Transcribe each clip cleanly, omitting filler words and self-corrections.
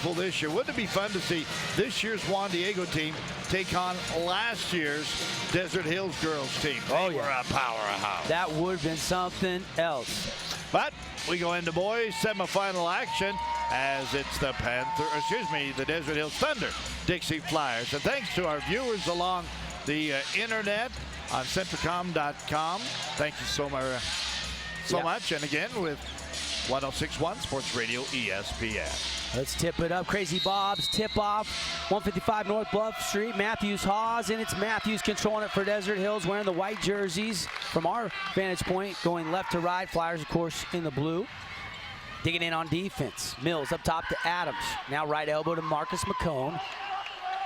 Quadruple this year. Wouldn't it be fun to see this year's Juan Diego team take on last year's Desert Hills girls team? Oh, they were a powerhouse. That would have been something else. But we go into boys semifinal action as it's the the Desert Hills Thunder Dixie Flyers. And thanks to our viewers along the internet on Centricom.com. Thank you so much. And again, with 106.1 Sports Radio ESPN. Let's tip it up. Crazy Bob's tip off. 155 North Bluff Street. Matthews Hawes, and it's Matthews controlling it for Desert Hills, wearing the white jerseys. From our vantage point, going left to right. Flyers, of course, in the blue. Digging in on defense. Mills up top to Adams. Now right elbow to Marcus McCone.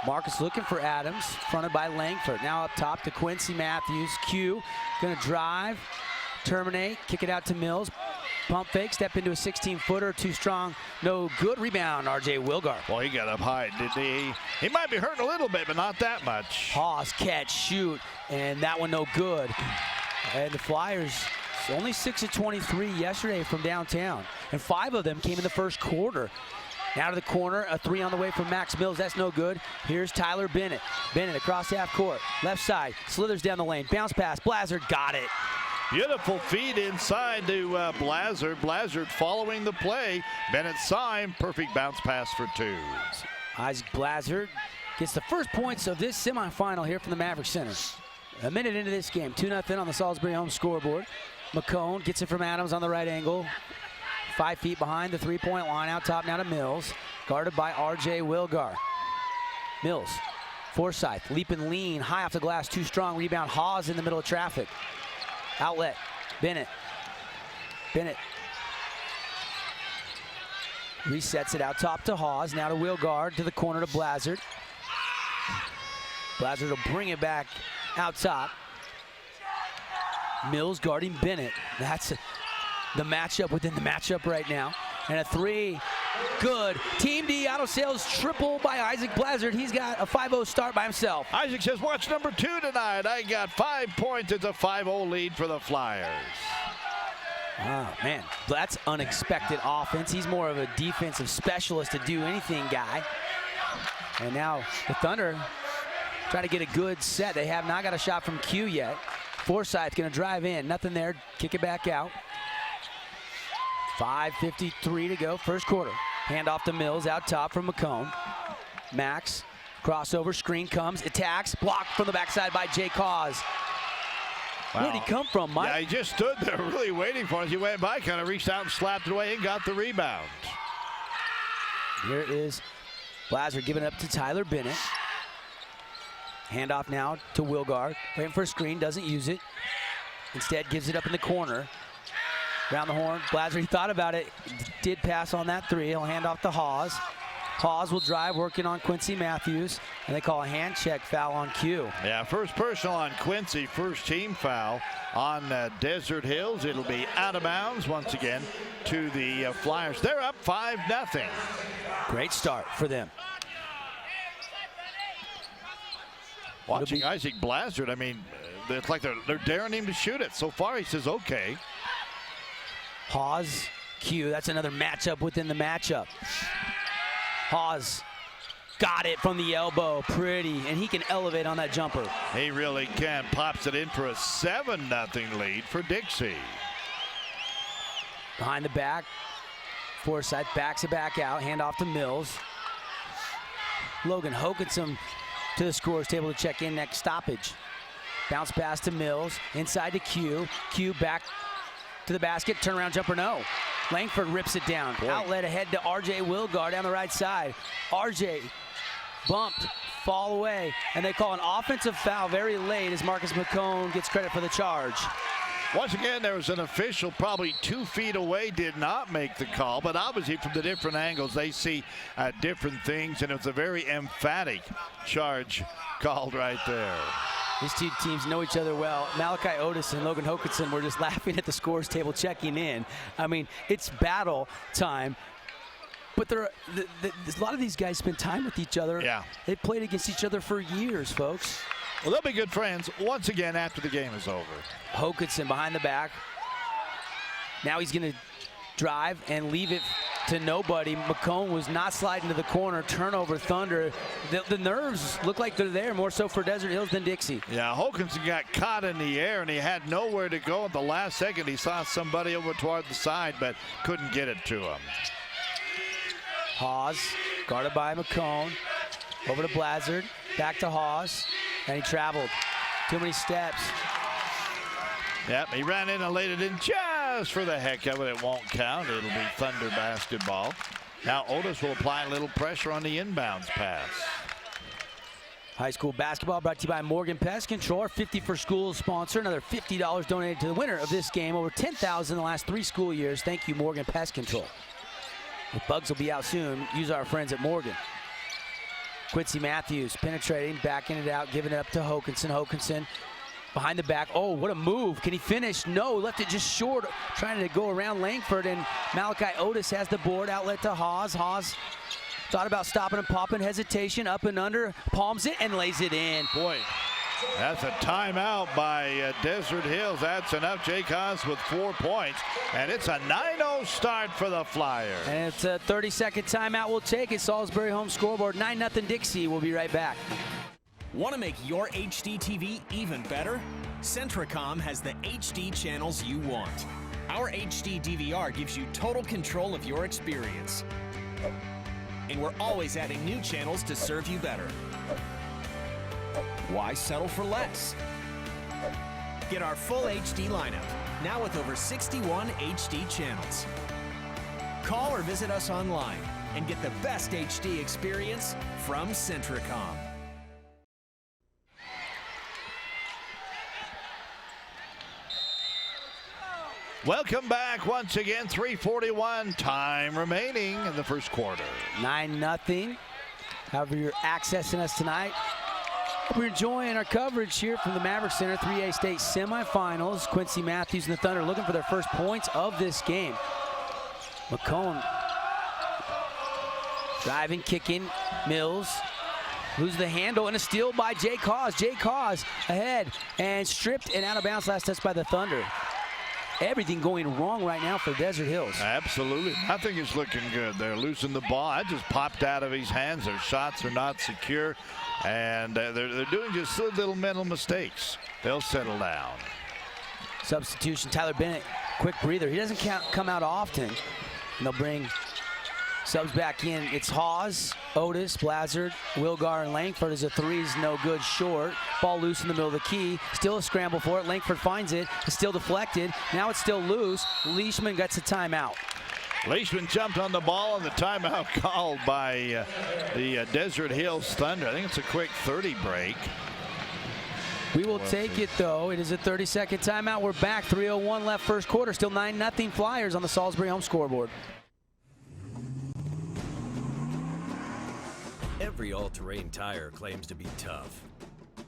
Marcus looking for Adams, fronted by Langford. Now up top to Quincy Matthews. Q gonna drive, terminate, kick it out to Mills. Pump fake, step into a 16-footer, too strong, no good. Rebound, RJ Wilgar. Well, he got up high, didn't he? He might be hurting a little bit, but not that much. Hawes, catch, shoot, and that one no good. And the Flyers, only 6 of 23 yesterday from downtown, and 5 of them came in the first quarter. Now to the corner, a 3 on the way from Max Mills. That's no good. Here's Tyler Bennett. Bennett across half court. Left side, slithers down the lane. Bounce pass, Blazard got it. Beautiful feed inside to Blazard. Blazard following the play. Bennett saw him. Perfect bounce pass for 2. Isaac Blazard gets the first points of this semifinal here from the Maverick Center. A minute into this game, 2-0 on the Salisbury home scoreboard. McCone gets it from Adams on the right angle. 5 feet behind the three-point line. Out top now to Mills. Guarded by RJ Wilgar. Mills, Forsyth, leap and lean. High off the glass, too strong. Rebound, Hawes in the middle of traffic. Outlet, Bennett. Bennett resets it out top to Hawes. Now to Wilgar, to the corner to Blazard. Blazard will bring it back out top. Mills guarding Bennett. That's the matchup within the matchup right now. And a 3, good. Team D auto sales triple by Isaac Blazard. He's got a 5-0 start by himself. Isaac says, watch number 2 tonight. I got 5 points. It's a 5-0 lead for the Flyers. Oh, man, that's unexpected offense. He's more of a defensive specialist to do anything guy. And now the Thunder trying to get a good set. They have not got a shot from Q yet. Forsyth gonna drive in, nothing there, kick it back out. 5:53 to go, first quarter. Hand off to Mills, out top from McCone. Max, crossover, screen comes, attacks, blocked from the backside by Jake Hawes. Wow. Where did he come from, Mike? Yeah, he just stood there really waiting for us. He went by, kind of reached out and slapped it away and got the rebound. Here is Blazard giving it up to Tyler Bennett. Handoff now to Wilgar. Waiting for a screen, doesn't use it. Instead gives it up in the corner. Round the horn, Blazard, he thought about it. Did pass on that 3. He'll hand off to Hawes. Hawes will drive, working on Quincy Matthews. And they call a hand check foul on Q. Yeah, first personal on Quincy. First team foul on Desert Hills. It'll be out of bounds once again to the Flyers. They're up 5-0. Great start for them. Watching Isaac Blazard, I mean, it's like they're daring him to shoot it. So far, he says, okay. Hawes, Q, that's another matchup within the matchup. Hawes got it from the elbow, pretty, and he can elevate on that jumper. He really can. Pops it in for a 7-0 lead for Dixie. Behind the back, Forsyth backs it back out, hand off to Mills. Logan Hokinson to the scorer's table to check in next stoppage. Bounce pass to Mills, inside to Q. Q back to the basket, turnaround jumper, no. Langford rips it down. Boy. Outlet ahead to RJ Wilgar down the right side. RJ bumped, fall away, and they call an offensive foul very late as Marcus McCone gets credit for the charge. Once again, there was an official probably 2 feet away, did not make the call, but obviously from the different angles, they see different things, and it's a very emphatic charge called right there. These two teams know each other well. Malachi Otis and Logan Hokinson were just laughing at the scores table, checking in. I mean, it's battle time. But a lot of these guys spend time with each other. Yeah. They played against each other for years, folks. Well, they'll be good friends once again after the game is over. Hokinson behind the back. Now he's going to drive and leave it to nobody. McCone was not sliding to the corner. Turnover, Thunder. The nerves look like they're there, more so for Desert Hills than Dixie. Yeah, Hokanson got caught in the air, and he had nowhere to go. At the last second, he saw somebody over toward the side, but couldn't get it to him. Hawes, guarded by McCone. Over to Blazard, back to Hawes, and he traveled. Too many steps. Yep, he ran in and laid it in just for the heck of it. It won't count. It'll be Thunder basketball. Now Otis will apply a little pressure on the inbounds pass. High school basketball brought to you by Morgan Pest Control, our 50 for School sponsor. Another $50 donated to the winner of this game. Over 10,000 in the last 3 school years. Thank you, Morgan Pest Control. The bugs will be out soon. Use our friends at Morgan. Quincy Matthews penetrating, backing it out, giving it up to Hokanson. Hokanson behind the back. Oh, what a move. Can he finish? No, left it just short. Trying to go around Langford, and Malachi Otis has the board. Outlet to Hawes. Hawes thought about stopping and popping. Hesitation, up and under. Palms it and lays it in. Boy, that's a timeout by Desert Hills. That's enough. Jake Haas with 4 points, and it's a 9-0 start for the Flyers. And it's a 30-second timeout. We'll take it. Salisbury home scoreboard 9-0 Dixie. We'll be right back. Want to make your HD TV even better? Centricom has the HD channels you want. Our HD DVR gives you total control of your experience. And we're always adding new channels to serve you better. Why settle for less? Get our full HD lineup, now with over 61 HD channels. Call or visit us online and get the best HD experience from Centricom. Welcome back once again. 3:41 time remaining in the first quarter. 9-0. However you're accessing us tonight, hope you're enjoying our coverage here from the Maverick Center 3A State Semifinals. Quincy Matthews and the Thunder looking for their first points of this game. McCone driving, kicking. Mills loses the handle, and a steal by Jake Haas. Jake Haas ahead and stripped and out of bounds. Last touch by the Thunder. Everything going wrong right now for Desert Hills. Absolutely. Nothing is looking good. They're losing the ball. It just popped out of his hands. Their shots are not secure, and they're doing just little mental mistakes. They'll settle down. Substitution, Tyler Bennett, quick breather. He doesn't come out often. And they'll bring subs back in. It's Hawes, Otis, Blazard, Wilgar, and Langford as a 3 is no good, short. Ball loose in the middle of the key. Still a scramble for it. Langford finds it. It's still deflected. Now it's still loose. Leishman gets a timeout. Leishman jumped on the ball, and the timeout called by the Desert Hills Thunder. I think it's a quick 30 break. We will take it, though. It is a 30-second timeout. We're back. 3:01 left first quarter. Still 9-0 Flyers on the Salisbury home scoreboard. Every all-terrain tire claims to be tough.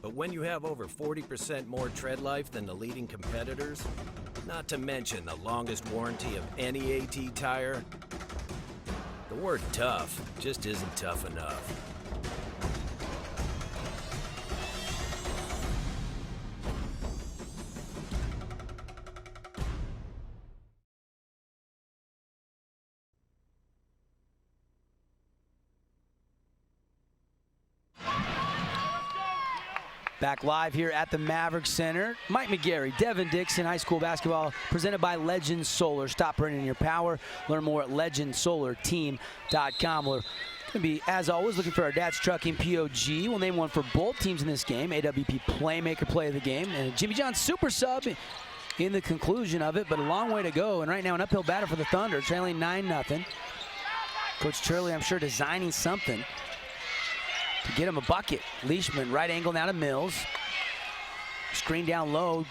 But when you have over 40% more tread life than the leading competitors, not to mention the longest warranty of any AT tire, the word tough just isn't tough enough. Back live here at the Maverick Center. Mike McGarry, Devin Dixon, high school basketball presented by Legend Solar. Stop running your power. Learn more at legendsolarteam.com. We're going to be, as always, looking for our Dad's Trucking POG. We'll name one for both teams in this game. AWP Playmaker Play of the Game. And Jimmy John Super Sub in the conclusion of it, but a long way to go. And right now an uphill battle for the Thunder, trailing 9-0. Coach Turley, I'm sure, designing something to get him a bucket. Leishman, right angle now to Mills. Screen down low.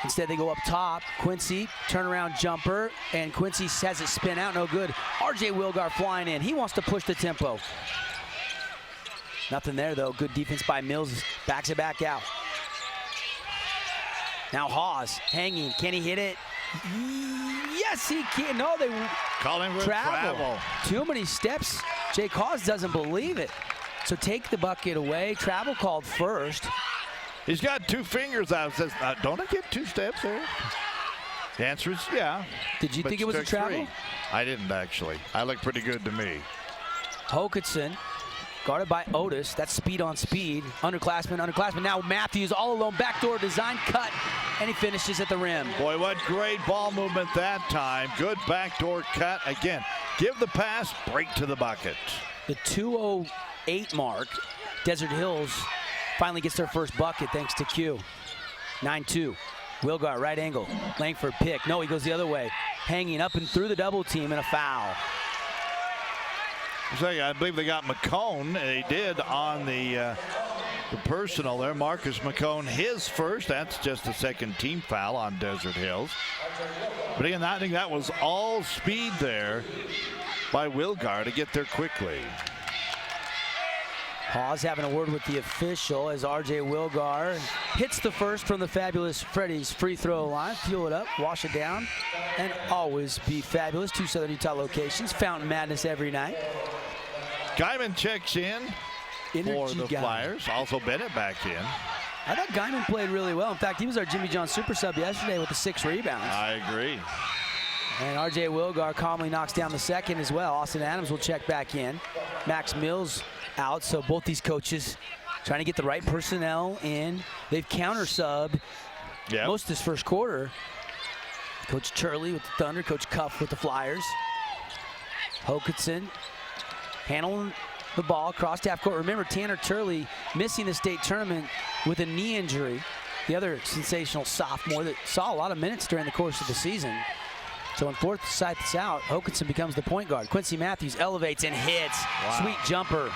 Instead, they go up top. Quincy, turnaround jumper, and Quincy has it spin out, no good. RJ Wilgar flying in. He wants to push the tempo. Nothing there, though. Good defense by Mills. Backs it back out. Now Hawes hanging. Can he hit it? Yes, he can. No, they calling for travel. Too many steps. Jake Hawes doesn't believe it. So take the bucket away. Travel called first. He's got 2 fingers out. Says, don't I get 2 steps there? The answer is yeah. Did you but think it was a took travel? 3. I didn't actually. I looked pretty good to me. Hokinson, guarded by Otis. That's speed on speed. Underclassman. Now Matthews all alone. Backdoor design cut, and he finishes at the rim. Boy, what great ball movement that time. Good backdoor cut. Again, give the pass, break to the bucket. The 2:08 mark. Desert Hills finally gets their first bucket thanks to Q. 9-2. Wilgar, right angle. Langford pick. No, he goes the other way. Hanging up and through the double team and a foul. I believe they got McCone. They did on the personal there. Marcus McCone, his first. That's just a second team foul on Desert Hills. But again, I think that was all speed there by Wilgar to get there quickly. Hawes having a word with the official as R.J. Wilgar hits the first from the fabulous Freddy's free throw line. Fuel it up, wash it down, and always be fabulous. 2 Southern Utah locations. Fountain Madness every night. Guyman checks in for the Flyers. Also Bennett back in. I thought Guyman played really well. In fact, he was our Jimmy John super sub yesterday with the 6 rebounds. I agree. And R.J. Wilgar calmly knocks down the second as well. Austin Adams will check back in. Max Mills out, so both these coaches trying to get the right personnel in. They've counter-subbed most of this first quarter. Coach Turley with the Thunder, Coach Cuff with the Flyers. Hokinson handling the ball across half court. Remember, Tanner Turley missing the state tournament with a knee injury. The other sensational sophomore that saw a lot of minutes during the course of the season. So in fourth sights out, Hokinson becomes the point guard. Quincy Matthews elevates and hits. Wow. Sweet jumper.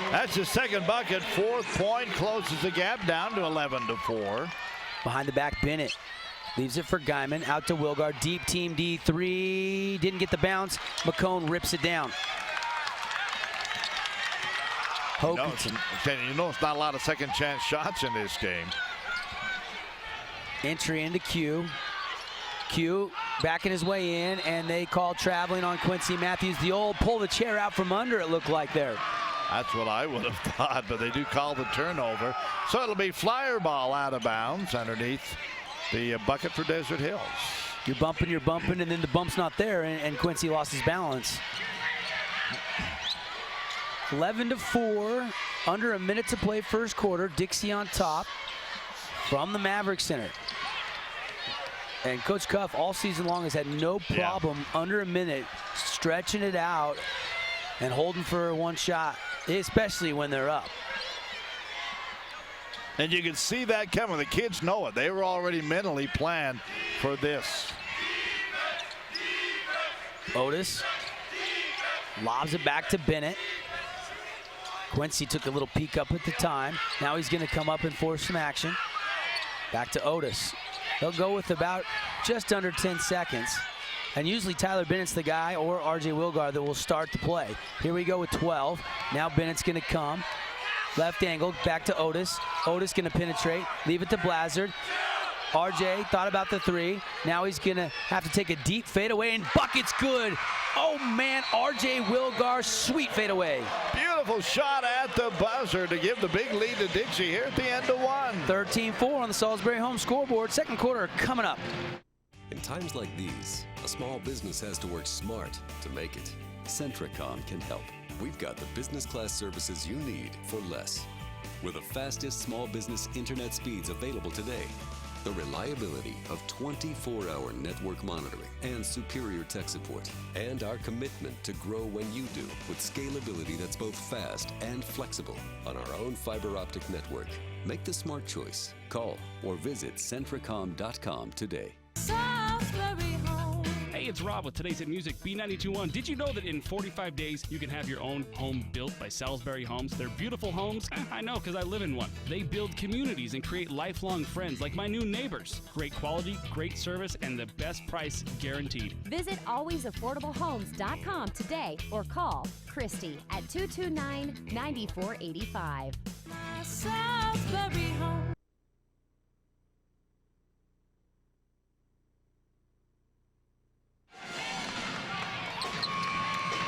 That's his second bucket. 4th point, closes the gap down to 11-4. Behind the back, Bennett leaves it for Guyman. Out to Wilgar. Deep team D3. Didn't get the bounce. McCone rips it down. Hokinson. You know it's not a lot of second chance shots in this game. Entry into Q. Q backing his way in, and they call traveling on Quincy Matthews. The old pull the chair out from under, it looked like there. That's what I would have thought, but they do call the turnover. So it'll be Flyer ball out of bounds underneath the bucket for Desert Hills. You're bumping, and then the bump's not there, and Quincy lost his balance. 11-4, under a minute to play first quarter. Dixie on top from the Maverick Center. And Coach Cuff all season long has had no problem under a minute stretching it out and holding for one shot, especially when they're up. And you can see that coming. The kids know it. They were already mentally planned for this. Otis lobs it back to Bennett. Quincy took a little peek up at the time. Now he's going to come up and force some action. Back to Otis. They'll go with about just under 10 seconds. And usually Tyler Bennett's the guy, or R.J. Wilgar, that will start the play. Here we go with 12. Now Bennett's going to come. Left angle, back to Otis. Otis going to penetrate, leave it to Blazard. R.J. thought about the 3. Now he's going to have to take a deep fadeaway, and bucket's good. Oh, man, R.J. Wilgar, sweet fadeaway. Beautiful shot at the buzzer to give the big lead to Dixie here at the end of 1. 13-4 on the Salisbury home scoreboard. Second quarter coming up. In times like these, a small business has to work smart to make it. Centricom can help. We've got the business class services you need for less. We're the fastest small business internet speeds available today. The reliability of 24-hour network monitoring and superior tech support. And our commitment to grow when you do with scalability that's both fast and flexible on our own fiber optic network. Make the smart choice. Call or visit Centricom.com today. Hey, it's Rob with Today's Hit Music, B92.1. Did you know that in 45 days you can have your own home built by Salisbury Homes? They're beautiful homes. I know, because I live in one. They build communities and create lifelong friends like my new neighbors. Great quality, great service, and the best price guaranteed. Visit alwaysaffordablehomes.com today or call Christy at 229-9485. Salisbury Home.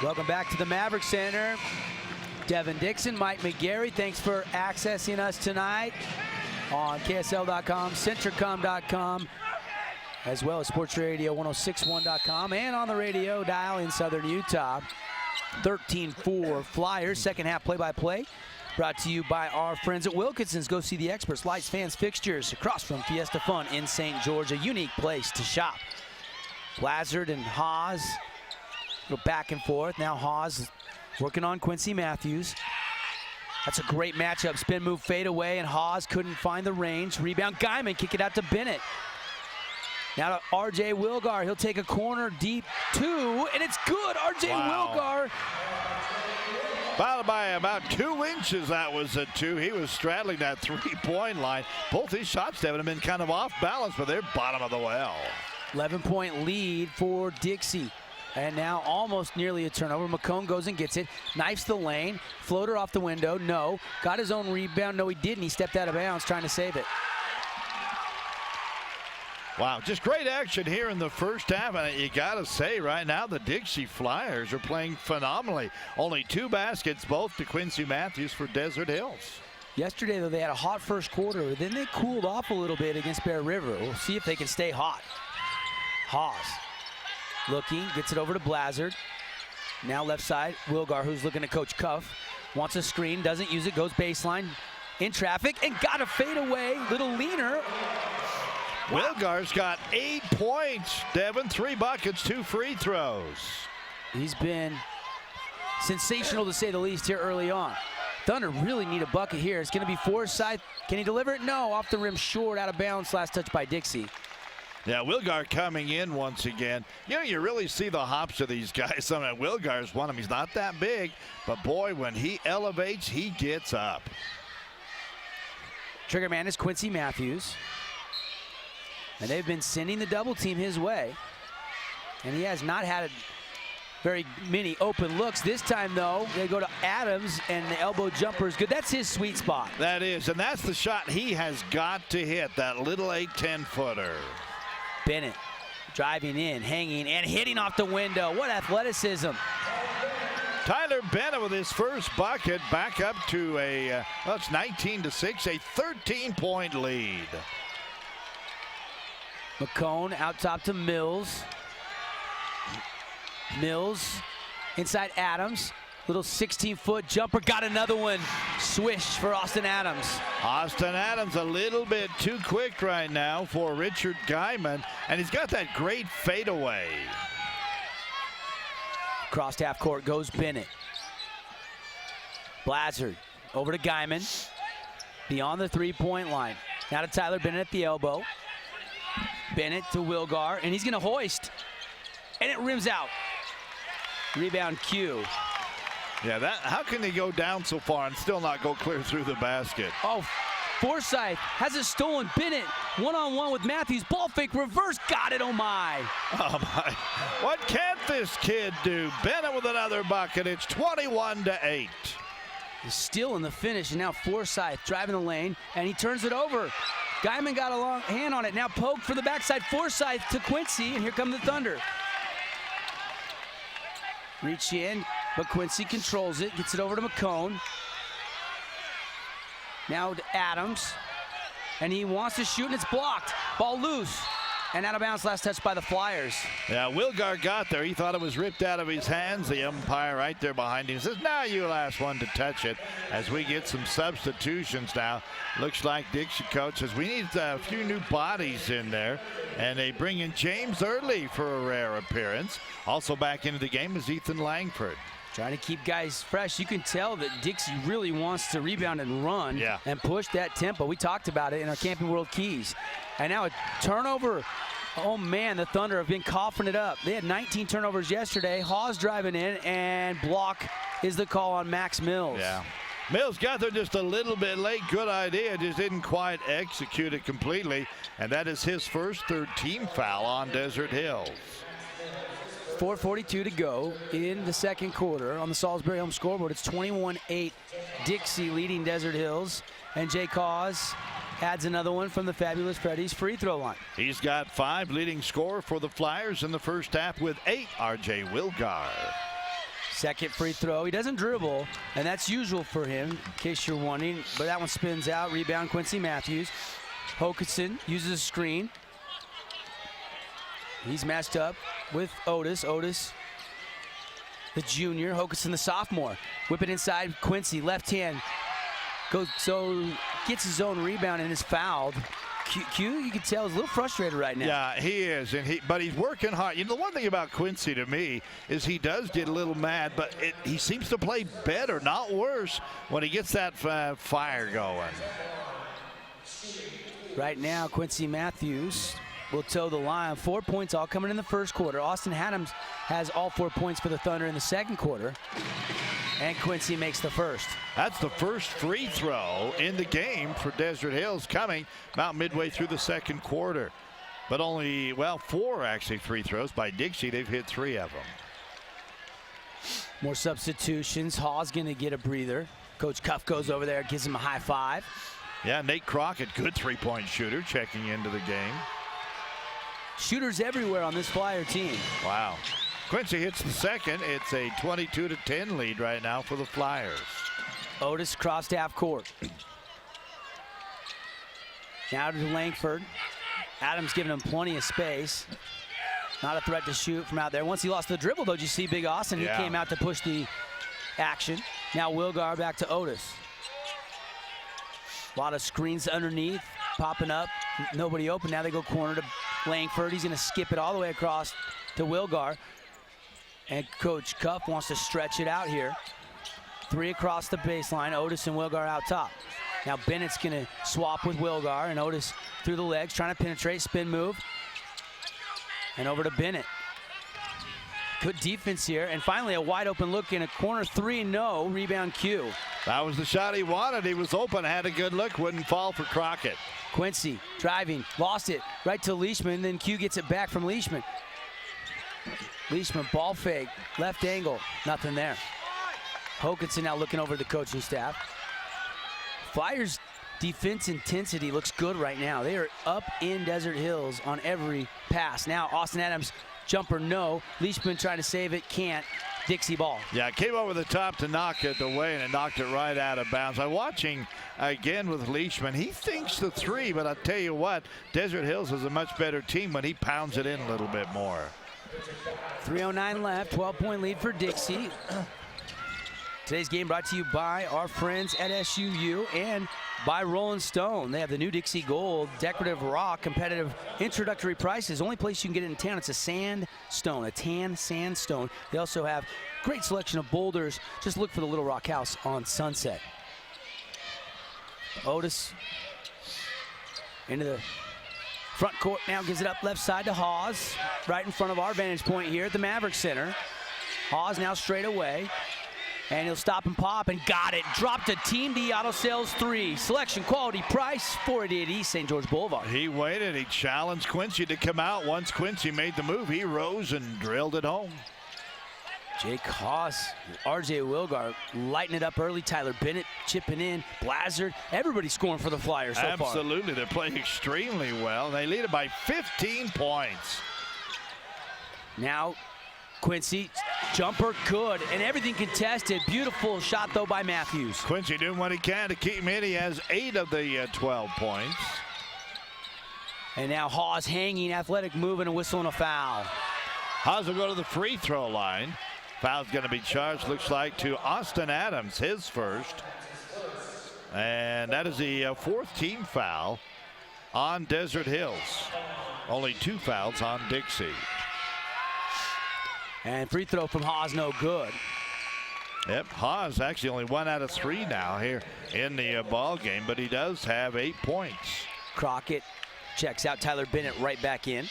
Welcome back to the Maverick Center. Devin Dixon, Mike McGarry, thanks for accessing us tonight on KSL.com, Centricom.com, as well as Sports Radio 1061.com and on the radio dial in Southern Utah. 13-4 Flyers. Second half play-by-play brought to you by our friends at Wilkinson's. Go see the experts. Lights, fans, fixtures across from Fiesta Fun in St. George. A unique place to shop. Lazard and Haas go back and forth. Now Haas working on Quincy Matthews. That's a great matchup. Spin move, fade away, and Haas couldn't find the range. Rebound, Guyman, kick it out to Bennett. Now to R.J. Wilgar. He'll take a corner deep two, and it's good. R.J. Wilgar. Fouled by about 2 inches, that was a 2. He was straddling that three-point line. Both his shots, Devin, have been kind of off balance, but they're bottom of the well. 11-point lead for Dixie. And now almost nearly a turnover. McCone goes and gets it. Knifes the lane. Floater off the window. No. Got his own rebound. No, he didn't. He stepped out of bounds trying to save it. Wow, just great action here in the first half. And you got to say right now the Dixie Flyers are playing phenomenally. Only 2 baskets, both to Quincy Matthews for Desert Hills. Yesterday, though, they had a hot first quarter. Then they cooled off a little bit against Bear River. We'll see if they can stay hot. Haas looking, gets it over to Blazard. Now left side, Wilgar, who's looking at Coach Cuff. Wants a screen, doesn't use it, goes baseline in traffic, and got a fade away. Little leaner. Wilgar's got 8 points, Devin. 3 buckets, 2 free throws. He's been sensational to say the least here early on. Thunder really need a bucket here. It's going to be Forsythe. Can he deliver it? No, off the rim, short, out of bounds. Last touch by Dixie. Yeah, Wilgar coming in once again. You know, you really see the hops of these guys. Some of Wilgar's one of them. He's not that big, but boy, when he elevates, he gets up. Trigger man is Quincy Matthews. And they've been sending the double team his way. And he has not had very many open looks. This time, though, they go to Adams, and the elbow jumper is good. That's his sweet spot. That is, and that's the shot he has got to hit, that little 8-10 footer. Bennett driving in, hanging, and hitting off the window. What athleticism. Tyler Bennett with his first bucket, back up to a, well, it's 19-6, a 13-point lead. McCone out top to Mills. Mills inside Adams. Little 16-foot jumper, got another one. Swish for Austin Adams. Austin Adams a little bit too quick right now for Richard Guyman, and he's got that great fadeaway. Crossed half court goes Bennett. Blazard over to Guyman. Beyond the three-point line. Now to Tyler Bennett at the elbow. Bennett to Wilgar, and he's going to hoist. And it rims out. Rebound Q. Yeah, how can they go down so far and still not go clear through the basket? Oh, Forsythe has it stolen. Bennett one-on-one with Matthews. Ball fake, reverse, got it, oh my. Oh my, what can't this kid do? Bennett with another bucket, it's 21-8. He's still in the finish, and now Forsythe driving the lane, and he turns it over. Guyman got a long hand on it. Now poke for the backside. Forsythe to Quincy, and here come the Thunder. Reach in, but Quincy controls it. Gets it over to McCone. Now to Adams. And he wants to shoot, and it's blocked. Ball loose. And out of bounds, last touch by the Flyers. Yeah, Wilgar got there. He thought it was ripped out of his hands. The umpire right there behind him says, now you last one to touch it. As we get some substitutions now. Looks like Dixie coach says we need a few new bodies in there. And they bring in James Early for a rare appearance. Also back into the game is Ethan Langford. Trying to keep guys fresh. You can tell that Dixie really wants to rebound and run and push that tempo. We talked about it in our Camping World Keys. And now a turnover. Oh, man, the Thunder have been coughing it up. They had 19 turnovers yesterday. Hawes driving in, and block is the call on Max Mills. Yeah. Mills got there just a little bit late. Good idea. Just didn't quite execute it completely. And that is his first third-team foul on Desert Hills. 4:42 to go in the second quarter on the Salisbury home scoreboard. It's 21-8 Dixie leading Desert Hills. And Jay Cause adds another one from the Fabulous Freddy's free throw line. He's got 5, leading scorer for the Flyers in the first half with 8, R.J. Wilgar. Second free throw. He doesn't dribble, and that's usual for him, in case you're wondering. But that one spins out. Rebound Quincy Matthews. Hokinson uses a screen. He's matched up with Otis. Otis, the junior. Hokanson, the sophomore. Whip it inside. Quincy, left hand. Gets his own rebound and is fouled. Q, you can tell, is a little frustrated right now. Yeah, he is, but he's working hard. You know, the one thing about Quincy to me is he does get a little mad, but he seems to play better, not worse, when he gets that fire going. Right now, Quincy Matthews will toe the line. 4 points all coming in the first quarter. Austin Adams has all 4 points for the Thunder in the second quarter. And Quincy makes the first. That's the first free throw in the game for Desert Hills, coming about midway through the second quarter. But only, well, 4 actually free throws by Dixie. They've hit 3 of them. More substitutions. Hawes going to get a breather. Coach Cuff goes over there, gives him a high five. Yeah, Nate Crockett, good three-point shooter, checking into the game. Shooters everywhere on this Flyer team. Wow. Quincy hits the second. It's a 22-10 lead right now for the Flyers. Otis crossed half court. Now to Langford. Adams giving him plenty of space. Not a threat to shoot from out there. Once he lost the dribble, though, did you see Big Austin? Yeah. He came out to push the action. Now Wilgar back to Otis. A lot of screens underneath, popping up. Nobody open. Now they go corner to Langford. He's going to skip it all the way across to Wilgar. And Coach Cuff wants to stretch it out here. 3 across the baseline. Otis and Wilgar out top. Now Bennett's going to swap with Wilgar, and Otis through the legs, trying to penetrate, spin move. And over to Bennett. Good defense here. And finally a wide open look in a corner 3, no. Rebound Q. That was the shot he wanted. He was open, had a good look, wouldn't fall for Crockett. Quincy driving, lost it right to Leishman, then Q gets it back from Leishman. Leishman ball fake, left angle, nothing there. Hokanson now looking over the coaching staff. Flyers defense intensity looks good right now. They are up in Desert Hills on every pass. Now Austin Adams jumper no. Leishman trying to save it, can't. Dixie ball. Yeah, came over the top to knock it away, and it knocked it right out of bounds. I'm watching again with Leishman. He thinks the 3, but I'll tell you what, Desert Hills is a much better team when he pounds it in a little bit more. 3:09 left, 12-point lead for Dixie. Today's game brought to you by our friends at SUU and by Rolling Stone. They have the new Dixie Gold Decorative Rock competitive introductory prices. Only place you can get it in town. It's a sandstone, a tan sandstone. They also have great selection of boulders. Just look for the Little Rock House on Sunset. Otis into the front court now, gives it up left side to Hawes, right in front of our vantage point here at the Maverick Center. Hawes now straight away. And he'll stop and pop, and got it. Dropped a Team D Auto Sales 3. Selection, quality, price, 488 East St. George Boulevard. He waited. He challenged Quincy to come out. Once Quincy made the move, he rose and drilled it home. Jake Haas, RJ Wilgar lighting it up early. Tyler Bennett chipping in. Blazard, everybody scoring for the Flyers so far. Absolutely. They're playing extremely well. They lead it by 15 points. Now Quincy, jumper good, and everything contested. Beautiful shot, though, by Matthews. Quincy doing what he can to keep him in. He has 8 of the 12 points. And now Hawes hanging, athletic move, and a whistle and a foul. Hawes will go to the free throw line. Foul's going to be charged, looks like, to Austin Adams, his first. And that is the 4th team foul on Desert Hills. Only 2 fouls on Dixie. And free throw from Hawes, no good. Yep, Hawes actually only 1 out of 3 now here in the ball game, but he does have 8 points. Crockett checks out. Tyler Bennett right back in.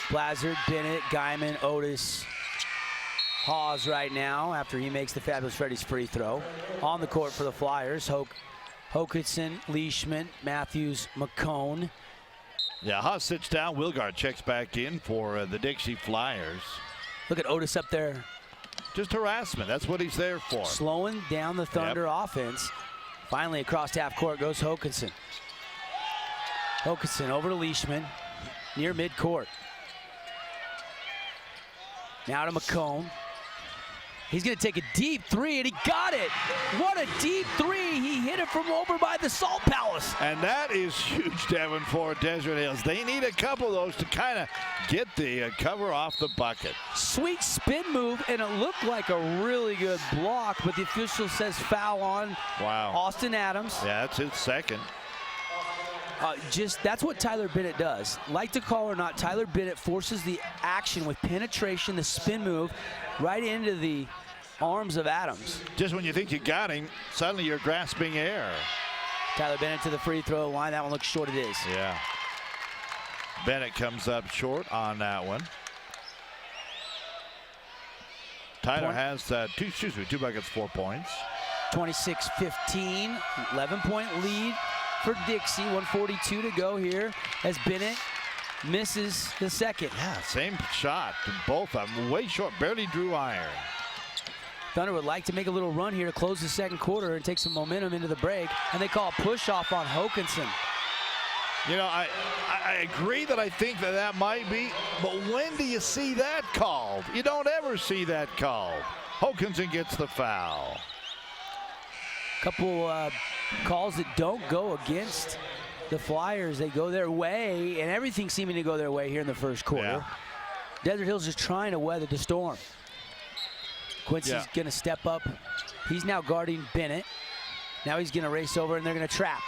Blazard, Bennett, Guyman, Otis, Hawes right now after he makes the Fabulous Freddy's free throw. On the court for the Flyers, Hokanson, Leishman, Matthews, McCone. Yeah, Haas sits down. Wilgar checks back in for the Dixie Flyers. Look at Otis up there. Just harassment. That's what he's there for. Slowing down the Thunder offense. Finally, across half court goes Hokanson. Hokanson over to Leishman near midcourt. Now to McCone. He's going to take a deep three, and he got it. What a deep three. He hit it from over by the Salt Palace. And that is huge, Devin, for Desert Hills. They need a couple of those to kind of get the cover off the bucket. Sweet spin move, and it looked like a really good block, but the official says foul on Austin Adams. Yeah, that's his second. That's what Tyler Bennett does. Like to call or not, Tyler Bennett forces the action with penetration, the spin move, right into the arms of Adams. Just when you think you got him, suddenly you're grasping air. Tyler Bennett to the free throw line. That one looks short, it is. Yeah. Bennett comes up short on that one. Tyler has two buckets, 4 points. 26-15, 11-point lead for Dixie. 1:42 to go here as Bennett misses the second. Yeah, same shot. Both of them way short, barely drew iron. Thunder would like to make a little run here to close the second quarter and take some momentum into the break, and they call a push-off on Hokanson. You know, I agree that I think that might be, but when do you see that called? You don't ever see that called. Hokanson gets the foul. Couple calls that don't go against the Flyers. They go their way, and everything seeming to go their way here in the first quarter. Yeah. Desert Hills is trying to weather the storm. Quincy's going to step up. He's now guarding Bennett. Now he's going to race over, and they're going to trap.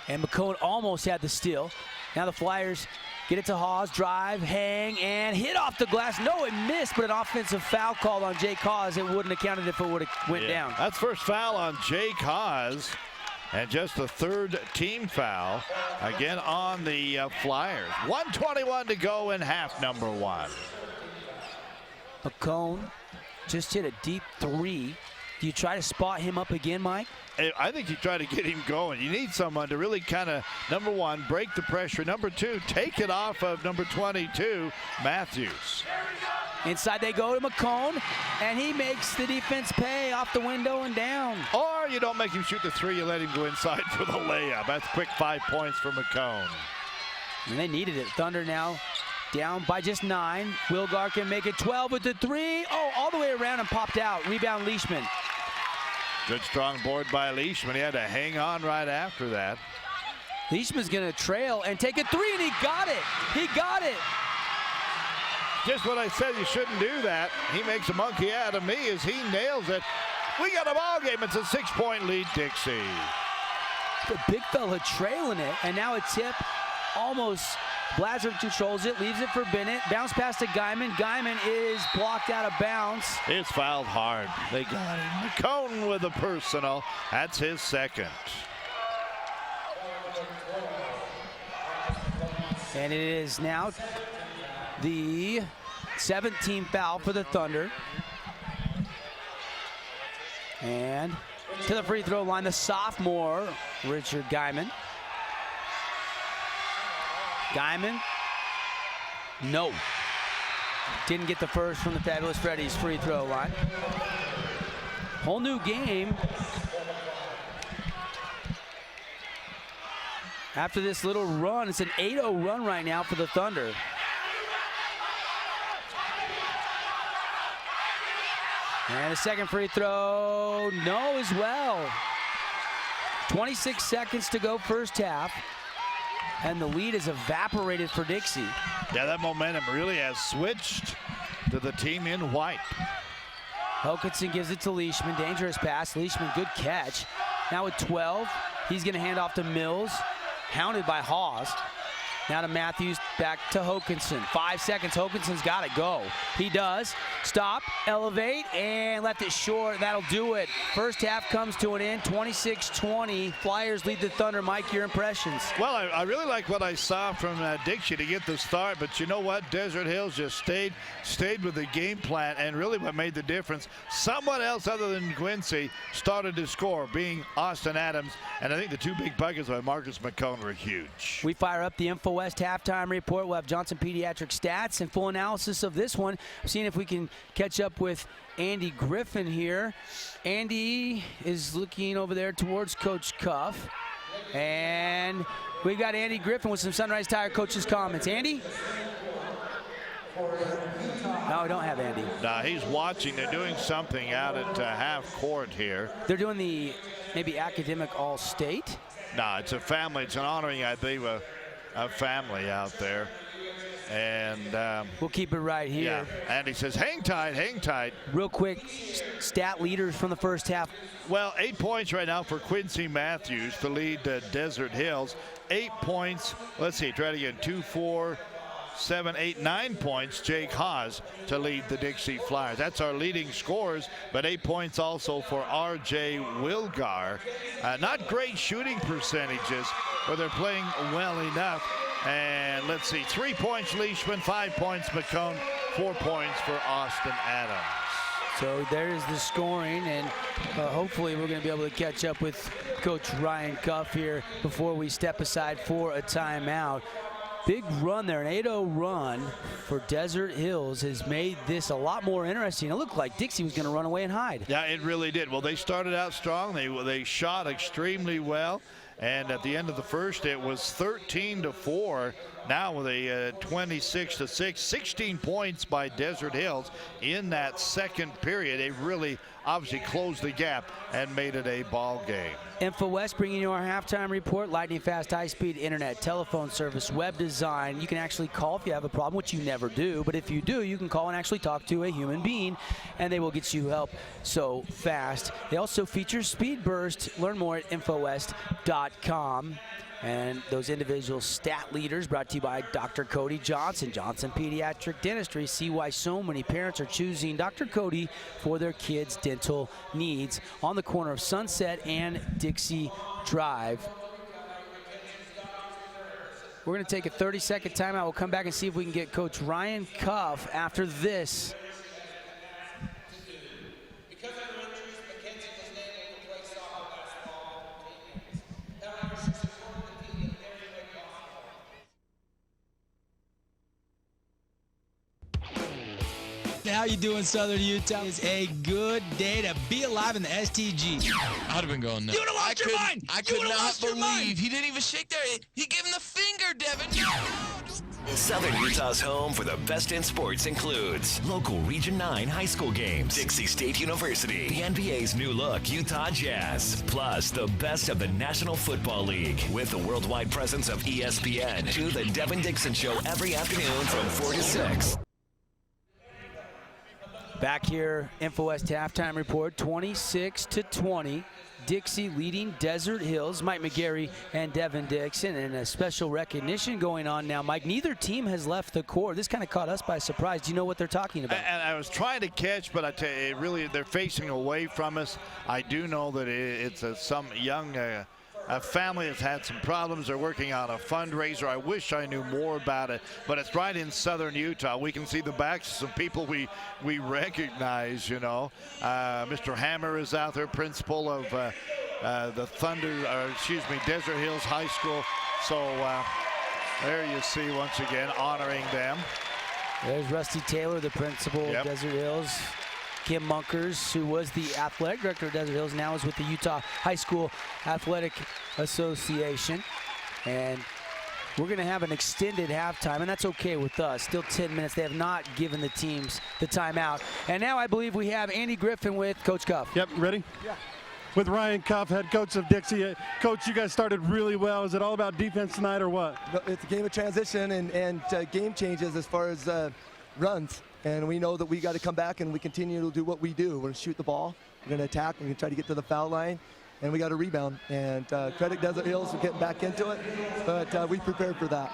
And McCone almost had the steal. Now the Flyers get it to Hawes, drive, hang, and hit off the glass. No, it missed, but an offensive foul called on Jake Hawes. It wouldn't have counted if it would have went down. That's first foul on Jake Hawes, and just the third team foul, again on the Flyers. 1:21 to go in half number one. McCone just hit a deep three. Do you try to spot him up again, Mike? I think you try to get him going. You need someone to really kind of, number one, break the pressure. Number two, take it off of number 22, Matthews. Inside they go to McCone, and he makes the defense pay off the window and down. Or you don't make him shoot the three, you let him go inside for the layup. That's quick 5 points for McCone. And they needed it. Thunder now down by just 9. Wilgar can make it 12 with the three. Oh, all the way around and popped out. Rebound Leishman. Good strong board by Leishman. He had to hang on right after that. Leishman's going to trail and take a three, and he got it. He got it. Just what I said, you shouldn't do that. He makes a monkey out of me as he nails it. We got a ball game. It's a 6-point lead, Dixie. The big fella trailing it, and now a tip. Almost Blazard controls it, leaves it for Bennett. Bounce pass to Guyman. Guyman is blocked out of bounds. It's fouled hard. They got him. McCone with a personal. That's his second. And it is now the 17th foul for the Thunder. And to the free throw line, the sophomore, Richard Guyman. Guyman, no. Didn't get the first from the Fabulous Freddy's free throw line. Whole new game. After this little run, it's an 8-0 run right now for the Thunder. And a second free throw, no as well. 26 seconds to go first half. And the lead is evaporated for Dixie. Yeah, that momentum really has switched to the team in white. Hokanson gives it to Leishman. Dangerous pass. Leishman, good catch. Now with 12, he's going to hand off to Mills. Hounded by Hawes. Now to Matthews, back to Hokanson. 5 seconds, Hokanson's got to go. He does. Stop, elevate, and left it short. That'll do it. First half comes to an end, 26-20. Flyers lead the Thunder. Mike, your impressions? Well, I really like what I saw from Dixie to get the start, but you know what? Desert Hills just stayed with the game plan, and really what made the difference, someone else other than Quincy started to score, being Austin Adams, and I think the two big buckets by Marcus McCone were huge. We fire up the Info West halftime report. We'll have Johnson Pediatric stats and full analysis of this one. Seeing if we can catch up with Andy Griffin here. Andy is looking over there towards Coach Cuff. And we got Andy Griffin with some Sunrise Tire coaches comments. Andy? No, we don't have Andy. No, he's watching. They're doing something out at half court here. They're doing the maybe academic all-state. No, it's a family. It's an honoring, I believe, a family out there. And we'll keep it right here. Yeah, and he says, hang tight, hang tight. Real quick, stat leaders from the first half. Well, 8 points right now for Quincy Matthews to lead Desert Hills. 8 points. Let's see, try it again. 2, 4, 7, 8, 9 points. Jake Haas to lead the Dixie Flyers. That's our leading scorers, but 8 points also for R.J. Wilgar. Not great shooting percentages, but they're playing well enough. And let's see, 3 points Leishman, 5 points McCone, 4 points for Austin Adams. So there's the scoring, and hopefully we're going to be able to catch up with Coach Ryan Cuff here before we step aside for a timeout. Big run there, an 8-0 run for Desert Hills has made this a lot more interesting. It looked like Dixie was going to run away and hide. Yeah, it really did. Well, they started out strong. They shot extremely well. And at the end of the first, it was 13-4. Now with a 26-6, 16 points by Desert Hills in that second period. They really obviously closed the gap and made it a ball game. InfoWest bringing you our halftime report. Lightning fast, high-speed internet, telephone service, web design. You can actually call if you have a problem, which you never do. But if you do, you can call and actually talk to a human being, and they will get you help so fast. They also feature Speed Burst. Learn more at infowest.com. And those individual stat leaders brought to you by Dr. Cody Johnson, Johnson Pediatric Dentistry. See why so many parents are choosing Dr. Cody for their kids' dental needs on the corner of Sunset and Dixie Drive. We're going to take a 30-second timeout. We'll come back and see if we can get Coach Ryan Cuff after this. How you doing, Southern Utah? It's a good day to be alive in the STG. I'd have been going nuts. You would have lost your mind. I could not believe he didn't even shake there. He gave him the finger, Devin. No. Southern Utah's home for the best in sports includes local Region 9 high school games, Dixie State University, the NBA's new look, Utah Jazz, plus the best of the National Football League with the worldwide presence of ESPN. To the Devin Dixon Show every afternoon from 4 to 6. Back here, InfoWest halftime report, 26-20. Dixie leading Desert Hills. Mike McGarry and Devin Dixon, and a special recognition going on now. Mike, neither team has left the court. This kind of caught us by surprise. Do you know what they're talking about? And I was trying to catch, but I tell you, it really, they're facing away from us. I do know that it's some young a family has had some problems. They're working on a fundraiser. I wish I knew more about it, but it's right in Southern Utah. We can see the backs of some people we recognize, you know. Mr. Hammer is out there, principal of the Desert Hills High School. So there you see once again honoring them. There's Rusty Taylor, the principal of Desert Hills. Kim Munkers, who was the athletic director of Desert Hills, now is with the Utah High School Athletic Association. And we're going to have an extended halftime, and that's okay with us. Still 10 minutes. They have not given the teams the timeout. And now I believe we have Andy Griffin with Coach Cuff. Yep, ready? Yeah. With Ryan Cuff, head coach of Dixie. Coach, you guys started really well. Is it all about defense tonight or what? It's a game of transition and game changes as far as runs. And we know that we got to come back and we continue to do what we do. We're going to shoot the ball. We're going to attack. We're going to try to get to the foul line. And we got to rebound. And credit Desert Hills for getting back into it. But we prepared for that.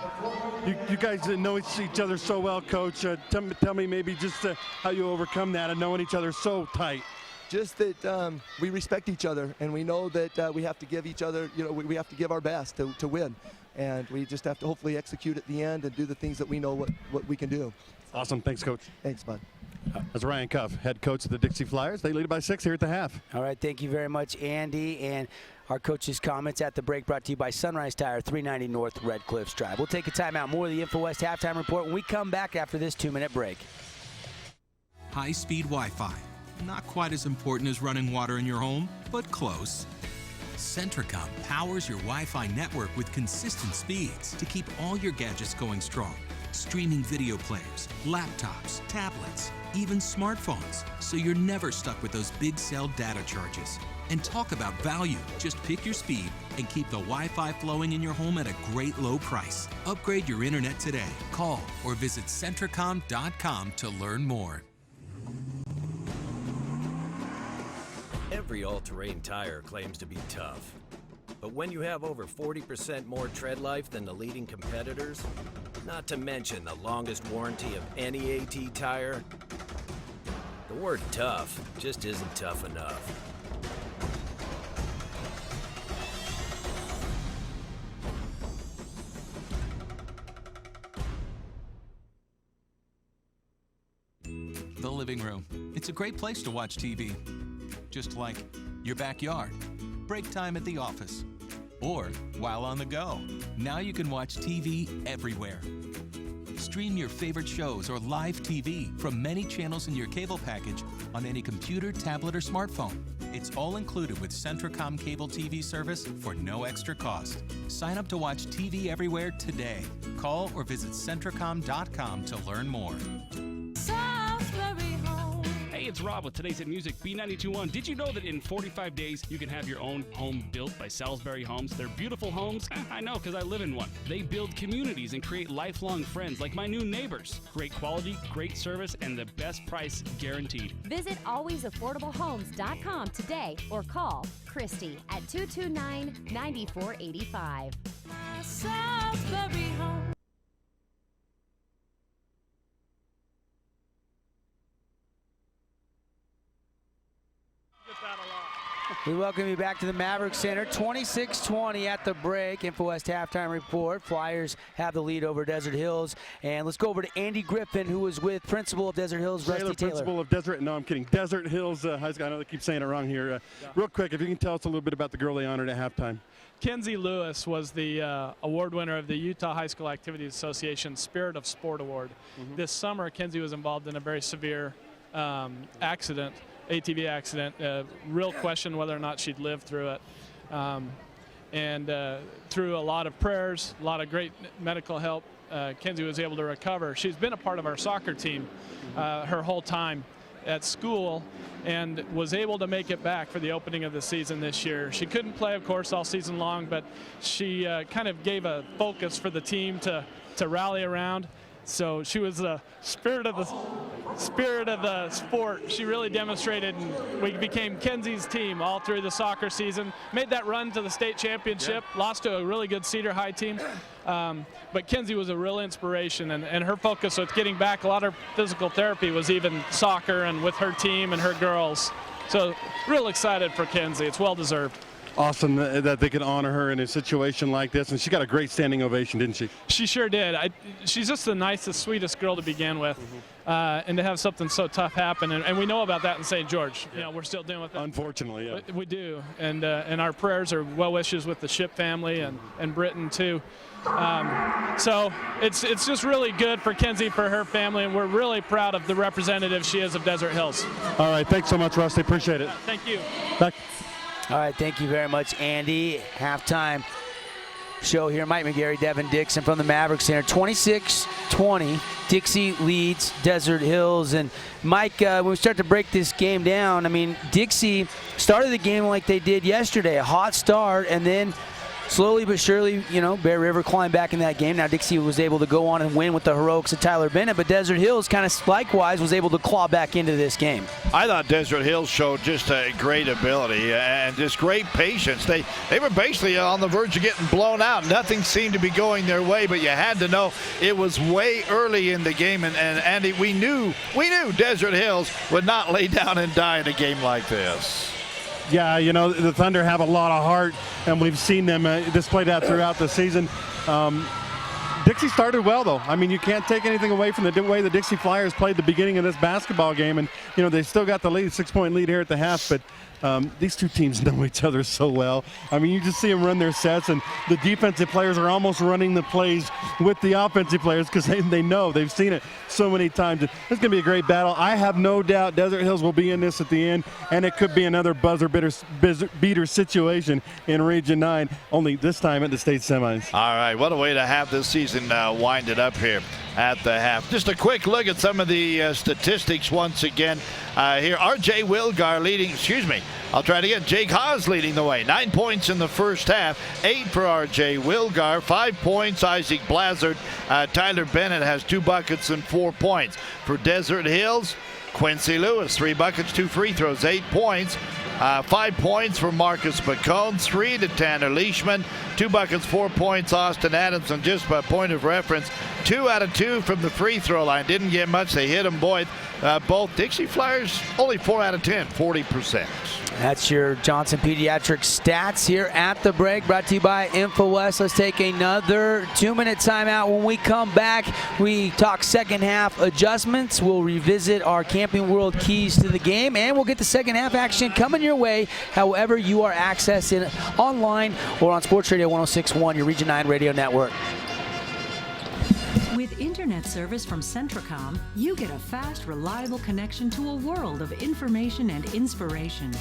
You guys know each other so well, Coach. Tell me maybe just how you overcome that and knowing each other so tight. Just that we respect each other. And we know that we have to give each other, we have to give our best to win. And we just have to hopefully execute at the end and do the things that we know what we can do. Awesome. Thanks, Coach. Thanks, bud. That's Ryan Cuff, head coach of the Dixie Flyers. They lead by 6 here at the half. All right. Thank you very much, Andy. And our coach's comments at the break brought to you by Sunrise Tire, 390 North Red Cliffs Drive. We'll take a timeout. More of the InfoWest halftime report when we come back after this 2-minute break. High-speed Wi-Fi. Not quite as important as running water in your home, but close. Centricom powers your Wi-Fi network with consistent speeds to keep all your gadgets going strong. streaming video players, laptops, tablets, even smartphones, so you're never stuck with those big cell data charges. And talk about value. Just pick your speed and keep the Wi-Fi flowing in your home at a great low price. Upgrade your internet today. Call or visit Centricom.com to learn more. Every all-terrain tire claims to be tough. But when you have over 40% more tread life than the leading competitors, not to mention the longest warranty of any AT tire, the word tough just isn't tough enough. The living room. It's a great place to watch TV. Just like your backyard, break time at the office, or while on the go. Now you can watch TV everywhere. Stream your favorite shows or live TV from many channels in your cable package on any computer, tablet, or smartphone. It's all included with Centricom cable TV service for no extra cost. Sign up to watch TV everywhere today. Call or visit Centricom.com to learn more. Hey, it's Rob with Today's Hit Music B92.1. Did you know that in 45 days you can have your own home built by Salisbury Homes? They're beautiful homes. I know, because I live in one. They build communities and create lifelong friends like my new neighbors. Great quality, great service, and the best price guaranteed. Visit alwaysaffordablehomes.com today or call Christy at 229-9485. Salisbury Homes. We welcome you back to the Maverick Center. 26-20 at the break. InfoWest halftime report. Flyers have the lead over Desert Hills. And let's go over to Andy Griffin, who was with principal of Desert Hills, Rusty Taylor. Principal of Desert, no, I'm kidding. Desert Hills High School. I know they keep saying it wrong here. Real quick, if you can tell us a little bit about the girl they honored at halftime. Kenzie Lewis was the award winner of the Utah High School Activities Association Spirit of Sport Award. This summer, Kenzie was involved in a very severe accident. ATV accident, real question whether or not she'd live through it. And through a lot of prayers, a lot of great medical help, Kenzie was able to recover. She's been a part of our soccer team her whole time at school and was able to make it back for the opening of the season this year. She couldn't play, of course, all season long, but she kind of gave a focus for the team to rally around. So she was the spirit of the sport. She really demonstrated, and we became Kenzie's team all through the soccer season. Made that run to the state championship, lost to a really good Cedar High team. But Kenzie was a real inspiration, and her focus with getting back, a lot of physical therapy was even soccer and with her team and her girls. So real excited for Kenzie. It's well deserved. Awesome that they could honor her in a situation like this, and she got a great standing ovation, didn't she? She sure did. She's just the nicest, sweetest girl to begin with, and to have something so tough happen, and we know about that in St. George. You know, we're still dealing with it. Unfortunately, yeah. We do, and our prayers are well wishes with the Ship family and Britain too. So it's just really good for Kenzie, for her family, and we're really proud of the representative she is of Desert Hills. All right, thanks so much, Rusty. Appreciate it. Thank you. Back. All right, thank you very much, Andy. Halftime show here. Mike McGarry, Devin Dixon from the Maverick Center. 26-20. Dixie leads Desert Hills. And Mike, when we start to break this game down, I mean, Dixie started the game like they did yesterday, a hot start, and then slowly but surely, you know, Bear River climbed back in that game. Now Dixie was able to go on and win with the heroics of Tyler Bennett, but Desert Hills kind of likewise was able to claw back into this game. I thought Desert Hills showed just a great ability and just great patience. They were basically on the verge of getting blown out. Nothing seemed to be going their way, but you had to know it was way early in the game. And Andy, we knew Desert Hills would not lay down and die in a game like this. Yeah, you know, the Thunder have a lot of heart, and we've seen them display that throughout the season. Dixie started well, though. I mean, you can't take anything away from the way the Dixie Flyers played the beginning of this basketball game. And, you know, they still got the lead, 6-point lead here at the half, but these two teams know each other so well. I mean, you just see them run their sets, and the defensive players are almost running the plays with the offensive players because they know. They've seen it so many times. It's going to be a great battle. I have no doubt Desert Hills will be in this at the end, and it could be another buzzer beater situation in Region 9, only this time at the state semis. All right, what a way to have this season winded up here. at the half. Just a quick look at some of the statistics once again. Here, R.J. Wilgar leading, I'll try it again. Jake Haas leading the way. 9 points in the first half. 8 for R.J. Wilgar. 5 points, Isaac Blazard. Tyler Bennett has 2 buckets and 4 points. For Desert Hills, Quincy Lewis, 3 buckets, 2 free throws, 8 points. 5 points for Marcus McCone, 3 to Tanner Leishman, 2 buckets, 4 points, Austin Adams. And just by point of reference, 2 out of 2 from the free throw line. Didn't get much. They hit them both. Dixie Flyers, only 4 out of 10, 40%. That's your Johnson Pediatric stats here at the break, brought to you by InfoWest. Let's take another 2-minute timeout. When we come back, we talk second half adjustments. We'll revisit our Camping World keys to the game, and we'll get the second half action coming your way, however you are accessing online or on Sports Radio 106.1, your Region 9 radio network. With internet service from Centracom, you get a fast, reliable connection to a world of information and inspiration.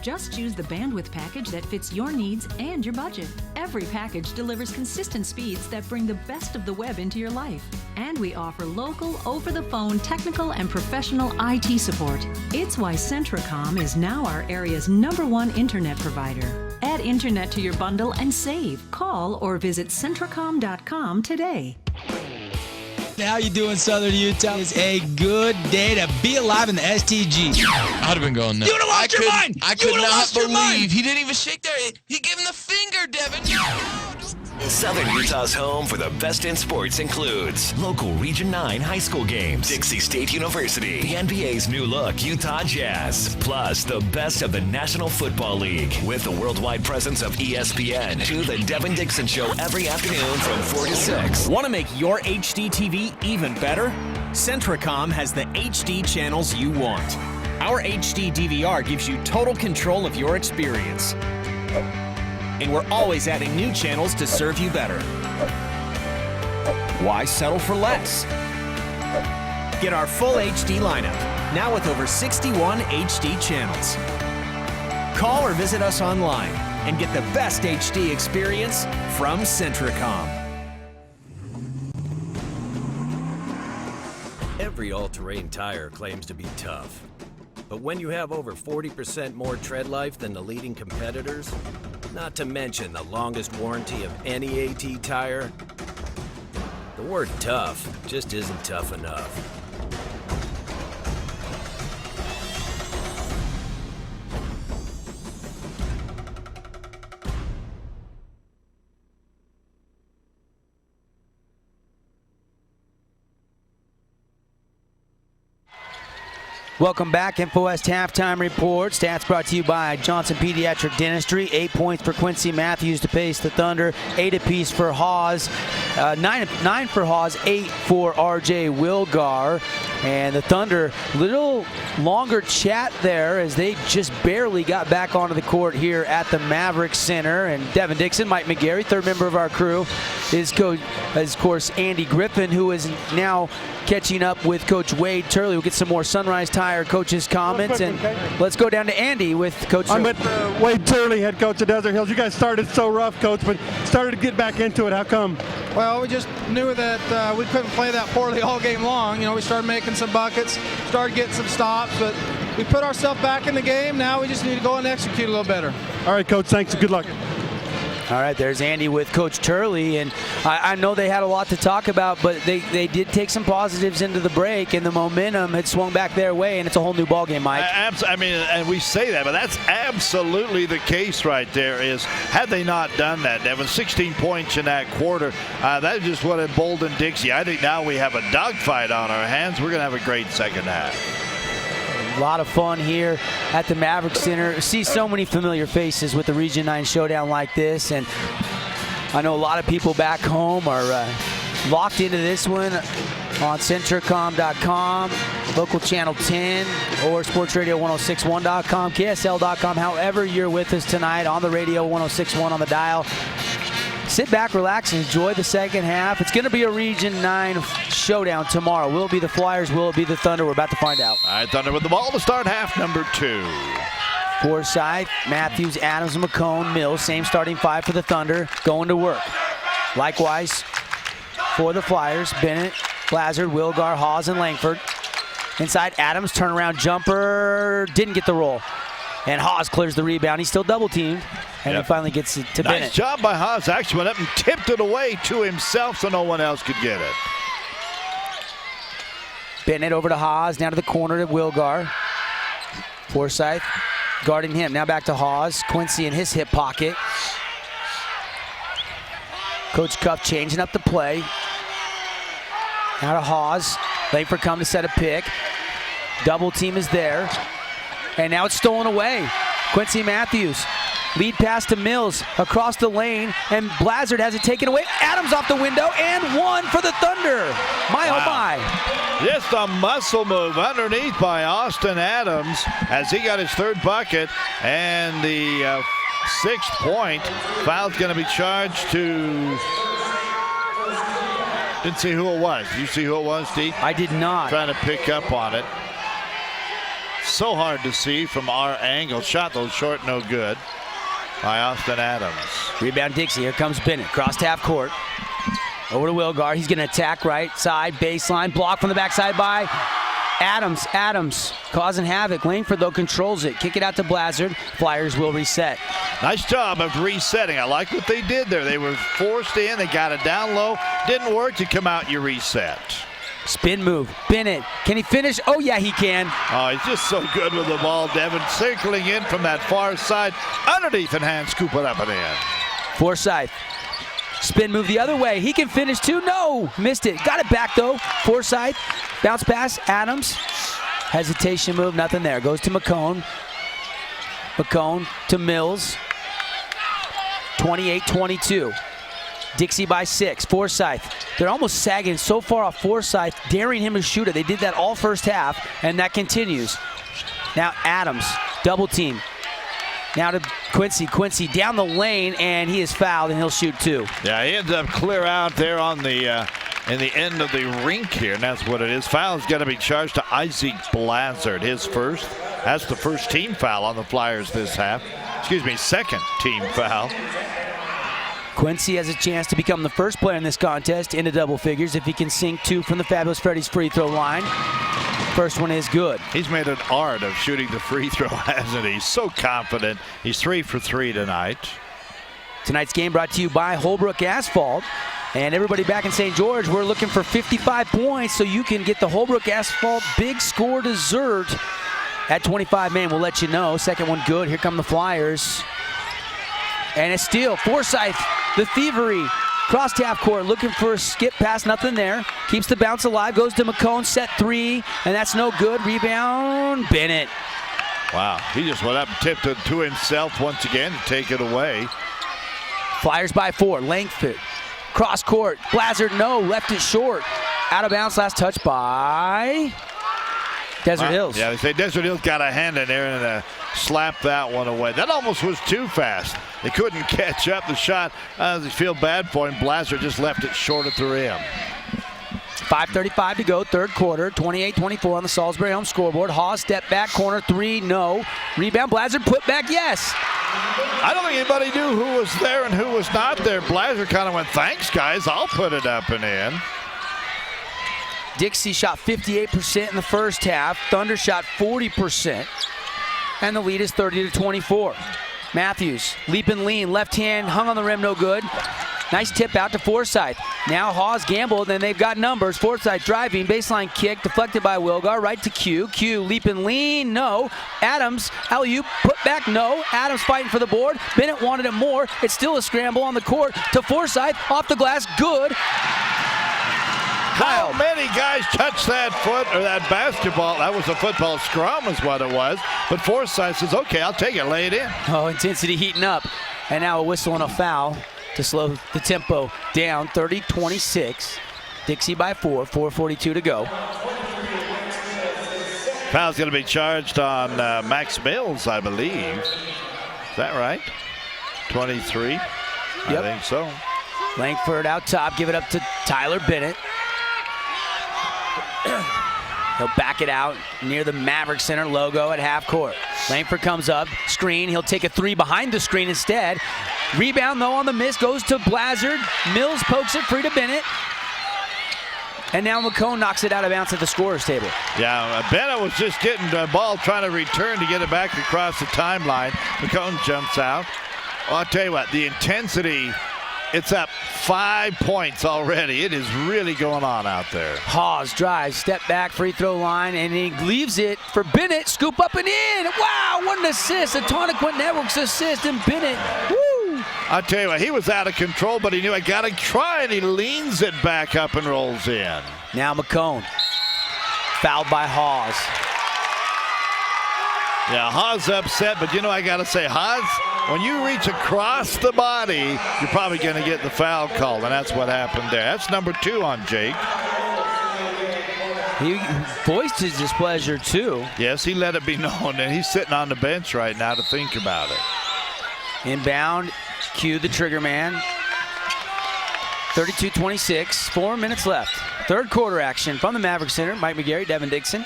Just choose the bandwidth package that fits your needs and your budget. Every package delivers consistent speeds that bring the best of the web into your life. And we offer local, over-the-phone, technical, and professional IT support. It's why Centracom is now our area's #1 internet provider. Add internet to your bundle and save. Call or visit Centracom.com today. How you doing, Southern Utah? It's a good day to be alive in the STG. I'd have been going nuts. You would have lost your mind. I could not believe he didn't even shake there. He gave him the finger, Devin. Southern Utah's home for the best in sports includes local Region 9 high school games, Dixie State University, the NBA's new look, Utah Jazz, plus the best of the National Football League with the worldwide presence of ESPN. To the Devin Dixon Show every afternoon from 4 to 6. Want to make your HD TV even better? Centracom has the HD channels you want. Our HD DVR gives you total control of your experience. And we're always adding new channels to serve you better. Why settle for less? Get our full HD lineup, now with over 61 HD channels. Call or visit us online and get the best HD experience from Centracom. Every all-terrain tire claims to be tough. But when you have over 40% more tread life than the leading competitors, not to mention the longest warranty of any AT tire, the word tough just isn't tough enough. Welcome back. InfoWest Halftime Report. Stats brought to you by Johnson Pediatric Dentistry. 8 points for Quincy Matthews to pace the Thunder. 8 apiece for Hawes. 9 for Hawes. 8 for R.J. Wilgar. And the Thunder, little longer chat there as they just barely got back onto the court here at the Maverick Center. And Devin Dixon, Mike McGarry, third member of our crew, is coach, of course, Andy Griffin, who is now catching up with Coach Wade Turley. We'll get some more Sunrise Tire coaches' comments. And let's go down to Andy with Coach I'm with Wade Turley, head coach of Desert Hills. You guys started so rough, Coach, but started to get back into it. How come? Well, we just knew that we couldn't play that poorly all game long. You know, we started making some buckets, started getting some stops, but we put ourselves back in the game. Now we just need to go and execute a little better. All right, Coach, thanks. Good luck. All right, there's Andy with Coach Turley, and I know they had a lot to talk about, but they did take some positives into the break, and the momentum had swung back their way, and it's a whole new ballgame, Mike. I mean, and we say that, but that's absolutely the case right there. Is had they not done that, Devin, 16 points in that quarter, that just would have emboldened Dixie. I think now we have a dogfight on our hands. We're going to have a great second half. A lot of fun here at the Maverick Center. See so many familiar faces with the Region 9 showdown like this, and I know a lot of people back home are locked into this one on Centracom.com, local channel 10, or sportsradio1061.com, KSL.com. However you're with us tonight on the radio, 1061 on the dial. Sit back, relax, and enjoy the second half. It's going to be a Region 9 showdown tomorrow. Will it be the Flyers? Will it be the Thunder? We're about to find out. All right, Thunder with the ball to start half number 2. Forsythe, Matthews, Adams, McCone, Mills. Same starting 5 for the Thunder. Going to work. Likewise for the Flyers. Bennett, Blazard, Wilgar, Hawes, and Langford. Inside, Adams, turnaround jumper, didn't get the roll. And Hawes clears the rebound. He's still double teamed, and he finally gets it to Bennett. Nice job by Hawes. Actually went up and tipped it away to himself so no one else could get it. Bennett over to Hawes, now to the corner to Wilgar. Forsythe guarding him. Now back to Hawes. Quincy in his hip pocket. Coach Cuff changing up the play. Now to Hawes. Langford come to set a pick. Double team is there. And now it's stolen away. Quincy Matthews. Lead pass to Mills across the lane, and Blazard has it taken away. Adams off the window, and one for the Thunder. My oh my. Just a muscle move underneath by Austin Adams as he got his third bucket, and the 6th point. Foul's going to be charged to... Didn't see who it was. Did you see who it was, Steve? I did not. Trying to pick up on it. So hard to see from our angle. Shot those short, no good. By Austin Adams. Rebound Dixie. Here comes Bennett. Crossed half court. Over to Wilgar. He's going to attack right side. Baseline. Block from the backside by Adams. Adams causing havoc. Langford, though, controls it. Kick it out to Blazard. Flyers will reset. Nice job of resetting. I like what they did there. They were forced in. They got it down low. Didn't work. You come out, you reset. Spin move. Bennett. Can he finish? Oh, yeah, he can. Oh, he's just so good with the ball, Devin. Circling in from that far side. Underneath and hand, scoop it up and in. Forsythe. Spin move the other way. He can finish too. No. Missed it. Got it back, though. Forsythe. Bounce pass. Adams. Hesitation move. Nothing there. Goes to McCone. McCone to Mills. 28-22. Dixie by 6. Forsythe. They're almost sagging so far off Forsythe, daring him to shoot it. They did that all first half, and that continues. Now Adams, double team. Now to Quincy. Quincy down the lane, and he is fouled, and he'll shoot 2. Yeah, he ends up clear out there on the in the end of the rink here, and that's what it is. Foul is going to be charged to Isaac Blazard, his first. That's the first team foul on the Flyers this half. Excuse me, second team foul. Quincy has a chance to become the first player in this contest into double figures if he can sink 2 from the Fabulous Freddy's free throw line. First one is good. He's made an art of shooting the free throw, hasn't he? He's so confident. He's 3 for 3 tonight. Tonight's game brought to you by Holbrook Asphalt. And everybody back in St. George, we're looking for 55 points so you can get the Holbrook Asphalt Big Score dessert at 25. Man, we'll let you know. Second one good. Here come the Flyers. And a steal. Forsythe, the thievery. Crossed half court, looking for a skip pass, nothing there. Keeps the bounce alive, goes to McCone, set 3, and that's no good. Rebound, Bennett. Wow, he just went up and tipped it to himself once again to take it away. Flyers by 4, Langford. Cross court, Blazard, no, left it short. Out of bounds, last touch by Desert Hills. Yeah, they say Desert Hills got a hand in there and slapped that one away. That almost was too fast. They couldn't catch up the shot. They feel bad for him. Blazard just left it short at the rim. 5:35 to go, third quarter. 28-24 on the Salisbury home scoreboard. Hawes step back, corner 3, no. Rebound, Blazard put back, yes. I don't think anybody knew who was there and who was not there. Blazard kind of went, thanks, guys. I'll put it up and in. Dixie shot 58% in the first half. Thunder shot 40%. And the lead is 30-24. Matthews, leap and lean, left hand, hung on the rim, no good. Nice tip out to Forsythe. Now Hawes gambled, and they've got numbers. Forsythe driving, baseline kick, deflected by Wilgar, right to Q. Q, leap and lean, no. Adams, alley-oop, put back, no. Adams fighting for the board. Bennett wanted it more. It's still a scramble on the court to Forsythe, off the glass, good. How many guys touched that foot or that basketball? That was a football scrum is what it was. But Forsythe says, okay, I'll take it, lay it in. Oh, intensity heating up. And now a whistle and a foul to slow the tempo down. 30-26. Dixie by 4, 4:42 to go. Foul's going to be charged on Max Mills, I believe. Is that right? 23? Yep. I think so. Langford out top, give it up to Tyler Bennett. He'll back it out near the Maverick Center logo at half court. Langford comes up, screen. He'll take a 3 behind the screen instead. Rebound, though, on the miss goes to Blazard. Mills pokes it free to Bennett. And now McCone knocks it out of bounds at the scorer's table. Yeah, Bennett was just getting the ball, trying to return to get it back across the timeline. McCone jumps out. Well, I'll tell you what, the intensity, it's up 5 points already. It is really going on out there. Hawes drives, step back, free throw line, and he leaves it for Bennett. Scoop up and in. Wow, what an assist. A Tonic Networks assist, and Bennett, woo! I'll tell you what, he was out of control, but he knew I got to try, and he leans it back up and rolls in. Now McCone, fouled by Hawes. Yeah, Hawes upset, but you know, I got to say, Hawes, when you reach across the body, you're probably going to get the foul call, and that's what happened there. That's number 2 on Jake. He voiced his displeasure, too. Yes, he let it be known, and he's sitting on the bench right now to think about it. Inbound, cue the trigger man. 32-26, 4 minutes left. Third quarter action from the Maverick Center. Mike McGarry, Devin Dixon.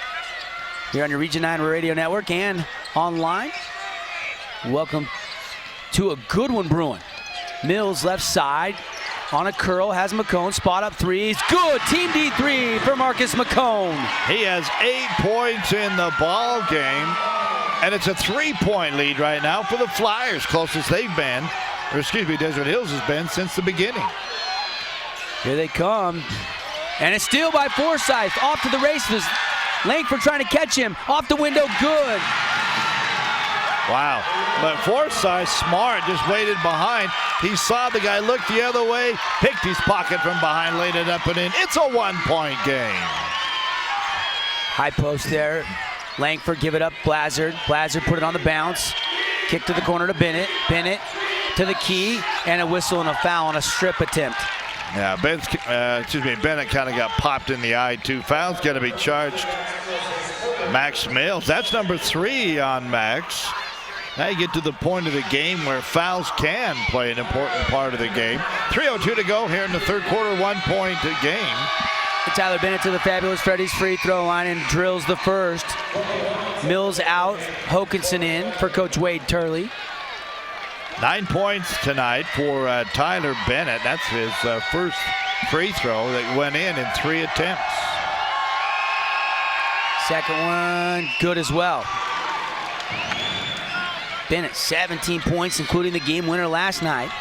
Here on your Region 9 Radio Network and online. Welcome to a good one brewing. Mills left side on a curl, has McCone, spot up threes. Good, Team D3 for Marcus McCone. He has 8 points in the ball game, and it's a 3-point lead right now for the Flyers, closest they've been, or excuse me, Desert Hills has been since the beginning. Here they come, and a steal by Forsyth, off to the races. Langford trying to catch him, off the window, good. Wow, but Forsyth, smart, just waited behind. He saw the guy look the other way, picked his pocket from behind, laid it up and in. It's a 1-point game. High post there. Langford give it up, Blazard. Blazard put it on the bounce. Kick to the corner to Bennett. Bennett to the key, and a whistle and a foul on a strip attempt. Yeah, Bennett kind of got popped in the eye too. Foul's going to be charged. Max Mills, that's number 3 on Max. Now you get to the point of the game where fouls can play an important part of the game. 3:02 to go here in the third quarter, 1-point game. Tyler Bennett to the Fabulous Freddy's free throw line and drills the first. Mills out, Hokanson in for Coach Wade Turley. 9 points tonight for Tyler Bennett. That's his first free throw that went in 3 attempts. Second one, good as well. Bennett, 17 points, including the game winner last night.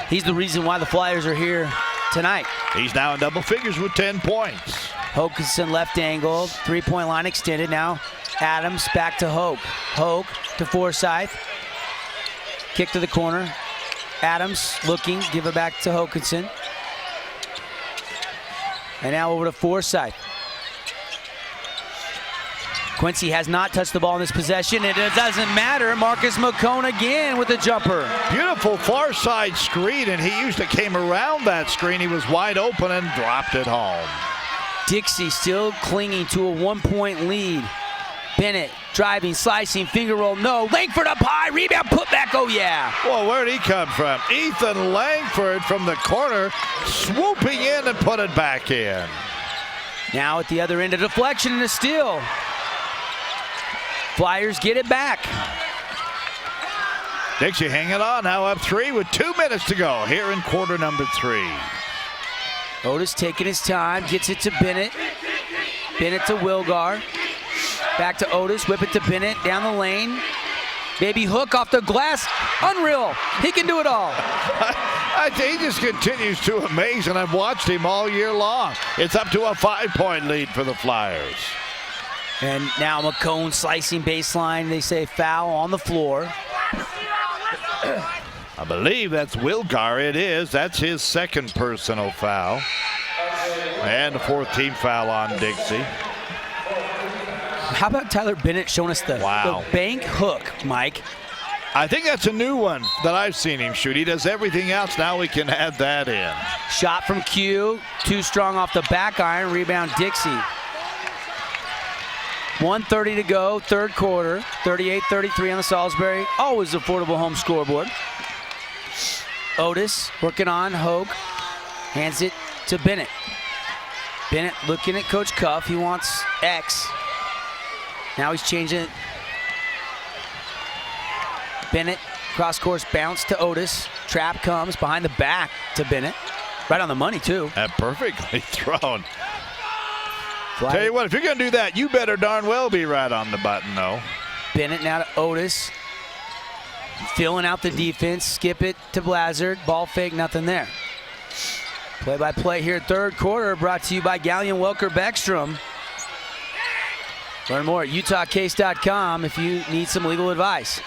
He's the reason why the Flyers are here tonight. He's now in double figures with 10 points. Hokanson left angle, 3-point line extended. Now Adams back to Hoke. Hoke to Forsyth. Kick to the corner. Adams looking, give it back to Hokanson. And now over to Forsyth. Quincy has not touched the ball in this possession. It doesn't matter. Marcus McCone again with a jumper. Beautiful far side screen, and he usually came around that screen. He was wide open and dropped it home. Dixie still clinging to a 1-point lead. Bennett driving, slicing, finger roll, no. Langford up high, rebound, put back, oh yeah. Well, where'd he come from? Ethan Langford from the corner, swooping in and put it back in. Now at the other end, a deflection and a steal. Flyers get it back. Dixie hanging on, now up 3 with 2 minutes to go here in quarter number 3. Otis taking his time, gets it to Bennett. Bennett to Wilgar. Back to Otis, whip it to Bennett, down the lane. Baby hook off the glass, unreal. He can do it all. I think he just continues to amaze, and I've watched him all year long. It's up to a 5-point lead for the Flyers. And now McCone slicing baseline. They say foul on the floor. I believe that's Wilgar. It is. That's his second personal foul. And the 4th team foul on Dixie. How about Tyler Bennett showing us the bank hook, Mike? I think that's a new one that I've seen him shoot. He does everything else. Now we can add that in. Shot from Q. Too strong off the back iron. Rebound Dixie. 1:30 to go, third quarter. 38-33 on the Salisbury. Always affordable home scoreboard. Otis working on Hoke. Hands it to Bennett. Bennett looking at Coach Cuff. He wants X. Now he's changing it. Bennett, cross-course bounce to Otis. Trap comes behind the back to Bennett. Right on the money, too. Perfectly thrown. Tell you what, if you're going to do that, you better darn well be right on the button, though. Bennett now to Otis. Filling out the defense. Skip it to Blazard. Ball fake, nothing there. Play-by-play here, third quarter, brought to you by Gallion Welker Beckstrom. Learn more at UtahCase.com if you need some legal advice.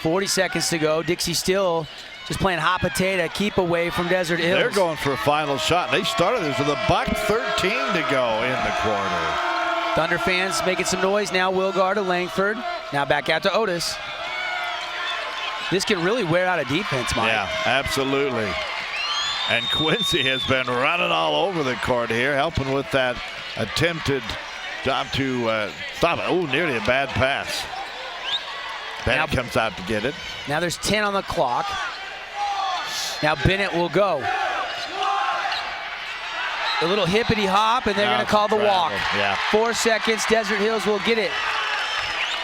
40 seconds to go. Dixie still just playing hot potato, keep away from Desert Hills. They're going for a final shot. They started this with a $1:13 to go in the quarter. Thunder fans making some noise now. Wilgar to Langford. Now back out to Otis. This can really wear out a defense, Mike. Yeah, absolutely. And Quincy has been running all over the court here, helping with that attempted job to stop it. Oh, nearly a bad pass. Bennett comes out to get it. Now there's 10 on the clock. Now Bennett will go. A little hippity hop, and they're going to call the walk. Yeah. 4 seconds. Desert Hills will get it.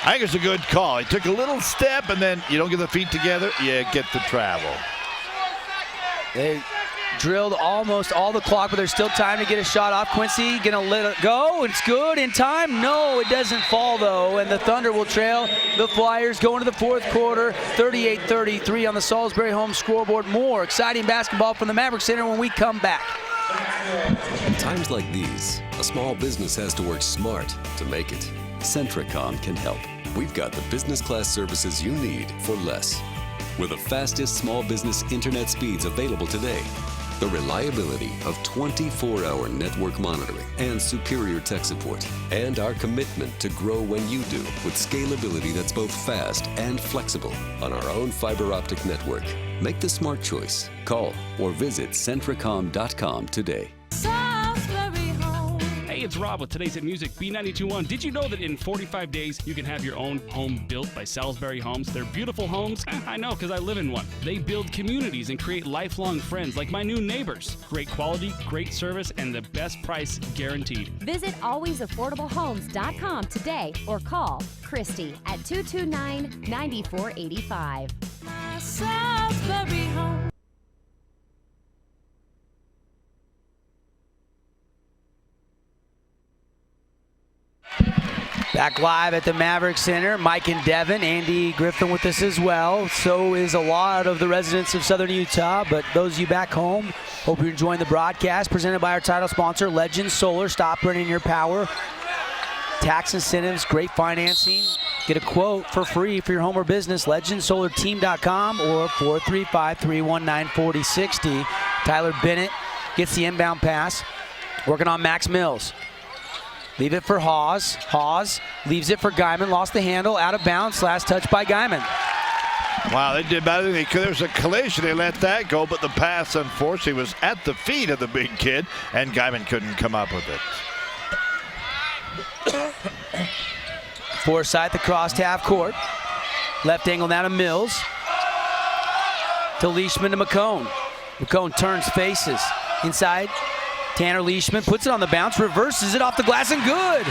I think it's a good call. He took a little step, and then you don't get the feet together, you get the travel. They drilled almost all the clock, but there's still time to get a shot off. Quincy gonna let it go. It's good in time. No, it doesn't fall though, and the Thunder will trail the Flyers going to the fourth quarter. 38-33 on the Salisbury home scoreboard. More exciting basketball from the Maverick Center when we come back. In times like these, a small business has to work smart to make it. Centricom can help. We've got the business class services you need for less. With the fastest small business internet speeds available today, the reliability of 24-hour network monitoring and superior tech support, and our commitment to grow when you do with scalability that's both fast and flexible on our own fiber optic network. Make the smart choice. Call or visit Centricom.com today. Hey, it's Rob with Today's Hit Music, B92.1. Did you know that in 45 days you can have your own home built by Salisbury Homes? They're beautiful homes. I know, because I live in one. They build communities and create lifelong friends like my new neighbors. Great quality, great service, and the best price guaranteed. Visit alwaysaffordablehomes.com today or call Christy at 229-9485. Salisbury Home. Back live at the Maverick Center, Mike and Devin, Andy Griffin with us as well. So is a lot of the residents of Southern Utah, but those of you back home, hope you're enjoying the broadcast. Presented by our title sponsor, Legend Solar. Stop running your power. Tax incentives, great financing. Get a quote for free for your home or business. LegendSolarTeam.com or 435-319-4060. Tyler Bennett gets the inbound pass. Working on Max Mills. Leave it for Hawes. Hawes leaves it for Guyman. Lost the handle. Out of bounds. Last touch by Guyman. Wow, they did better than they could. There's a collision. They let that go, but the pass, unfortunately, was at the feet of the big kid, and Guyman couldn't come up with it. Forsythe across half court. Left angle now to Mills. To Leishman to McCone. McCone turns, faces. Inside. Tanner Leishman puts it on the bounce, reverses it off the glass, and good.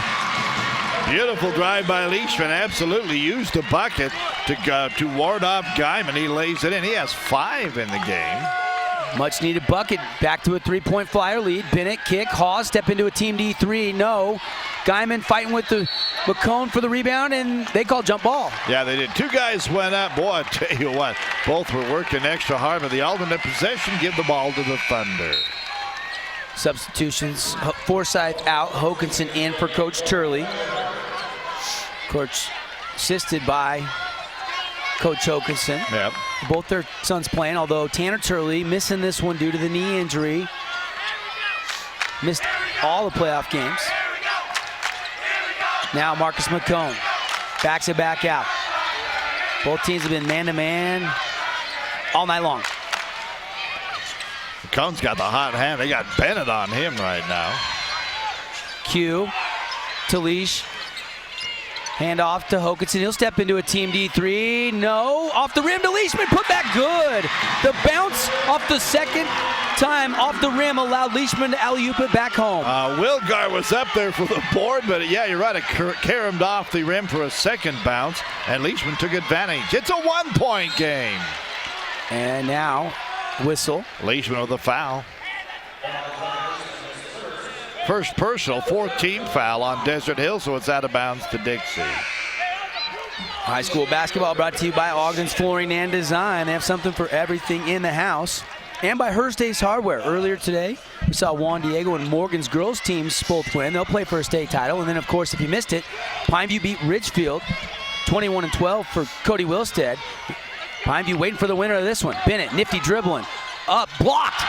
Beautiful drive by Leishman. Absolutely used the bucket to ward off Guyman. He lays it in. He has 5 in the game. Much needed bucket. Back to a 3-point Flyer lead. Bennett kick. Hawes step into a team D3. No. Guyman fighting with the McCone for the rebound, and they call jump ball. Yeah, they did. 2 guys went up. Boy, I tell you what, both were working extra hard. But the alternate possession, give the ball to the Thunder. Substitutions, Forsythe out, Hokanson in for Coach Turley. Coach assisted by Coach Hokanson. Yep. Both their sons playing, although Tanner Turley missing this one due to the knee injury. Missed all the playoff games. Now Marcus McCone backs it back out. Both teams have been man-to-man all night long. McCone's got the hot hand. They got Bennett on him right now. Q to Leash. Hand off to Hokanson. He'll step into a team D3. No. Off the rim to Leishman. Put back good. The bounce off the second time off the rim allowed Leishman to alley-oop it back home. Wilgar was up there for the board, but yeah, you're right. It caromed off the rim for a second bounce, and Leishman took advantage. It's a 1-point game. And now, whistle. Leishman with a foul. First personal, 4th team foul on Desert Hill, so it's out of bounds to Dixie. High school basketball brought to you by Ogden's Flooring and Design. They have something for everything in the house. And by Hearst Ace Hardware. Earlier today, we saw Juan Diego and Morgan's girls teams both win. They'll play for a state title. And then, of course, if you missed it, Pineview beat Ridgefield 21-12 for Cody Wilstead. Pineview waiting for the winner of this one. Bennett, nifty dribbling. Up, blocked.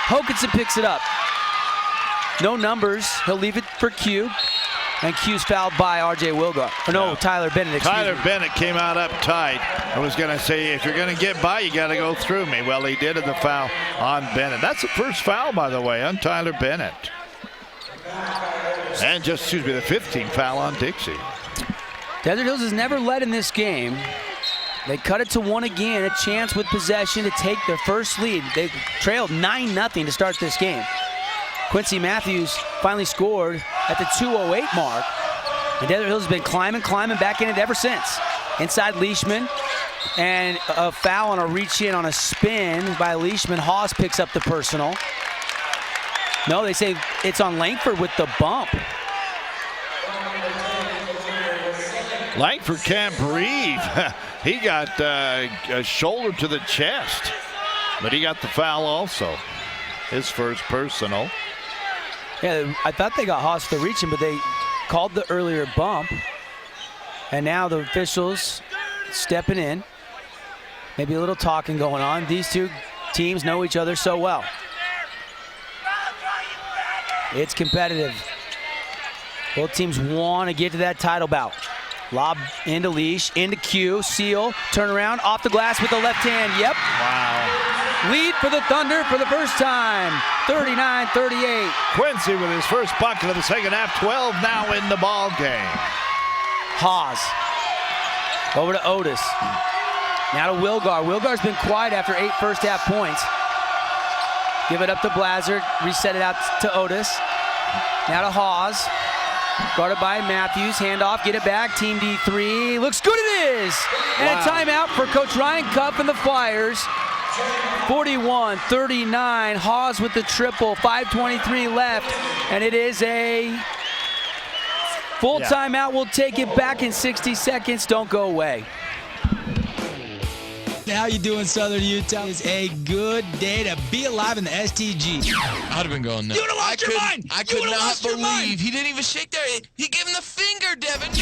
Hokinson picks it up. No numbers. He'll leave it for Q. And Q's fouled by R.J. Wilgar. Or no, Tyler Bennett. Tyler Bennett came out up tight. I was going to say, if you're going to get by, you got to go through me. Well, he did in the foul on Bennett. That's the first foul, by the way, on Tyler Bennett. And the 15th foul on Dixie. Desert Hills has never led in this game. They cut it to 1 again, a chance with possession to take their first lead. They trailed 9-0 to start this game. Quincy Matthews finally scored at the 2:08 mark. And Desert Hills has been climbing back in it ever since. Inside Leishman, and a foul on a reach in on a spin by Leishman. Hawes picks up the personal. No, they say it's on Langford with the bump. Langford can't breathe. He got a shoulder to the chest, but he got the foul also. His first personal. Yeah, I thought they got Haas for the reaching, but they called the earlier bump. And now the officials stepping in. Maybe a little talking going on. These two teams know each other so well. It's competitive. Both teams want to get to that title bout. Lob into Leash, into Q, Seal, turn around, off the glass with the left hand. Yep. Wow. Lead for the Thunder for the first time, 39-38. Quincy with his first bucket of the second half, 12 now in the ball game. Haas over to Otis. Now to Wilgar. Wilgar's been quiet after 8 first half points. Give it up to Blazard, reset it out to Otis. Now to Haas. Guarded by Matthews, handoff, get it back, Team D3, looks good it is! And a timeout for Coach Ryan Cupp and the Flyers. 41-39, Hawes with the triple, 5:23 left, and it is a full timeout. We'll take it back in 60 seconds, don't go away. How you doing, Southern Utah? It's a good day to be alive in the STG. I'd have been going nuts. You would have lost your mind. I could not believe he didn't even shake there. He gave him the finger, Devin.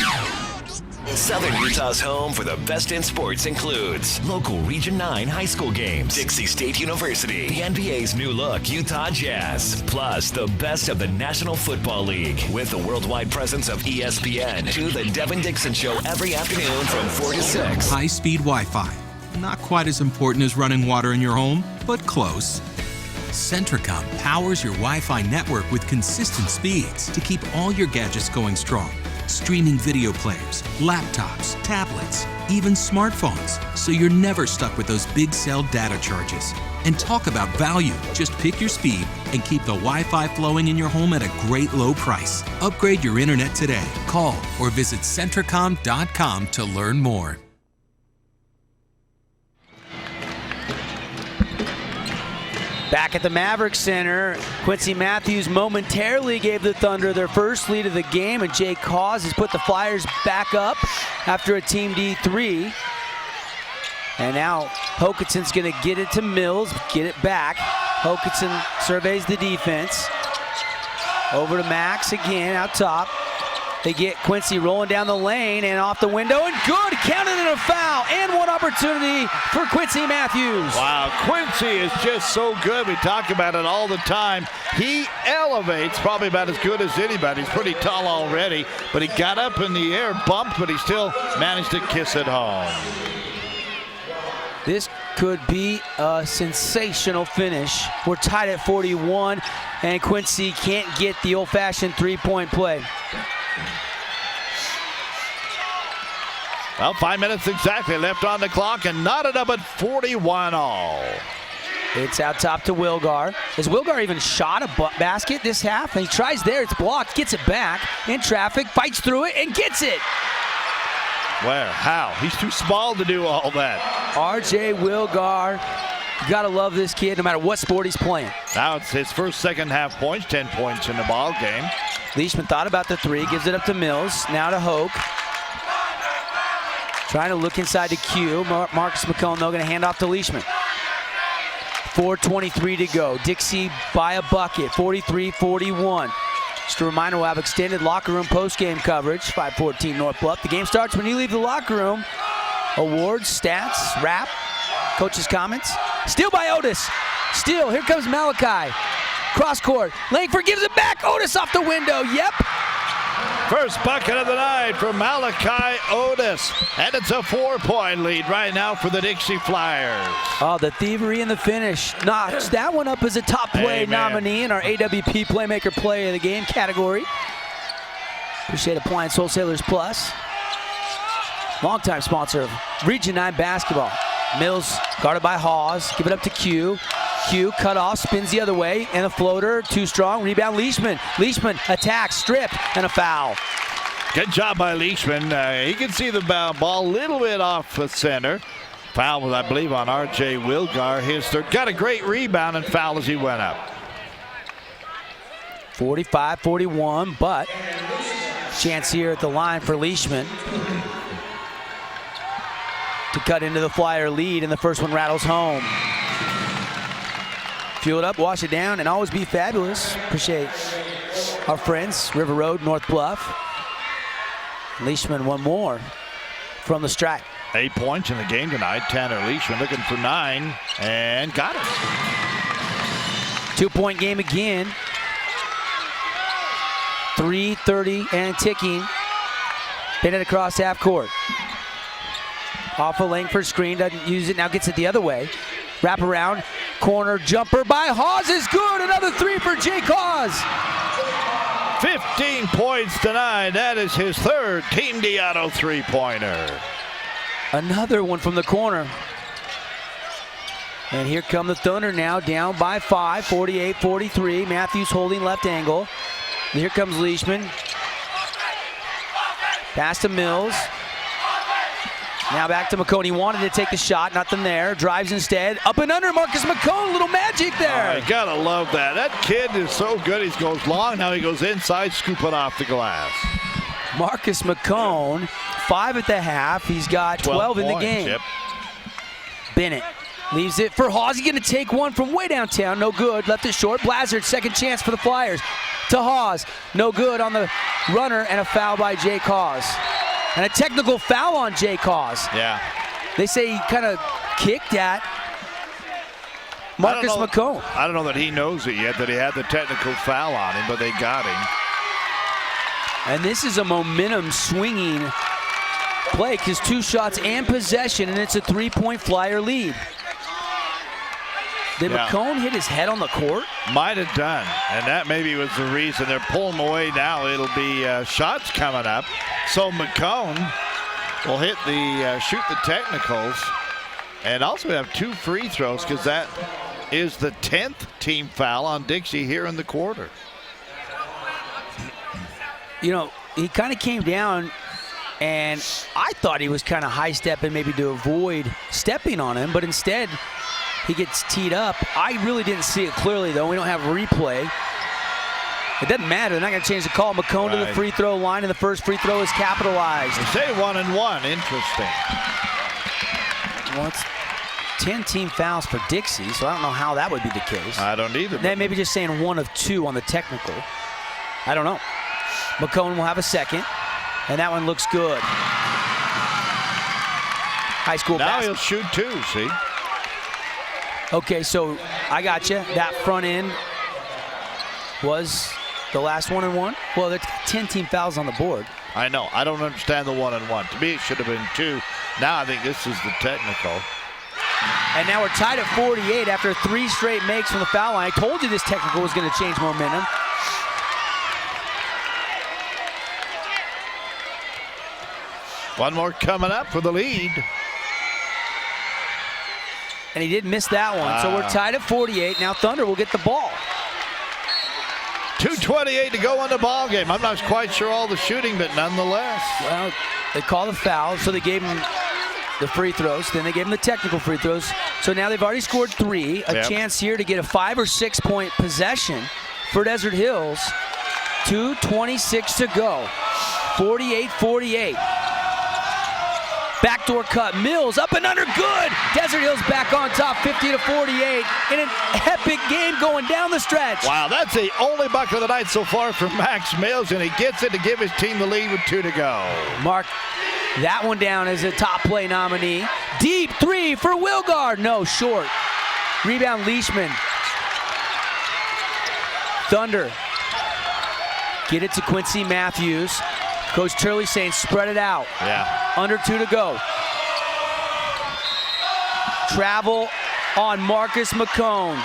Southern Utah's home for the best in sports includes local Region 9 high school games, Dixie State University, the NBA's new look, Utah Jazz, plus the best of the National Football League with the worldwide presence of ESPN to the Devin Dixon Show every afternoon from 4 to 6. High-speed Wi-Fi. Not quite as important as running water in your home, but close. Centricom powers your Wi-Fi network with consistent speeds to keep all your gadgets going strong. Streaming video players, laptops, tablets, even smartphones, so you're never stuck with those big cell data charges. And talk about value. Just pick your speed and keep the Wi-Fi flowing in your home at a great low price. Upgrade your internet today. Call or visit Centricom.com to learn more. Back at the Maverick Center, Quincy Matthews momentarily gave the Thunder their first lead of the game, and Jake Hawes has put the Flyers back up after a Team D3. And now Hokinson's going to get it to Mills, get it back. Hokinson surveys the defense. Over to Max again, out top. They get Quincy rolling down the lane and off the window, and good, counted in a foul, and one opportunity for Quincy Matthews. Wow, Quincy is just so good. We talk about it all the time. He elevates probably about as good as anybody. He's pretty tall already, but he got up in the air, bumped, but he still managed to kiss it home. This could be a sensational finish. We're tied at 41, and Quincy can't get the old-fashioned three-point play. Well, 5 minutes exactly left on the clock, and knotted up at 41 all. It's out top to Wilgar. Has Wilgar even shot a basket this half? And he tries there, it's blocked, gets it back in traffic, fights through it, and gets it. Where? How? He's too small to do all that. R.J. Wilgar You gotta love this kid no matter what sport he's playing. Now it's his first second half points, 10 points in the ball game. Leishman thought about the three, gives it up to Mills. Now to Hoke. Trying to look inside to Q. Marcus McCone, though, going to hand off to Leishman. 4:23 to go. Dixie by a bucket, 43-41. Just a reminder, we'll have extended locker room post-game coverage, 514 North Bluff. The game starts when you leave the locker room. Awards, stats, rap, coach's comments. Steal by Otis. Steal, here comes Malachi. Cross court, Langford gives it back. Otis off the window, yep. First bucket of the night from Malachi Otis. And it's a 4-point lead right now for the Dixie Flyers. Oh, the thievery in the finish. Notch that one up as a top play nominee in our AWP Playmaker Play of the Game category. Appreciate Appliance Wholesalers Plus. Longtime sponsor of Region 9 basketball. Mills guarded by Hawes. Give it up to Q. Q cut off, spins the other way, and a floater, too strong. Rebound, Leishman. Leishman attacks, strip, and a foul. Good job by Leishman. He can see the ball a little bit off the center. Foul was, I believe, on R.J. Wilgar. His third. Got a great rebound and foul as he went up. 45-41, but chance here at the line for Leishman to cut into the Flyer lead, and the first one rattles home. Fuel it up, wash it down, and always be fabulous. Appreciate our friends, River Road, North Bluff. Leishman one more from the strike. 8 points in the game tonight. Tanner Leishman looking for 9 and got it. 2-point game again. 3:30 and ticking. Hit it across half court. Off a Langford screen, doesn't use it, now gets it the other way. Wrap around, corner jumper by Hawes is good. Another three for Jake Hawes. 15 points tonight. That is his third Team Diato three-pointer. Another one from the corner. And here come the Thunder now, down by 5, 48-43. Matthews holding left angle. And here comes Leishman. Pass to Mills. Now back to McCone. He wanted to take the shot, nothing there. Drives instead. Up and under, Marcus McCone. Little magic there. You gotta love that. That kid is so good. He goes long, now he goes inside, scoop it off the glass. Marcus McCone, 5 at the half. He's got 12 in the game. Yep. Bennett leaves it for Hawes. He's gonna take one from way downtown. No good. Left it short. Blazard, second chance for the Flyers. To Hawes. No good on the runner, and a foul by Jake Hawes. And a technical foul on Jake Hawes. Yeah. They say he kind of kicked at Marcus McCone. I don't know that he knows it yet, that he had the technical foul on him, but they got him. And this is a momentum swinging play, because 2 shots and possession, and it's a 3-point Flyer lead. Did McCone hit his head on the court? Might have done, and that maybe was the reason. They're pulling away now. It'll be shots coming up. So McCone will hit the shoot the technicals, and also have 2 free throws, because that is the 10th team foul on Dixie here in the quarter. You know, he kind of came down, and I thought he was kind of high-stepping maybe to avoid stepping on him, but instead he gets teed up. I really didn't see it clearly, though. We don't have replay. It doesn't matter. They're not going to change the call. McCone to the free throw line, and the first free throw is capitalized. They say 1 and 1. Interesting. Well, it's 10 team fouls for Dixie, so I don't know how that would be the case. I don't either. Then maybe just saying 1 of 2 on the technical. I don't know. McCone will have a second, and that one looks good. High school now basketball. He'll shoot 2, see? Okay, so I got you. That front end was the last 1 and 1. Well, there's 10 team fouls on the board. I know. I don't understand the 1 and 1. To me, it should have been 2. Now I think this is the technical. And now we're tied at 48 after 3 straight makes from the foul line. I told you this technical was going to change momentum. One more coming up for the lead. And he did miss that one. So we're tied at 48. Now Thunder will get the ball. 2:28 to go on the ball game. I'm not quite sure all the shooting, but nonetheless. Well, they call the foul, so they gave him the free throws. Then they gave them the technical free throws. So now they've already scored 3. A chance here to get a 5 or 6 point possession for Desert Hills. 2:26 to go. 48-48. Backdoor cut. Mills up and under. Good. Desert Hills back on top, 50-48. In an epic game going down the stretch. Wow, that's the only bucket of the night so far for Max Mills, and he gets it to give his team the lead with 2 to go. Mark that one down as a top play nominee. Deep 3 for Wilgard. No, short. Rebound Leishman. Thunder get it to Quincy Matthews. Coach Turley saying spread it out. Yeah. Under 2 to go. Travel on Marcus McCone.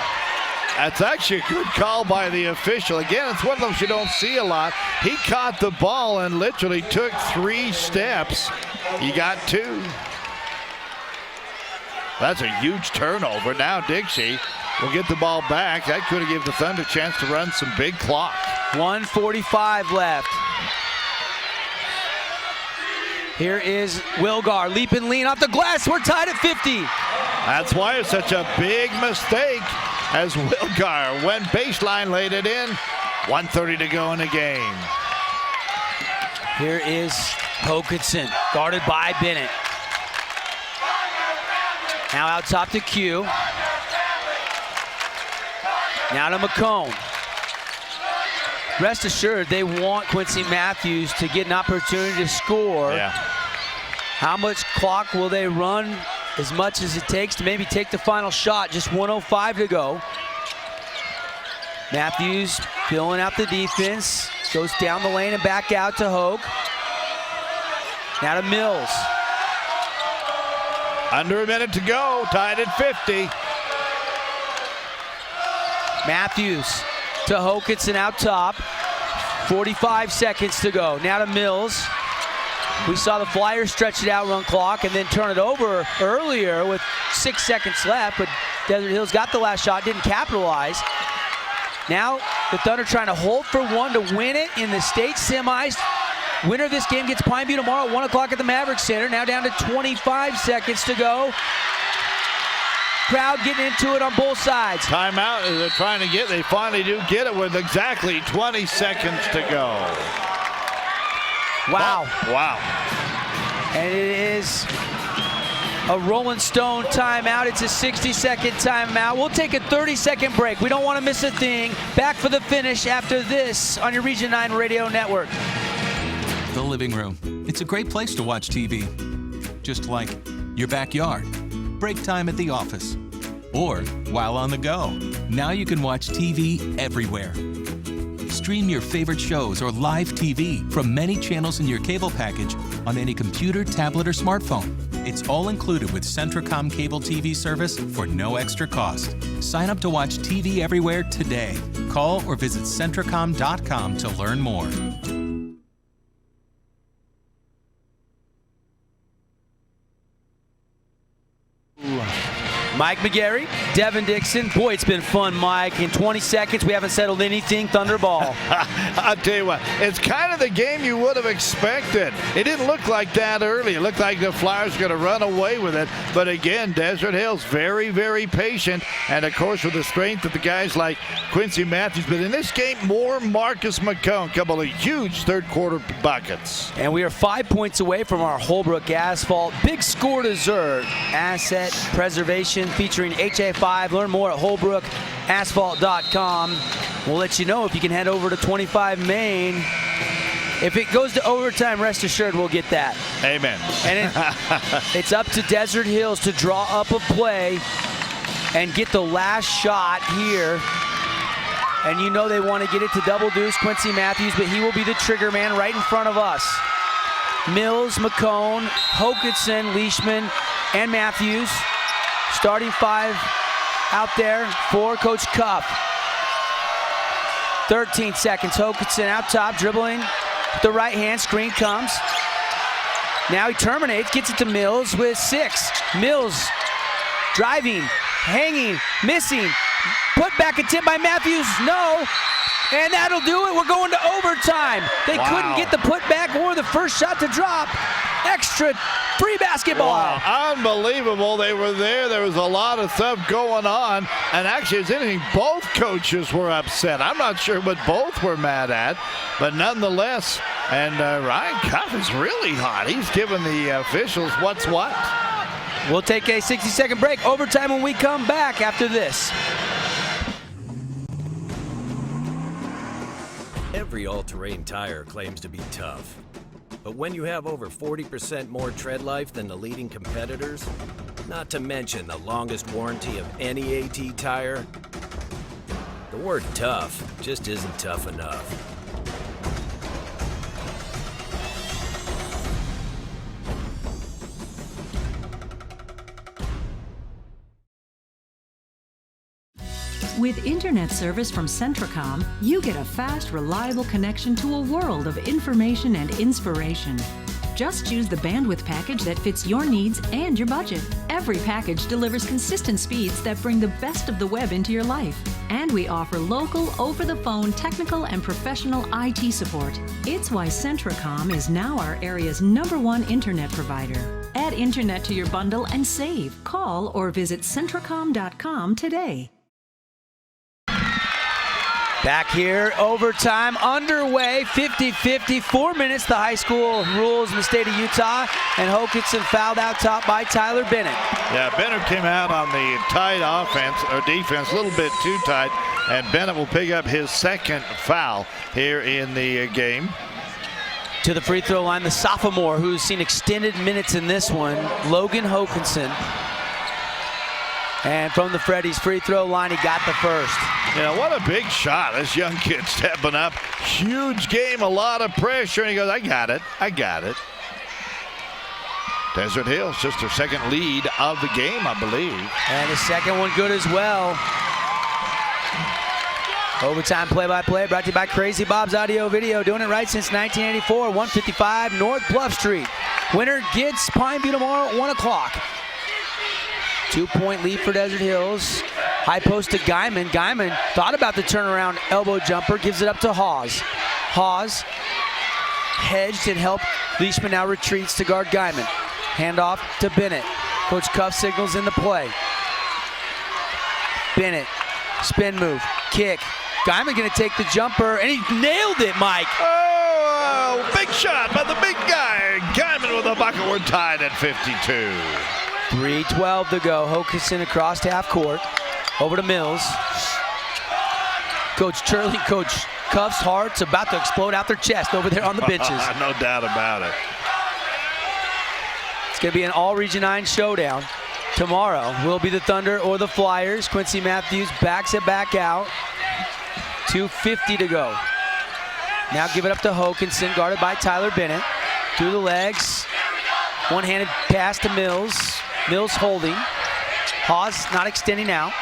That's actually a good call by the official. Again, it's one of those you don't see a lot. He caught the ball and literally took 3 steps. He got 2. That's a huge turnover. Now Dixie will get the ball back. That could have given the Thunder a chance to run some big clock. 1:45 left. Here is Wilgar, leap and lean off the glass. We're tied at 50. That's why it's such a big mistake as Wilgar went baseline, laid it in. 1:30 to go in the game. Here is Hokinson, guarded by Bennett. Now out top to Q. Now to McCone. Rest assured, they want Quincy Matthews to get an opportunity to score. Yeah. How much clock will they run? As much as it takes to maybe take the final shot. Just 1:05 to go. Matthews filling out the defense. Goes down the lane and back out to Hogue. Now to Mills. Under a minute to go, tied at 50. Matthews to Hokinson out top. 45 seconds to go. Now to Mills. We saw the Flyers stretch it out, run clock, and then turn it over earlier with 6 seconds left, but Desert Hills got the last shot, didn't capitalize. Now the Thunder trying to hold for 1 to win it in the state semis. Winner of this game gets Pine View tomorrow at 1 o'clock at the Maverick Center. Now down to 25 seconds to go. Crowd getting into it on both sides. Timeout as they're trying to get. They finally do get it with exactly 20 seconds to go. Wow. Oh, wow. And it is a Rolling Stone timeout. It's a 60-second timeout. We'll take a 30-second break. We don't want to miss a thing. Back for the finish after this on your Region 9 Radio Network. The living room. It's a great place to watch TV. Just like your backyard, break time at the office, or while on the go. Now you can watch TV everywhere. Stream your favorite shows or live TV from many channels in your cable package on any computer, tablet, or smartphone. It's all included with Centricom cable TV service for no extra cost. Sign up to watch TV everywhere today. Call or visit Centricom.com to learn more. Mike McGarry, Devin Dixon. Boy, it's been fun, Mike. In 20 seconds, we haven't settled anything. Thunderball. I'll tell you what, it's kind of the game you would have expected. It didn't look like that early. It looked like the Flyers were going to run away with it. But again, Desert Hills very, very patient. And, of course, with the strength of the guys like Quincy Matthews. But in this game, more Marcus McCone. A couple of huge third-quarter buckets. And we are 5 points away from our Holbrook Asphalt Big Score Dessert Asset Preservation featuring HA5. Learn more at holbrookasphalt.com. We'll let you know if you can head over to 25 Main. If it goes to overtime, rest assured we'll get that. Amen. And it's up to Desert Hills to draw up a play and get the last shot here. And you know they want to get it to double deuce Quincy Matthews, but he will be the trigger man right in front of us. Mills, McCone, Hokinson, Leishman, and Matthews. Starting 5 out there for Coach Cuff. 13 seconds. Hokinson out top, dribbling. The right hand screen comes. Now he terminates, gets it to Mills with 6. Mills driving, hanging, missing. Put back a tip by Matthews. No. And that'll do it. We're going to overtime. They couldn't get the putback or the first shot to drop. extra free basketball. Wow, unbelievable. They were there. There was a lot of stuff going on. And actually, it's interesting, both coaches were upset. I'm not sure what both were mad at, but nonetheless, and Ryan Cuff is really hot. He's giving the officials what's what. We'll take a 60-second break. Overtime when we come back after this. Every all-terrain tire claims to be tough. But when you have over 40% more tread life than the leading competitors, not to mention the longest warranty of any AT tire, the word tough just isn't tough enough. With internet service from Centracom, you get a fast, reliable connection to a world of information and inspiration. Just choose the bandwidth package that fits your needs and your budget. Every package delivers consistent speeds that bring the best of the web into your life. And we offer local, over-the-phone technical and professional IT support. It's why Centracom is now our area's #1 internet provider. Add internet to your bundle and save. Call or visit Centracom.com today. Back here, overtime underway, 50-50, 4 minutes, the high school rules in the state of Utah, and Hokinson fouled out top by Tyler Bennett. Yeah, Bennett came out on the tight offense, or defense, a little bit too tight, and Bennett will pick up his second foul here in the game. To the free throw line, the sophomore who's seen extended minutes in this one, Logan Hokinson. And from the Freddy's free throw line, he got the first. Yeah, what a big shot. This young kid stepping up. Huge game, a lot of pressure. And he goes, I got it. I got it. Desert Hills, just their second lead of the game, I believe. And the second one good as well. Overtime play-by-play brought to you by Crazy Bob's Audio Video. Doing it right since 1984, 155 North Bluff Street. Winner gets Pine View tomorrow at 1 o'clock. 2-point lead for Desert Hills. High post to Guyman. Guyman thought about the turnaround elbow jumper, gives it up to Hawes. Hawes hedged and helped. Leishman now retreats to guard Guyman. Handoff to Bennett. Coach Cuff signals in the play. Bennett, spin move, kick. Guyman gonna take the jumper, and he nailed it, Mike. Oh, big shot by the big guy. Guyman with a bucket. We're tied at 52. 3:12 to go. Hokinson across half court. Over to Mills. Coach Turley, Coach Cuff's heart's about to explode out their chest over there on the benches. No doubt about it. It's going to be an all-Region 9 showdown. Tomorrow will be the Thunder or the Flyers. Quincy Matthews backs it back out. 2:50 to go. Now give it up to Hokinson, guarded by Tyler Bennett. Through the legs. One-handed pass to Mills. Mills holding. Hawes not extending out.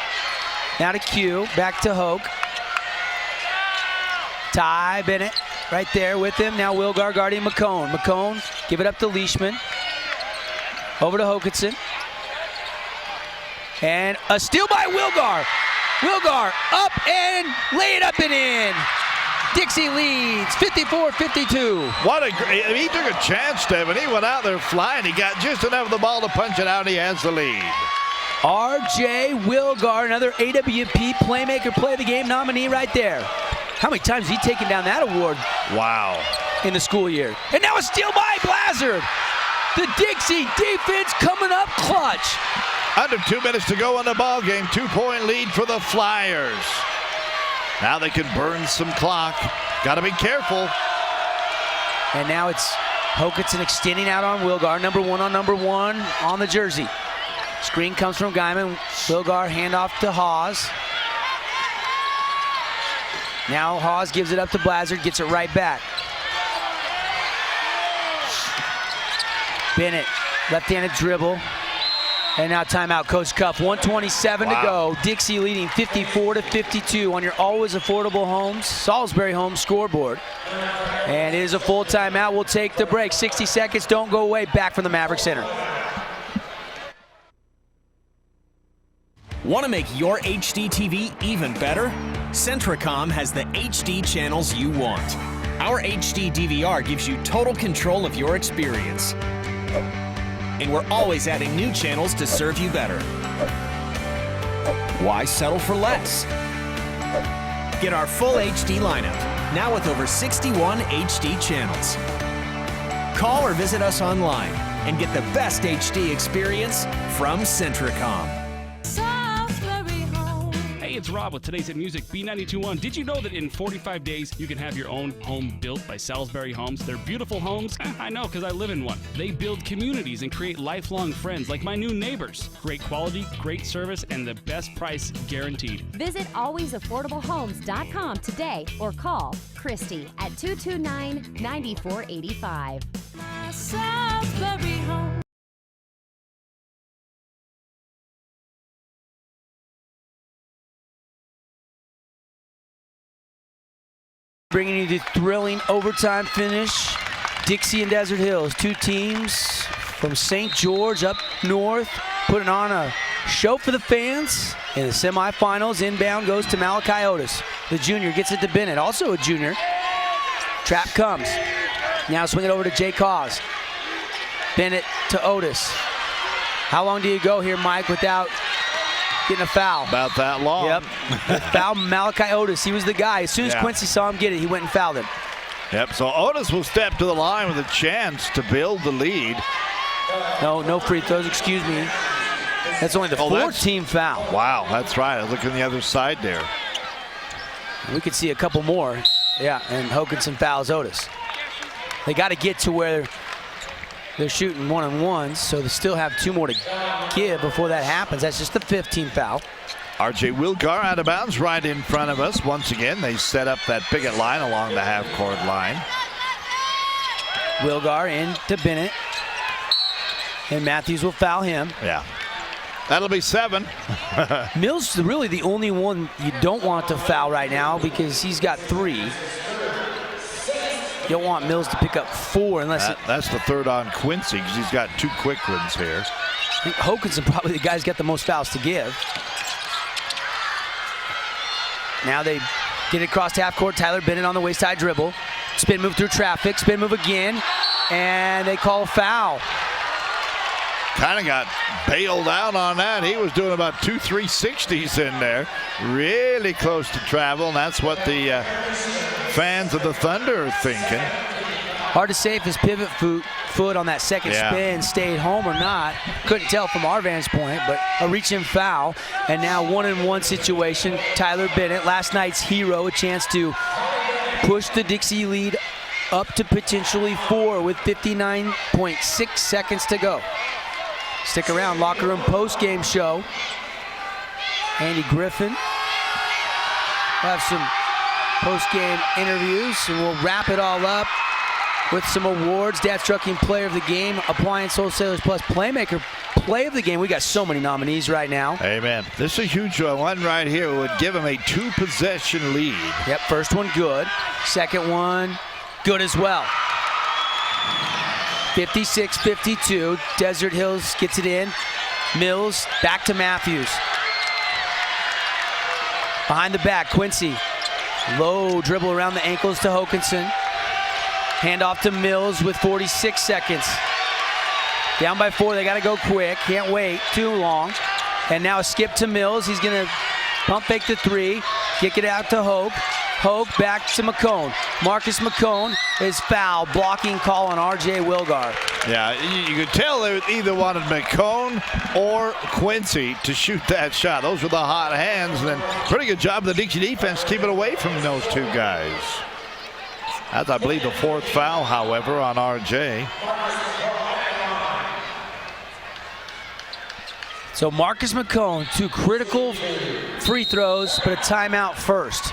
Now to Q. Back to Hoke. Ty Bennett right there with him. Now Wilgar guarding McCone. McCone, give it up to Leishman. Over to Hokinson. And a steal by Wilgar. Wilgar up and lay it up and in. Dixie leads 54-52. What a great, he took a chance, Devin. He went out there flying. He got just enough of the ball to punch it out. He has the lead. R.J. Wilgar, another AWP Playmaker Play of the Game nominee right there. How many times has he taken down that award? Wow. In the school year. And now a steal by Blazard. The Dixie defense coming up clutch. Under 2 minutes to go in the ball game. 2-point lead for the Flyers. Now they can burn some clock. Got to be careful. And now it's Hokinson extending out on Wilgar. Number one on the jersey. Screen comes from Guyman. Wilgar handoff to Hawes. Now Hawes gives it up to Blazard, gets it right back. Bennett, left-handed dribble. And now timeout, Coach Cuff. 1:27 to go. Dixie leading 54-52 on your always affordable homes, Salisbury Homes scoreboard. And it is a full timeout. We'll take the break. 60 seconds. Don't go away. Back from the Maverick Center. Want to make your HD TV even better? Centracom has the HD channels you want. Our HD DVR gives you total control of your experience. And we're always adding new channels to serve you better. Why settle for less? Get our full HD lineup, now with over 61 HD channels. Call or visit us online and get the best HD experience from Centricom. Hey, it's Rob with Today's Hit Music, B92.1. Did you know that in 45 days you can have your own home built by Salisbury Homes? They're beautiful homes. I know, because I live in one. They build communities and create lifelong friends like my new neighbors. Great quality, great service, and the best price guaranteed. Visit alwaysaffordablehomes.com today or call Christy at 229-9485. Salisbury Homes. Bringing you the thrilling overtime finish. Dixie and Desert Hills, two teams from St. George up north, putting on a show for the fans. In the semifinals, inbound goes to Malachi Otis. The junior gets it to Bennett, also a junior. Trap comes. Now swing it over to Jay Cause. Bennett to Otis. How long do you go here, Mike, without getting a foul? About that long. Yep. Foul Malachi Otis. He was the guy. As soon as Quincy saw him get it, he went and fouled him. Yep, so Otis will step to the line with a chance to build the lead. No free throws, excuse me. That's only the fourth team foul. Wow, that's right. I look on the other side there. We could see a couple more. Yeah, and Hokanson fouls Otis. They got to get to where they're shooting one-on-ones, so they still have two more to give before that happens. That's just the 15th foul. R.J. Wilgar out of bounds right in front of us. Once again, they set up that picket line along the half-court line. Wilgar into Bennett. And Matthews will foul him. Yeah. That'll be 7. Mills is really the only one you don't want to foul right now because he's got 3. You don't want Mills to pick up 4 unless that's the third on Quincy because he's got 2 quick ones here. I think Hokanson probably the guy's got the most fouls to give. Now they get it across half court. Tyler Bennett on the wayside dribble. Spin move through traffic. Spin move again. And they call a foul. Kind of got bailed out on that. He was doing about 2 360s in there. Really close to travel, and that's what the fans of the Thunder are thinking. Hard to say if his pivot foot on that second spin stayed home or not. Couldn't tell from our vantage point, but a reach-in foul. And now 1-on-1 situation. Tyler Bennett, last night's hero, a chance to push the Dixie lead up to potentially 4 with 59.6 seconds to go. Stick around, locker room post-game show. Andy Griffin. We'll have some post-game interviews, and we'll wrap it all up with some awards. Dad's Trucking Player of the Game, Appliance Wholesalers Plus Playmaker Play of the Game. We got so many nominees right now. Amen. This is a huge one right here. It would give him a 2-possession lead. Yep, first one good. Second one good as well. 56-52. Desert Hills gets it in. Mills back to Matthews. Behind the back, Quincy. Low dribble around the ankles to Hokanson. Hand off to Mills with 46 seconds. Down by 4, they got to go quick. Can't wait too long. And now a skip to Mills. He's going to pump fake the 3. Kick it out to Hoke. Hoke back to McCone. Marcus McCone is foul. Blocking call on R.J. Wilgar. Yeah, you could tell they either wanted McCone or Quincy to shoot that shot. Those were the hot hands. And then pretty good job of the Dixie defense keeping away from those 2 guys. That's, I believe, the 4th foul, however, on R.J. So Marcus McCone, 2 critical free throws, but a timeout first.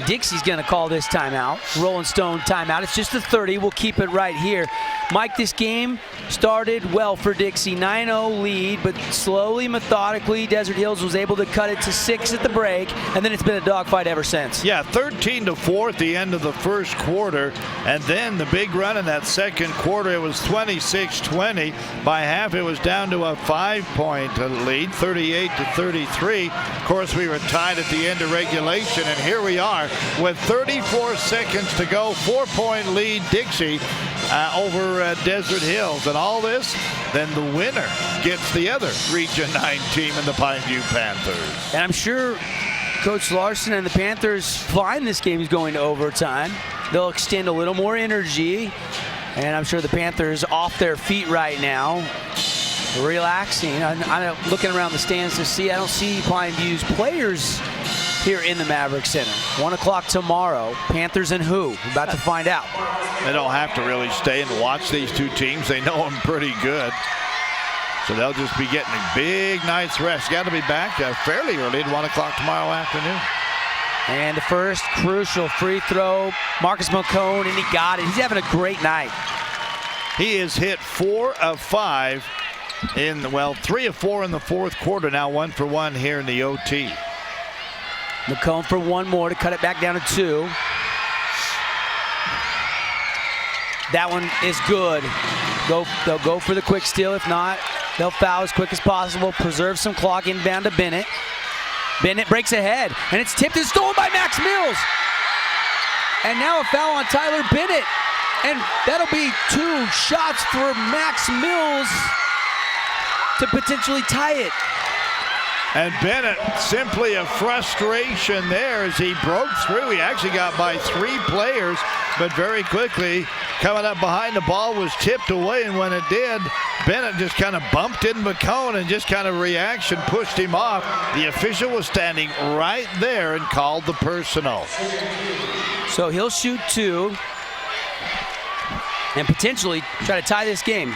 Dixie's going to call this timeout. Rolling Stone timeout. It's just a 30. We'll keep it right here. Mike, this game started well for Dixie. 9-0 lead, but slowly, methodically, Desert Hills was able to cut it to 6 at the break, and then it's been a dogfight ever since. Yeah, 13-4 at the end of the first quarter, and then the big run in that second quarter, it was 26-20. By half, it was down to a 5-point lead, 38-33. Of course, we were tied at the end of regulation, and here we are with 34 seconds to go. 4-point lead, Dixie. over Desert Hills. And all this, then the winner gets the other Region 9 team in the Pineview Panthers. And I'm sure Coach Larson and the Panthers find this game is going to overtime. They'll extend a little more energy. And I'm sure the Panthers off their feet right now, relaxing. I'm looking around the stands to see. I don't see Pineview's players here in the Maverick Center. 1 o'clock tomorrow. Panthers and who? We're about to find out. They don't have to really stay and watch these two teams. They know them pretty good. So they'll just be getting a big night's rest. Got to be back fairly early at 1 o'clock tomorrow afternoon. And the first crucial free throw, Marcus McCone, and he got it. He's having a great night. He has hit 4 of 5 in, well, 3 of 4 in the fourth quarter. Now 1 for 1 here in the OT. McCone for one more to cut it back down to 2. That one is good. They'll go for the quick steal. If not, they'll foul as quick as possible, preserve some clock, inbound to Bennett. Bennett breaks ahead, and it's tipped and stolen by Max Mills. And now a foul on Tyler Bennett. And that'll be 2 shots for Max Mills to potentially tie it. And Bennett, simply a frustration there as he broke through. He actually got by 3 players, but very quickly coming up behind the ball was tipped away, and when it did, Bennett just kind of bumped into McCone and just kind of reaction pushed him off. The official was standing right there and called the personal. So he'll shoot 2 and potentially try to tie this game.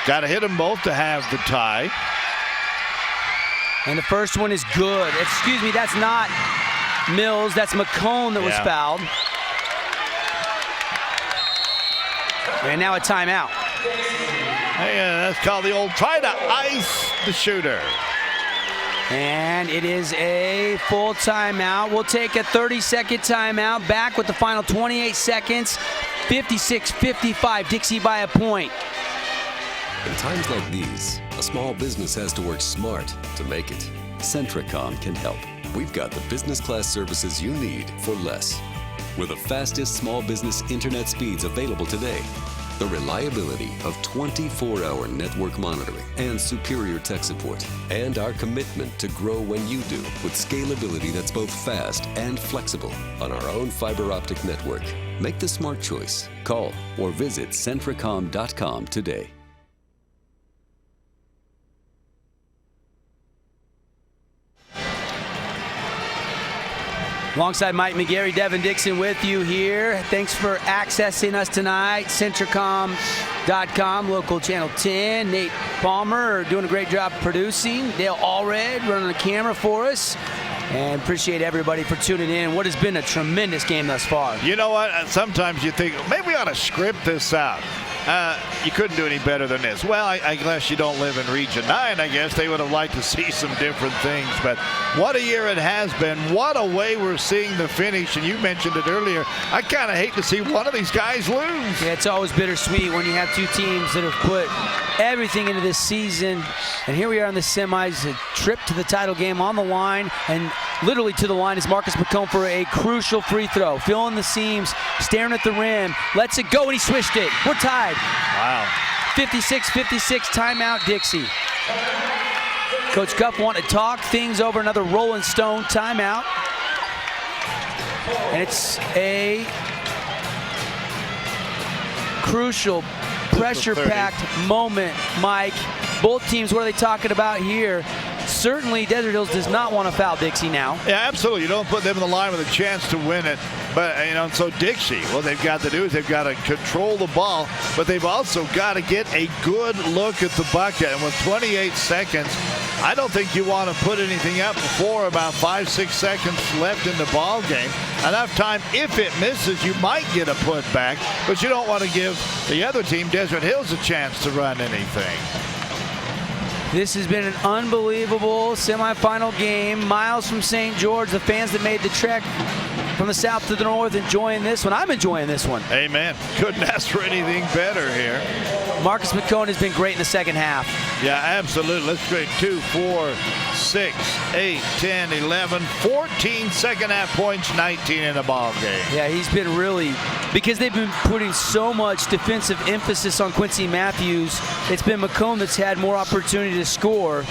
Got to hit them both to have the tie. And the first one is good. Excuse me, that's not Mills. That's McCone that was fouled. And now a timeout. Hey, that's called the old try to ice the shooter. And it is a full timeout. We'll take a 30-second timeout. Back with the final 28 seconds. 56-55. Dixie by a point. In times like these, a small business has to work smart to make it. Centricom can help. We've got the business class services you need for less. With the fastest small business internet speeds available today, the reliability of 24-hour network monitoring and superior tech support, and our commitment to grow when you do with scalability that's both fast and flexible on our own fiber optic network. Make the smart choice. Call or visit Centricom.com today. Alongside Mike McGarry, Devin Dixon with you here. Thanks for accessing us tonight. Centricom.com, local channel 10. Nate Palmer doing a great job producing. Dale Allred running the camera for us. And appreciate everybody for tuning in. What has been a tremendous game thus far. You know what? Sometimes you think, maybe we ought to script this out. You couldn't do any better than this. Well, I guess you don't live in Region 9. I guess they would have liked to see some different things. But what a year it has been. What a way we're seeing the finish. And you mentioned it earlier. I kind of hate to see one of these guys lose. Yeah, it's always bittersweet when you have 2 teams that have put everything into this season. And here we are in the semis, a trip to the title game on the line. And literally to the line is Marcus McCone for a crucial free throw. Filling the seams, staring at the rim, lets it go, and he swished it. We're tied. Wow. 56-56, timeout, Dixie. Coach Cuff wanting to talk things over. Another Rolling Stone timeout. And it's a crucial, pressure-packed moment, Mike. Both teams, what are they talking about here? Certainly, Desert Hills does not want to foul Dixie now. Yeah, absolutely. You don't put them in the line with a chance to win it. But, you know, so Dixie, what they've got to do is they've got to control the ball, but they've also got to get a good look at the bucket. And with 28 seconds, I don't think you want to put anything up before about 5-6 seconds left in the ball game. Enough time, if it misses, you might get a putback, but you don't want to give the other team, Desert Hills, a chance to run anything. This has been an unbelievable semifinal game. Miles from St. George, the fans that made the trek from the south to the north enjoying this one. I'm enjoying this one. Amen. Couldn't ask for anything better here. Marcus McCone has been great in the second half. Yeah, absolutely. Let's grade 2, 4, 6, 8, 10, 11, 14 second half points, 19 in the ball game. Yeah, he's been really, because they've been putting so much defensive emphasis on Quincy Matthews, it's been McComb that's had more opportunity to score.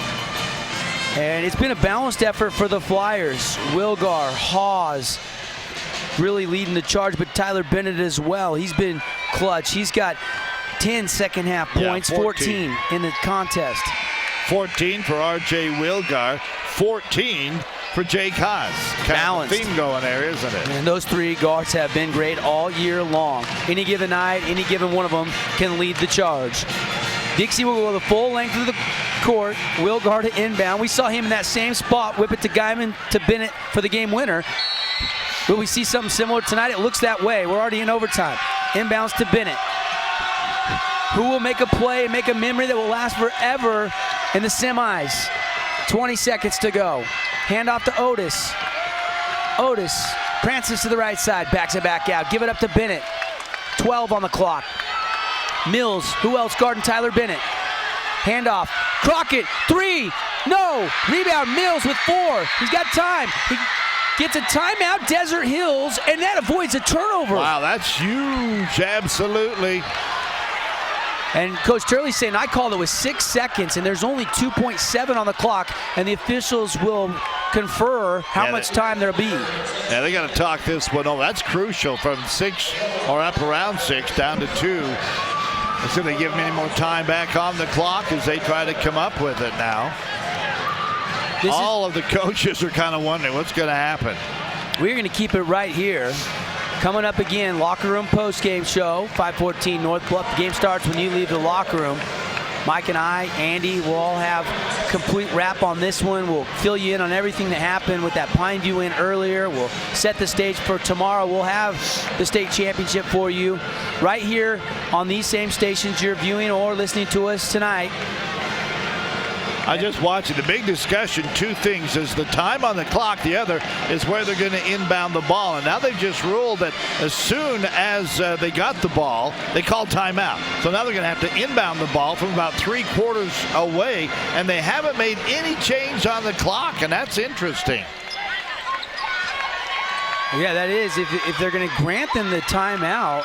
And it's been a balanced effort for the Flyers. Wilgar, Hawes really leading the charge, but Tyler Bennett as well. He's been clutch. He's got 10 second half points, 14 in the contest. 14 for R.J. Wilgar, 14 for Jake Haas. Balanced. Theme going there, isn't it? And those three guards have been great all year long. Any given night, any given one of them can lead the charge. Dixie will go the full length of the court. Wilgar to inbound. We saw him in that same spot, whip it to Guyman to Bennett for the game winner. Will we see something similar tonight? It looks that way. We're already in overtime. Inbounds to Bennett, who will make a play and make a memory that will last forever in the semis. 20 seconds to go. Handoff to Otis. Otis prances to the right side, backs it back out. Give it up to Bennett. 12 on the clock. Mills, who else guarding Tyler Bennett? Handoff. Crockett, 3. No. Rebound, Mills with 4. He's got time. He gets a timeout, Desert Hills, and that avoids a turnover. Wow, that's huge. Absolutely. And Coach Turley's saying, I called it with 6 seconds, and there's only 2.7 on the clock, and the officials will confer how much time there'll be. Yeah, they got to talk this one over. That's crucial, from 6 or up around 6 down to 2. So they give them any more time back on the clock as they try to come up with it now. All of the coaches are kind of wondering what's going to happen. We're going to keep it right here. Coming up again, locker room post-game show, 514 North Bluff. The game starts when you leave the locker room. Mike and I, Andy, will all have complete wrap on this one. We'll fill you in on everything that happened with that Pineview win earlier. We'll set the stage for tomorrow. We'll have the state championship for you right here on these same stations you're viewing or listening to us tonight. I just watched it. The big discussion, two things, is the time on the clock. The other is where they're going to inbound the ball. And now they've just ruled that as soon as they got the ball, they called timeout. So now they're going to have to inbound the ball from about 3/4 away. And they haven't made any change on the clock, and that's interesting. Yeah, that is. If they're going to grant them the timeout.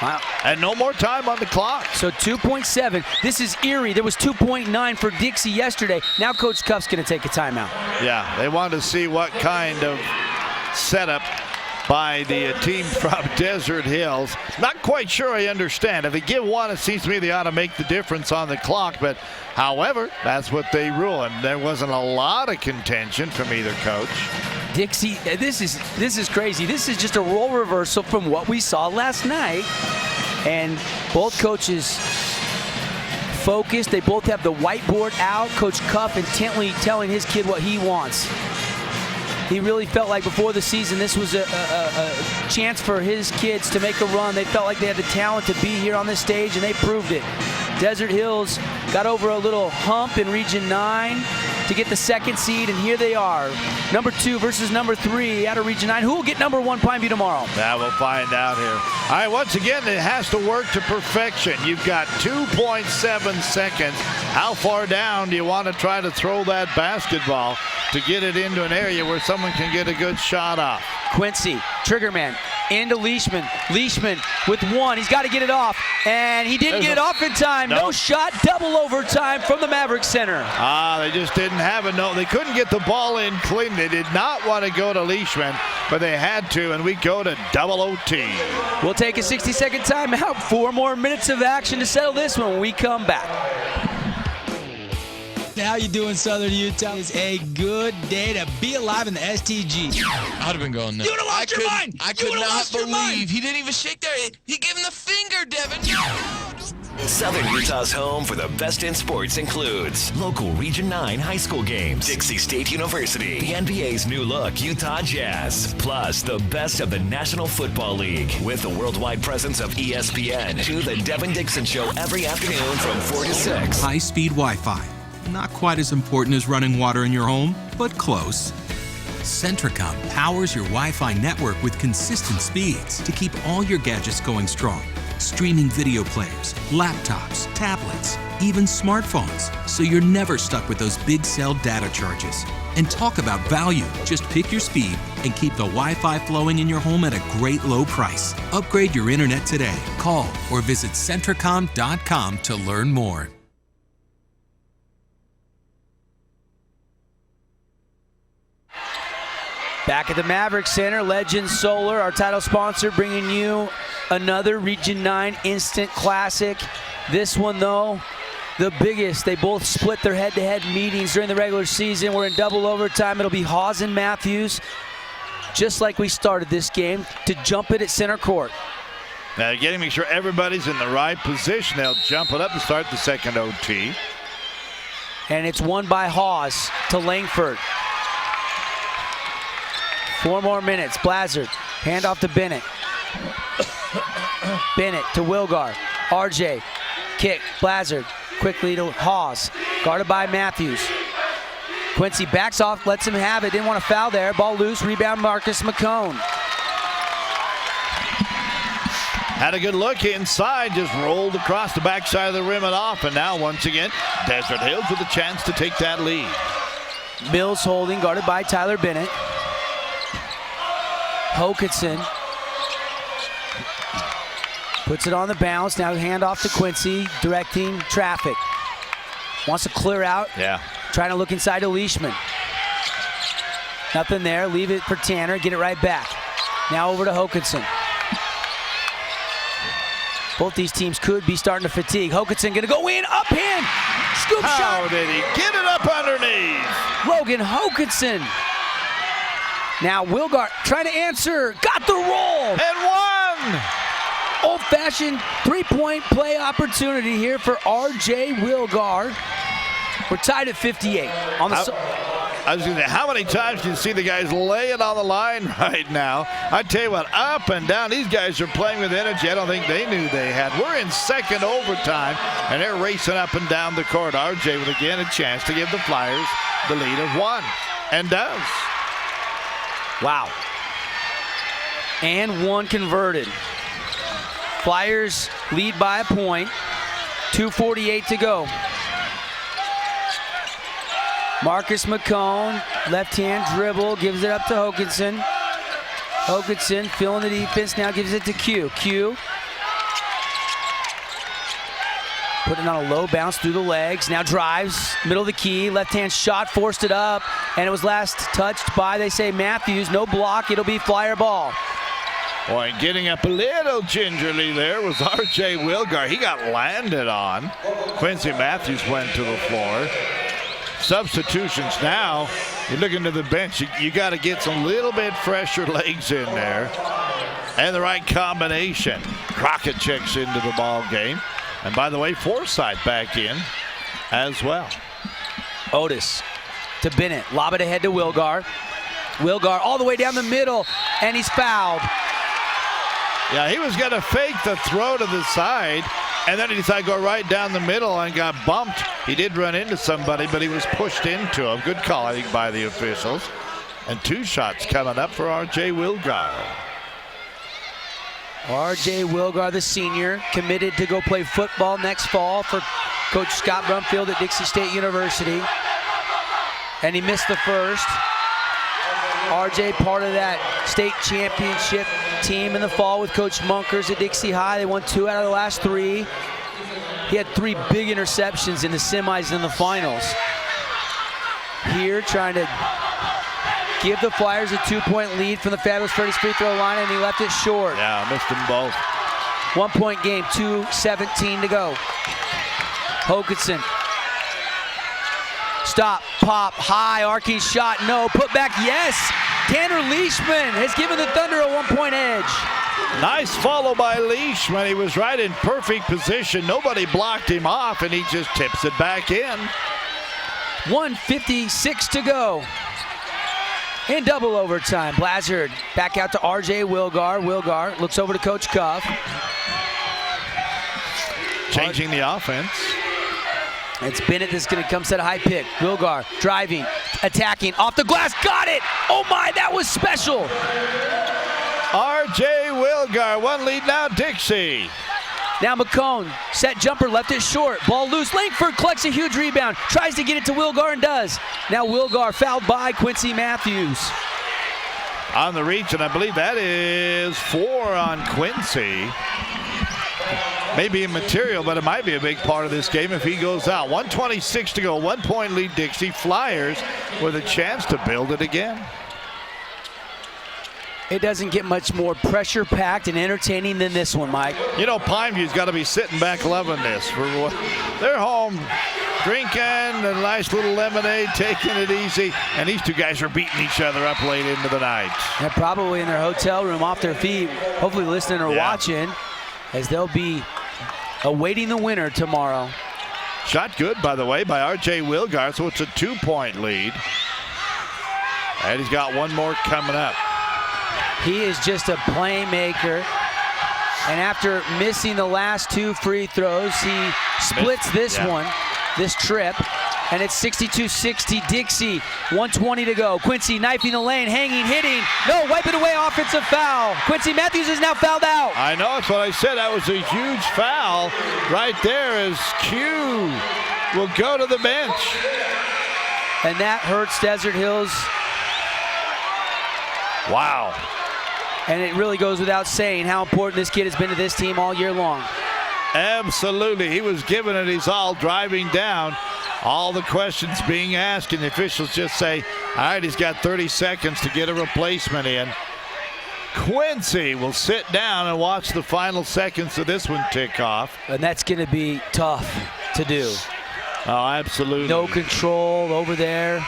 Wow. And no more time on the clock. So 2.7. This is eerie. There was 2.9 for Dixie yesterday. Now Coach Cuff's going to take a timeout. Yeah, they want to see what kind of setup by the team from Desert Hills. Not quite sure I understand. If they give one, it seems to me they ought to make the difference on the clock. But however, that's what they rule. And there wasn't a lot of contention from either coach. Dixie, this is crazy. This is just a role reversal from what we saw last night. And both coaches focused. They both have the whiteboard out. Coach Cuff intently telling his kid what he wants. He really felt like before the season this was a chance for his kids to make a run. They felt like they had the talent to be here on this stage, and they proved it. Desert Hills got over a little hump in Region 9 to get the second seed, and here they are. Number 2 versus number 3 out of Region 9. Who will get number 1 Pineview tomorrow? That we'll find out here. All right, once again, it has to work to perfection. You've got 2.7 seconds. How far down do you want to try to throw that basketball to get it into an area where someone can get a good shot off? Quincy, triggerman, into Leishman. Leishman with 1. He's got to get it off, and he didn't get it off in time. No shot, double overtime from the Maverick Center. They just didn't have it. No, they couldn't get the ball in clean. They did not want to go to Leishman, but they had to, and we go to double OT. We'll take a 60-second timeout. 4 more minutes of action to settle this one when we come back. How you doing, Southern Utah? It's a good day to be alive in the STG. I'd have been going nuts. You would have lost your mind. I could not believe he didn't even shake there. He gave him the finger, Devin. Southern Utah's home for the best in sports includes local Region 9 high school games, Dixie State University, the NBA's new look, Utah Jazz, plus the best of the National Football League with the worldwide presence of ESPN. To the Devin Dixon Show every afternoon from 4 to 6. High-speed Wi-Fi. Not quite as important as running water in your home, but close. Centricom powers your Wi-Fi network with consistent speeds to keep all your gadgets going strong. streaming video players, laptops, tablets, even smartphones, so you're never stuck with those big cell data charges. And talk about value. Just pick your speed and keep the Wi-Fi flowing in your home at a great low price. Upgrade your internet today. Call or visit Centricom.com to learn more. Back at the Maverick Center, Legend Solar, our title sponsor, bringing you another Region 9 Instant Classic. This one, though, the biggest. They both split their head-to-head meetings during the regular season. We're in double overtime. It'll be Haas and Matthews, just like we started this game, to jump it at center court. Now, getting to make sure everybody's in the right position. They'll jump it up and start the second OT. And it's won by Haas to Langford. 4 more minutes. Blazard, hand off to Bennett. Bennett to Wilgar. RJ, kick. Blazard, quickly to Haas. Guarded by Matthews. Quincy backs off, lets him have it. Didn't want to foul there. Ball loose. Rebound Marcus McCone. Had a good look inside, just rolled across the backside of the rim and off. And now, once again, Desert Hills with a chance to take that lead. Mills holding, guarded by Tyler Bennett. Hokinson puts it on the bounce. Now hand off to Quincy, directing traffic. Wants to clear out. Yeah. Trying to look inside to Leishman. Nothing there. Leave it for Tanner. Get it right back. Now over to Hokinson. Both these teams could be starting to fatigue. Hokinson going to go in. Up hand. Scoop shot. How did he get it up underneath? Logan Hokinson. Now Wilgar trying to answer. Got the roll. And one. Old-fashioned three-point play opportunity here for R.J. Wilgar. We're tied at 58. On the I was going to say, how many times can you see the guys lay it on the line right now? I tell you what, up and down, these guys are playing with energy. I don't think they knew they had. We're in second overtime, and they're racing up and down the court. R.J. with, again, a chance to give the Flyers the lead of 1, and does. Wow. And 1 converted. Flyers lead by a point. 2:48 to go. Marcus McCone, left-hand dribble, gives it up to Hokinson. Hokinson filling the defense, now gives it to Q. Q putting on a low bounce through the legs, now drives, middle of the key, left-hand shot, forced it up, and it was last touched by, they say, Matthews. No block, it'll be Flyer ball. Boy, getting up a little gingerly there was R.J. Wilgar. He got landed on. Quincy Matthews went to the floor. Substitutions now. You're looking to the bench. You got to get some little bit fresher legs in there. And the right combination. Crockett checks into the ball game. And by the way, Forsythe back in as well. Otis to Bennett. Lob it ahead to Wilgar. Wilgar all the way down the middle, and he's fouled. Yeah, he was going to fake the throw to the side, and then he decided to go right down the middle and got bumped. He did run into somebody, but he was pushed into him. Good call, I think, by the officials. And 2 shots coming up for R.J. Wilgar. R.J. Wilgar, the senior, committed to go play football next fall for Coach Scott Brumfield at Dixie State University. And he missed the first. R.J. part of that state championship team in the fall with Coach Munkers at Dixie High. They won 2 out of the last 3. He had 3 big interceptions in the semis and the finals. Here trying to give the Flyers a 2-point lead from the Fabulous Freddy's free throw line, and he left it short. Yeah, missed them both. 1-point game, 2:17 to go. Hokinson. Stop, pop, high, arcing shot, no, put back, yes. Tanner Leishman has given the Thunder a 1-point edge. Nice follow by Leishman. He was right in perfect position. Nobody blocked him off, and he just tips it back in. 1:56 to go. In double overtime, Blazard back out to R.J. Wilgar. Wilgar looks over to Coach Cuff. Changing the offense. It's Bennett that's going to come set a high pick. Wilgar driving, attacking, off the glass, got it! Oh my, that was special! R.J. Wilgar, 1 lead now, Dixie. Now McCone, set jumper, left it short. Ball loose. Langford collects a huge rebound. Tries to get it to Wilgar and does. Now Wilgar fouled by Quincy Matthews. On the reach, and I believe that is 4 on Quincy. Maybe immaterial, but it might be a big part of this game if he goes out. 1:26 to go, 1-point lead Dixie. Flyers with a chance to build it again. It doesn't get much more pressure-packed and entertaining than this one, Mike. You know, Pineview's got to be sitting back loving this. They're home drinking a nice little lemonade, taking it easy, and these two guys are beating each other up late into the night. They're probably in their hotel room off their feet, hopefully listening or watching, as they'll be awaiting the winner tomorrow. Shot good, by the way, by R.J. Wilgar, so it's a 2-point lead. And he's got one more coming up. He is just a playmaker. And after missing the last 2 free throws, he splits this one, this trip. And it's 62-60 Dixie. 1:20 to go. Quincy knifing the lane, hanging, hitting. No, wipe it away, offensive foul. Quincy Matthews is now fouled out. I know, that's what I said. That was a huge foul right there as Q will go to the bench. And that hurts Desert Hills. Wow. And it really goes without saying how important this kid has been to this team all year long. Absolutely. He was giving it his all, driving down. All the questions being asked, and the officials just say, all right, he's got 30 seconds to get a replacement in. Quincy will sit down and watch the final seconds of this one tick off. And that's going to be tough to do. Oh, absolutely. No control over there.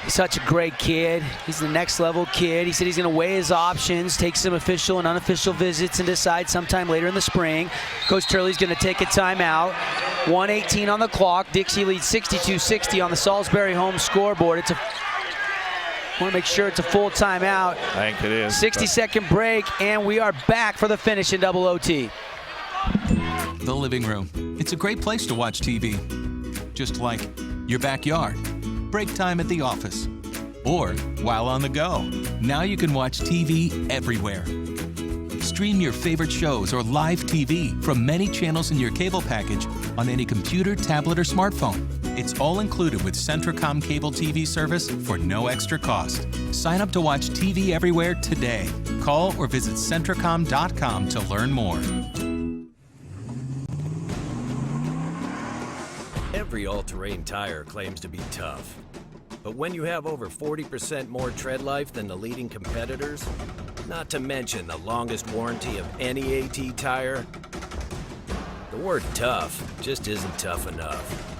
He's such a great kid. He's the next level kid. He said he's going to weigh his options, take some official and unofficial visits, and decide sometime later in the spring. Coach Turley's going to take a timeout. 1:18 on the clock. Dixie leads 62-60 on the Salisbury home scoreboard. I want to make sure it's a full timeout. I think it is. 60-second break, and we are back for the finish in double OT. The living room. It's a great place to watch TV. Just like your backyard, break time at the office, or while on the go. Now you can watch TV everywhere. Stream your favorite shows or live TV from many channels in your cable package on any computer, tablet, or smartphone. It's all included with Centricom cable TV service for no extra cost. Sign up to watch TV everywhere today. Call or visit Centricom.com to learn more. Every all-terrain tire claims to be tough. But when you have over 40% more tread life than the leading competitors, not to mention the longest warranty of any AT tire, the word tough just isn't tough enough.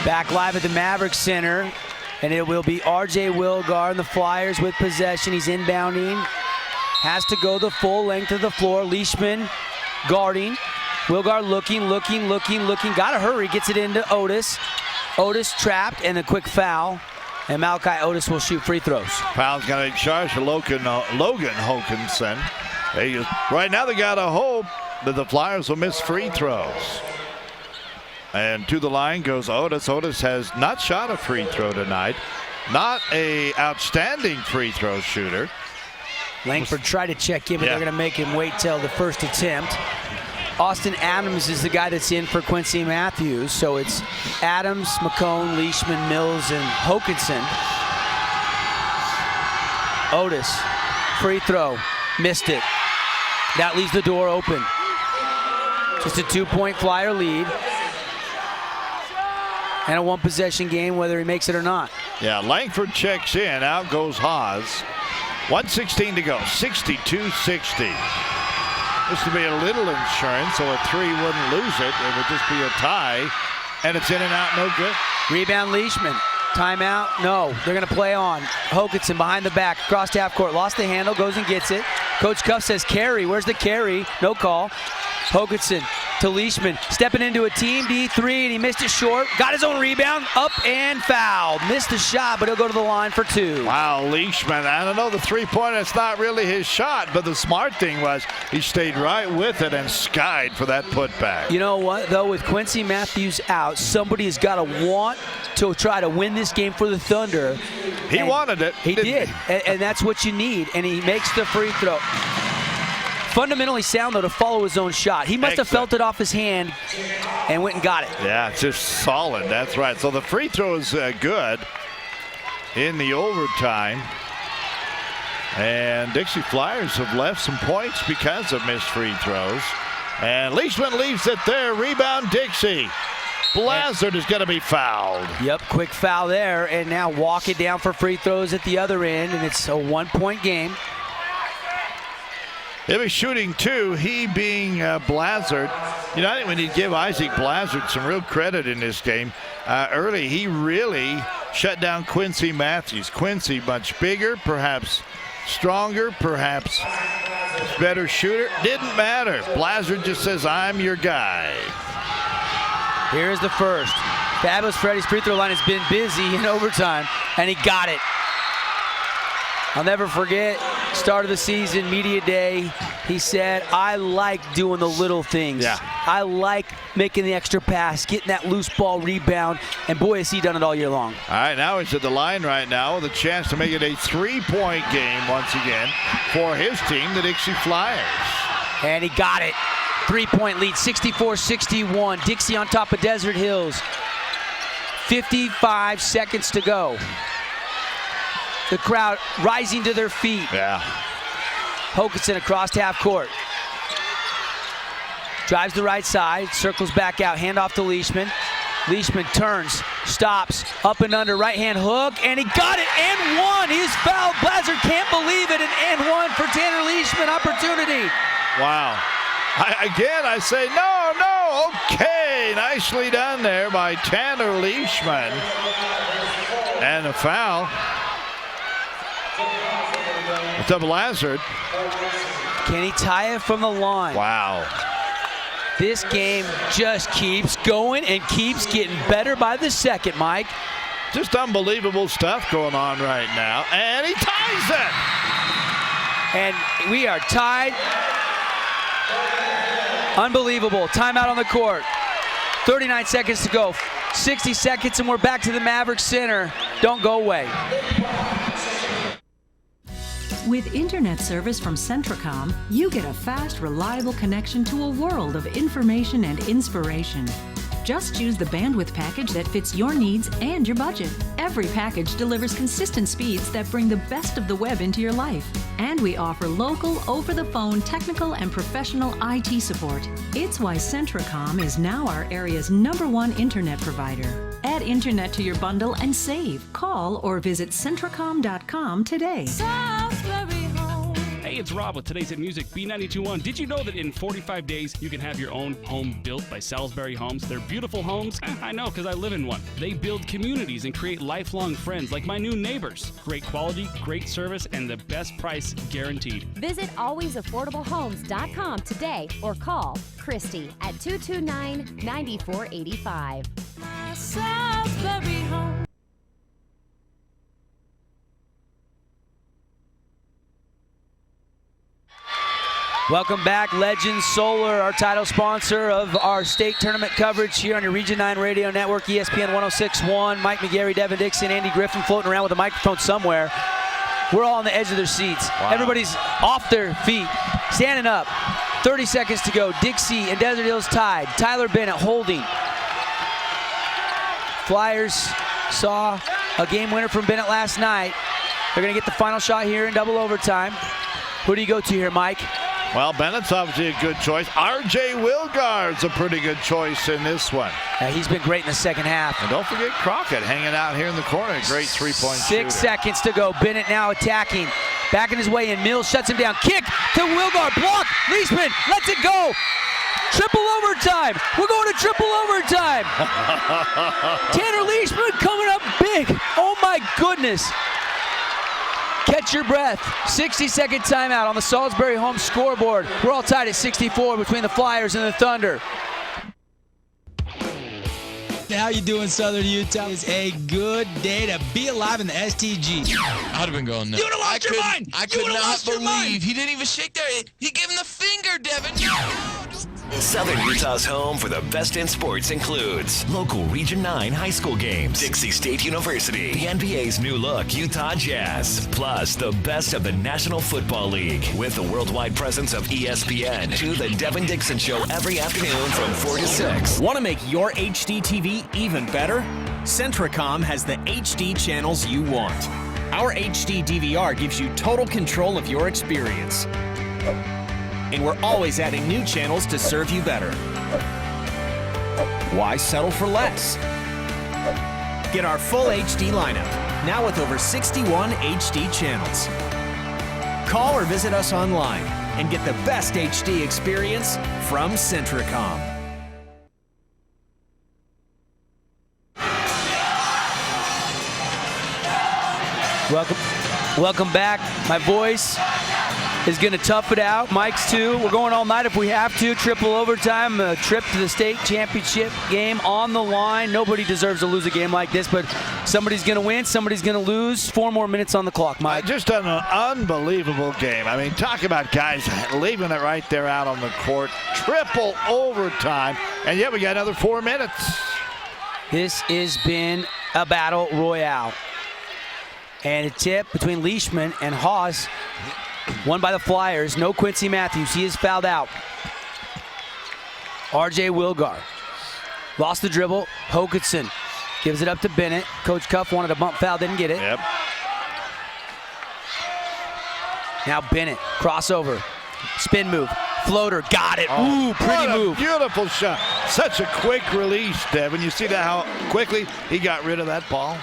Back live at the Maverick Center, and it will be R.J. Wilgar and the Flyers with possession. He's inbounding, has to go the full length of the floor. Leishman guarding. Wilgar looking. Got to hurry, gets it into Otis. Otis trapped, and a quick foul. And Malachi Otis will shoot free throws. Foul's going to be charged to Logan Hokinson. Right now they got to hope that the Flyers will miss free throws. And to the line goes Otis. Otis has not shot a free throw tonight. Not a outstanding free throw shooter. Langford tried to check in, but they're going to make him wait till the first attempt. Austin Adams is the guy that's in for Quincy Matthews. So it's Adams, McCone, Leishman, Mills, and Hokinson. Otis, free throw, missed it. That leaves the door open. Just a 2-point Flyer lead. And a one-possession game, whether he makes it or not. Yeah, Langford checks in. Out goes Haas. 1:16 to go. 62-60. This would be a little insurance, so a 3 wouldn't lose it. It would just be a tie. And it's in and out, no good. Rebound Leishman. Timeout. No, they're going to play on. Hokinson behind the back, across half court. Lost the handle, goes and gets it. Coach Cuff says carry. Where's the carry? No call. Hokinson to Leishman, stepping into a team D3, and he missed it short. Got his own rebound, up and fouled. Missed the shot, but he'll go to the line for 2. Wow, Leishman. I don't know, the three-pointer, it's not really his shot, but the smart thing was he stayed right with it and skied for that putback. You know what, though, with Quincy Matthews out, somebody's got to want to try to win this game for the Thunder. He wanted it. He did, and that's what you need, and he makes the free throw. Fundamentally sound, though, to follow his own shot. He must have felt it off his hand and went and got it. Yeah, it's just solid. That's right. So the free throw is good in the overtime. And Dixie Flyers have left some points because of missed free throws. And Leishman leaves it there. Rebound, Dixie. Blazard is going to be fouled. Yep, quick foul there. And now walk it down for free throws at the other end. And it's a 1-point game. He'll be shooting 2, he being Blazard. You know, I think we need to give Isaac Blazard some real credit in this game. Early, he really shut down Quincy Matthews. Quincy, much bigger, perhaps stronger, perhaps better shooter. Didn't matter. Blazard just says, I'm your guy. Here's the first. Fabulous Freddy's free throw line has been busy in overtime, and he got it. I'll never forget, start of the season, media day, he said, I like doing the little things. Yeah. I like making the extra pass, getting that loose ball rebound, and boy, has he done it all year long. All right, now he's at the line right now with a chance to make it a 3-point game once again for his team, the Dixie Flyers. And he got it. 3-point lead, 64-61. Dixie on top of Desert Hills. 55 seconds to go. The crowd rising to their feet. Yeah. Hokinson across half court. Drives the right side, circles back out, handoff to Leishman. Leishman turns, stops, up and under, right hand hook, and he got it, and one. He's fouled. Blazard can't believe it, and one for Tanner Leishman. Opportunity. Wow. I say, no, okay. Nicely done there by Tanner Leishman. And a foul. To Blazard. Can he tie it from the line? Wow. This game just keeps going and keeps getting better by the second, Mike. Just unbelievable stuff going on right now. And he ties it. And we are tied. Unbelievable. Timeout on the court. 39 seconds to go. 60 seconds and we're back to the Maverick Center. Don't go away. With internet service from Centracom, you get a fast, reliable connection to a world of information and inspiration. Just choose the bandwidth package that fits your needs and your budget. Every package delivers consistent speeds that bring the best of the web into your life. And we offer local, over-the-phone, technical, and professional IT support. It's why Centracom is now our area's #1 internet provider. Add internet to your bundle and save. Call or visit Centracom.com today. Hey, it's Rob with Today's Hit Music, B92.1. Did you know that in 45 days you can have your own home built by Salisbury Homes? They're beautiful homes. I know, because I live in one. They build communities and create lifelong friends like my new neighbors. Great quality, great service, and the best price guaranteed. Visit alwaysaffordablehomes.com today or call Christy at 229-9485. Salisbury Homes. Welcome back, Legends Solar, our title sponsor of our state tournament coverage here on your Region 9 radio network, ESPN 106.1. Mike McGarry, Devin Dixon, Andy Griffin floating around with a microphone somewhere. We're all on the edge of their seats. Wow. Everybody's off their feet, standing up. 30 seconds to go. Dixie and Desert Hills tied. Tyler Bennett holding. Flyers saw a game winner from Bennett last night. They're going to get the final shot here in double overtime. Who do you go to here, Mike? Well, Bennett's obviously a good choice. R.J. Wilgard's a pretty good choice in this one. Yeah, he's been great in the second half. And don't forget Crockett hanging out here in the corner. A great three-point shooter. 6 seconds to go. Bennett now attacking. Backing his way in. Mills shuts him down. Kick to Wilgard. Block. Leishman lets it go. Triple overtime. We're going to triple overtime. Tanner Leishman coming up big. Oh, my goodness. Catch your breath. 60-second timeout on the Salisbury home scoreboard. We're all tied at 64 between the Flyers and the Thunder. How you doing, Southern Utah? It's a good day to be alive in the STG. I'd have been going nuts. You would have lost your mind. I could not believe he didn't even shake there. He gave him the finger, Devin. Southern Utah's home for the best in sports includes local Region 9 high school games, Dixie State University, the NBA's new look, Utah Jazz, plus the best of the National Football League with the worldwide presence of ESPN to the Devin Dixon Show every afternoon from 4 to 6. Want to make your HD TV even better? Centricom has the HD channels you want. Our HD DVR gives you total control of your experience. And we're always adding new channels to serve you better. Why settle for less? Get our full HD lineup, now with over 61 HD channels. Call or visit us online and get the best HD experience from Centricom. Welcome back. My voice is going to tough it out. Mike's too. We're going all night if we have to. Triple overtime, a trip to the state championship game on the line. Nobody deserves to lose a game like this, but somebody's going to win, somebody's going to lose. 4 more minutes on the clock, Mike. Just an unbelievable game. I mean, talk about guys leaving it right there out on the court. Triple overtime, and yet we got another 4 minutes. This has been a battle royale. And a tip between Leishman and Haas. Won by the Flyers. No Quincy Matthews. He is fouled out. R.J. Wilgar lost the dribble. Hokinson gives it up to Bennett. Coach Cuff wanted a bump foul, didn't get it. Yep. Now Bennett, crossover, spin move, floater, got it. Ooh, pretty move. Beautiful shot. Such a quick release, Devin. You see that how quickly he got rid of that ball?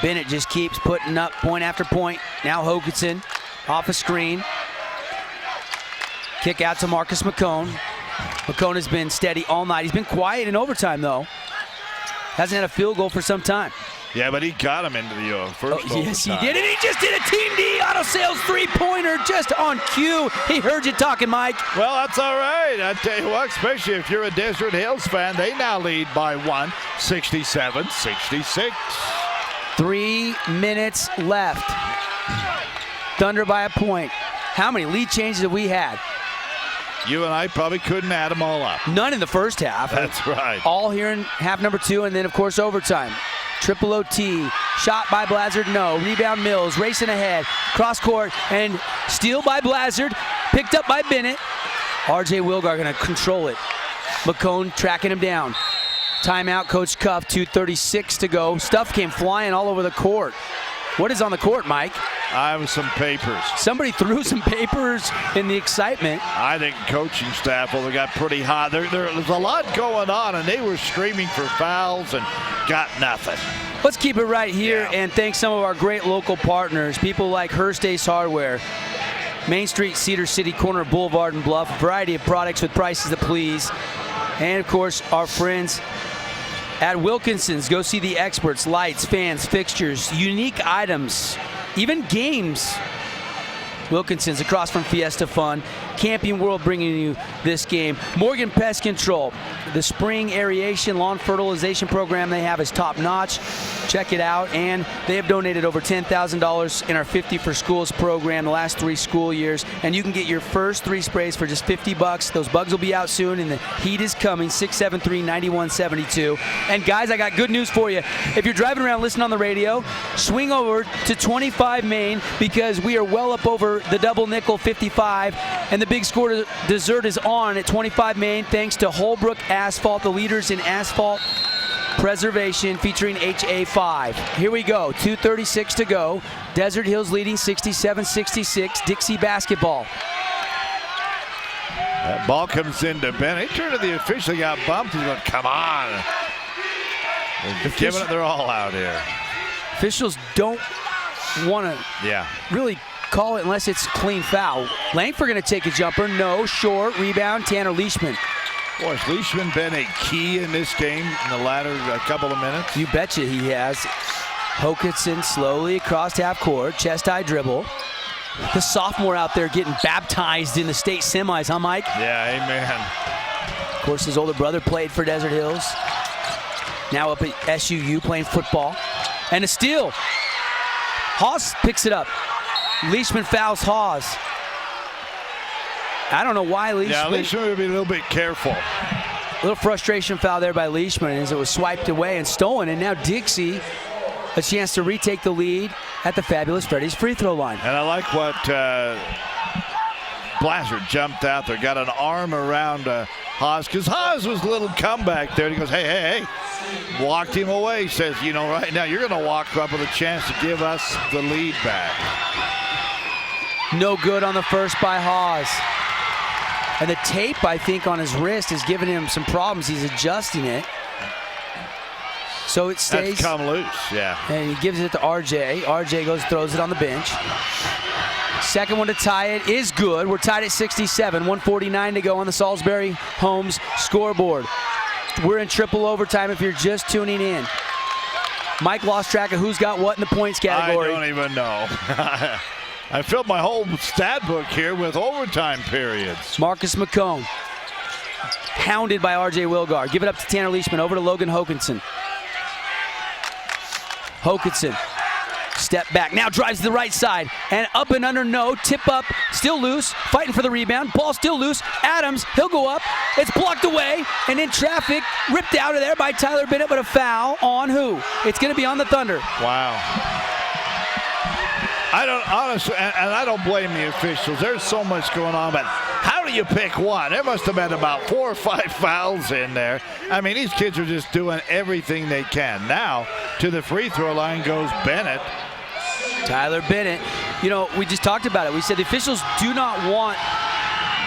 Bennett just keeps putting up point after point. Now Hokinson off a screen. Kick out to Marcus McCone. McCone has been steady all night. He's been quiet in overtime, though. Hasn't had a field goal for some time. Yeah, but he got him into the first overtime. Yes, he did. And he just did a Team D auto sales three-pointer just on cue. He heard you talking, Mike. Well, that's all right. I tell you what, especially if you're a Desert Hills fan, they now lead by 1, 67-66. 3 minutes left. Thunder by a point. How many lead changes have we had? You and I probably couldn't add them all up. None in the first half. That's right. All here in half number 2, and then, of course, overtime. Triple OT. Shot by Blazard, no. Rebound Mills, racing ahead. Cross court, and steal by Blazard. Picked up by Bennett. R.J. Wilgar going to control it. McCone tracking him down. Timeout, Coach Cuff, 2:36 to go. Stuff came flying all over the court. What is on the court, Mike? I have some papers. Somebody threw some papers in the excitement. I think coaching staff, well, they got pretty hot. There's a lot going on, and they were screaming for fouls and got nothing. Let's keep it right here and thank some of our great local partners, people like Hearst Ace Hardware, Main Street, Cedar City, corner of Boulevard and Bluff, a variety of products with prices that please. And, of course, our friends at Wilkinson's. Go see the experts, lights, fans, fixtures, unique items, even games. Wilkinson's across from Fiesta Fun. Camping World bringing you this game. Morgan Pest Control. The spring aeration lawn fertilization program they have is top notch. Check it out. And they have donated over $10,000 in our 50 for Schools program the last 3 school years. And you can get your first 3 sprays for just $50. Those bugs will be out soon and the heat is coming. 673-9172. And guys, I got good news for you. If you're driving around listening on the radio, swing over to 25 Main because we are well up over the double nickel 55. And the big score dessert is on at 25 Main thanks to Holbrook Asphalt, the leaders in asphalt preservation, featuring HA5. Here we go, 2:36 to go. Desert Hills leading 67-66. Dixie basketball. That ball comes into Bennett. He turned to the official, got bumped. He's going, come on. They're giving it their all out here. Officials don't want to really call it unless it's a clean foul. Langford going to take a jumper. No. Short. Rebound. Tanner Leishman. Boy, has Leishman been a key in this game in the latter couple of minutes? You betcha he has. Hokinson slowly across half court, chest-high dribble. The sophomore out there getting baptized in the state semis, huh, Mike? Yeah, amen. Of course, his older brother played for Desert Hills. Now up at SUU playing football. And a steal. Haas picks it up. Leishman fouls Haas. I don't know why Leishman. Yeah, Leishman would be a little bit careful. A little frustration foul there by Leishman as it was swiped away and stolen. And now Dixie, a chance to retake the lead at the Fabulous Freddy's free throw line. And I like what Blaser jumped out there, got an arm around Haas, because Haas was a little comeback there. And he goes, hey, hey, hey. Walked him away. Says, you know, right now you're going to walk up with a chance to give us the lead back. No good on the first by Haas. And the tape, I think, on his wrist is giving him some problems. He's adjusting it. So it stays. That's come loose, yeah. And he gives it to RJ. RJ goes, throws it on the bench. Second one to tie it is good. We're tied at 67. 1:49 to go on the Salisbury Homes scoreboard. We're in triple overtime if you're just tuning in. Mike lost track of who's got what in the points category. I don't even know. I filled my whole stat book here with overtime periods. Marcus McCone, hounded by RJ Wilgar. Give it up to Tanner Leishman, over to Logan Hokinson. Hokinson, step back, now drives to the right side, and up and under, no, tip up, still loose, fighting for the rebound, ball still loose, Adams, he'll go up, it's blocked away, and in traffic, ripped out of there by Tyler Bennett, but a foul on who? It's going to be on the Thunder. Wow. I don't, honestly, and I don't blame the officials. There's so much going on, but how do you pick one? There must have been about 4 or 5 fouls in there. I mean, these kids are just doing everything they can. Now, to the free throw line goes Bennett. Tyler Bennett. You know, we just talked about it. We said the officials do not want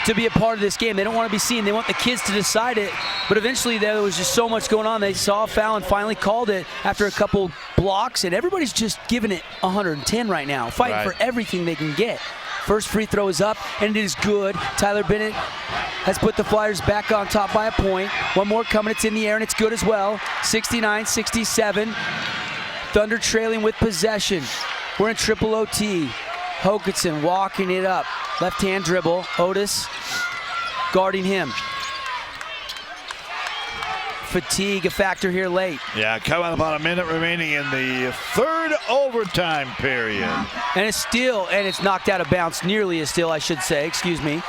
to be a part of this game. They don't want to be seen. They want the kids to decide it. But eventually there was just so much going on. They saw a foul and finally called it after a couple blocks. And everybody's just giving it 110 right now, fighting for everything they can get. First free throw is up, and it is good. Tyler Bennett has put the Flyers back on top by a point. One more coming. It's in the air, and it's good as well. 69-67. Thunder trailing with possession. We're in triple OT. Hokinson walking it up. Left-hand dribble. Otis guarding him. Fatigue a factor here late. Yeah, coming about a minute remaining in the third overtime period. And it's knocked out of bounds, nearly as still, I should say, excuse me.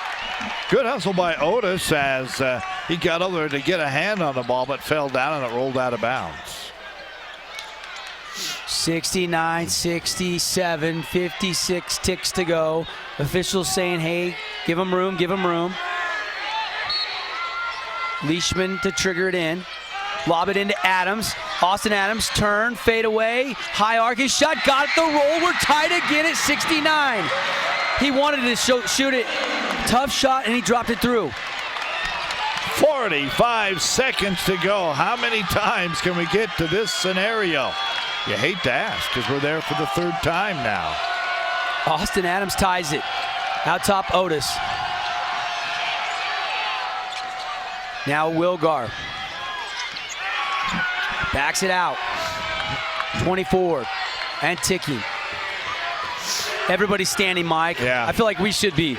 Good hustle by Otis as he got over there to get a hand on the ball, but fell down and it rolled out of bounds. 69-67, 56 ticks to go. Officials saying, hey, give him room, give him room. Leishman to trigger it in. Lob it into Adams. Austin Adams, turn, fade away. High arcing shot, got the roll. We're tied again at 69. He wanted to shoot it. Tough shot, and he dropped it through. 45 seconds to go. How many times can we get to this scenario? You hate to ask because we're there for the third time now. Austin Adams ties it. Out top, Otis. Now Wilgar. Backs it out. 24 and ticking. Everybody's standing, Mike. Yeah. I feel like we should be.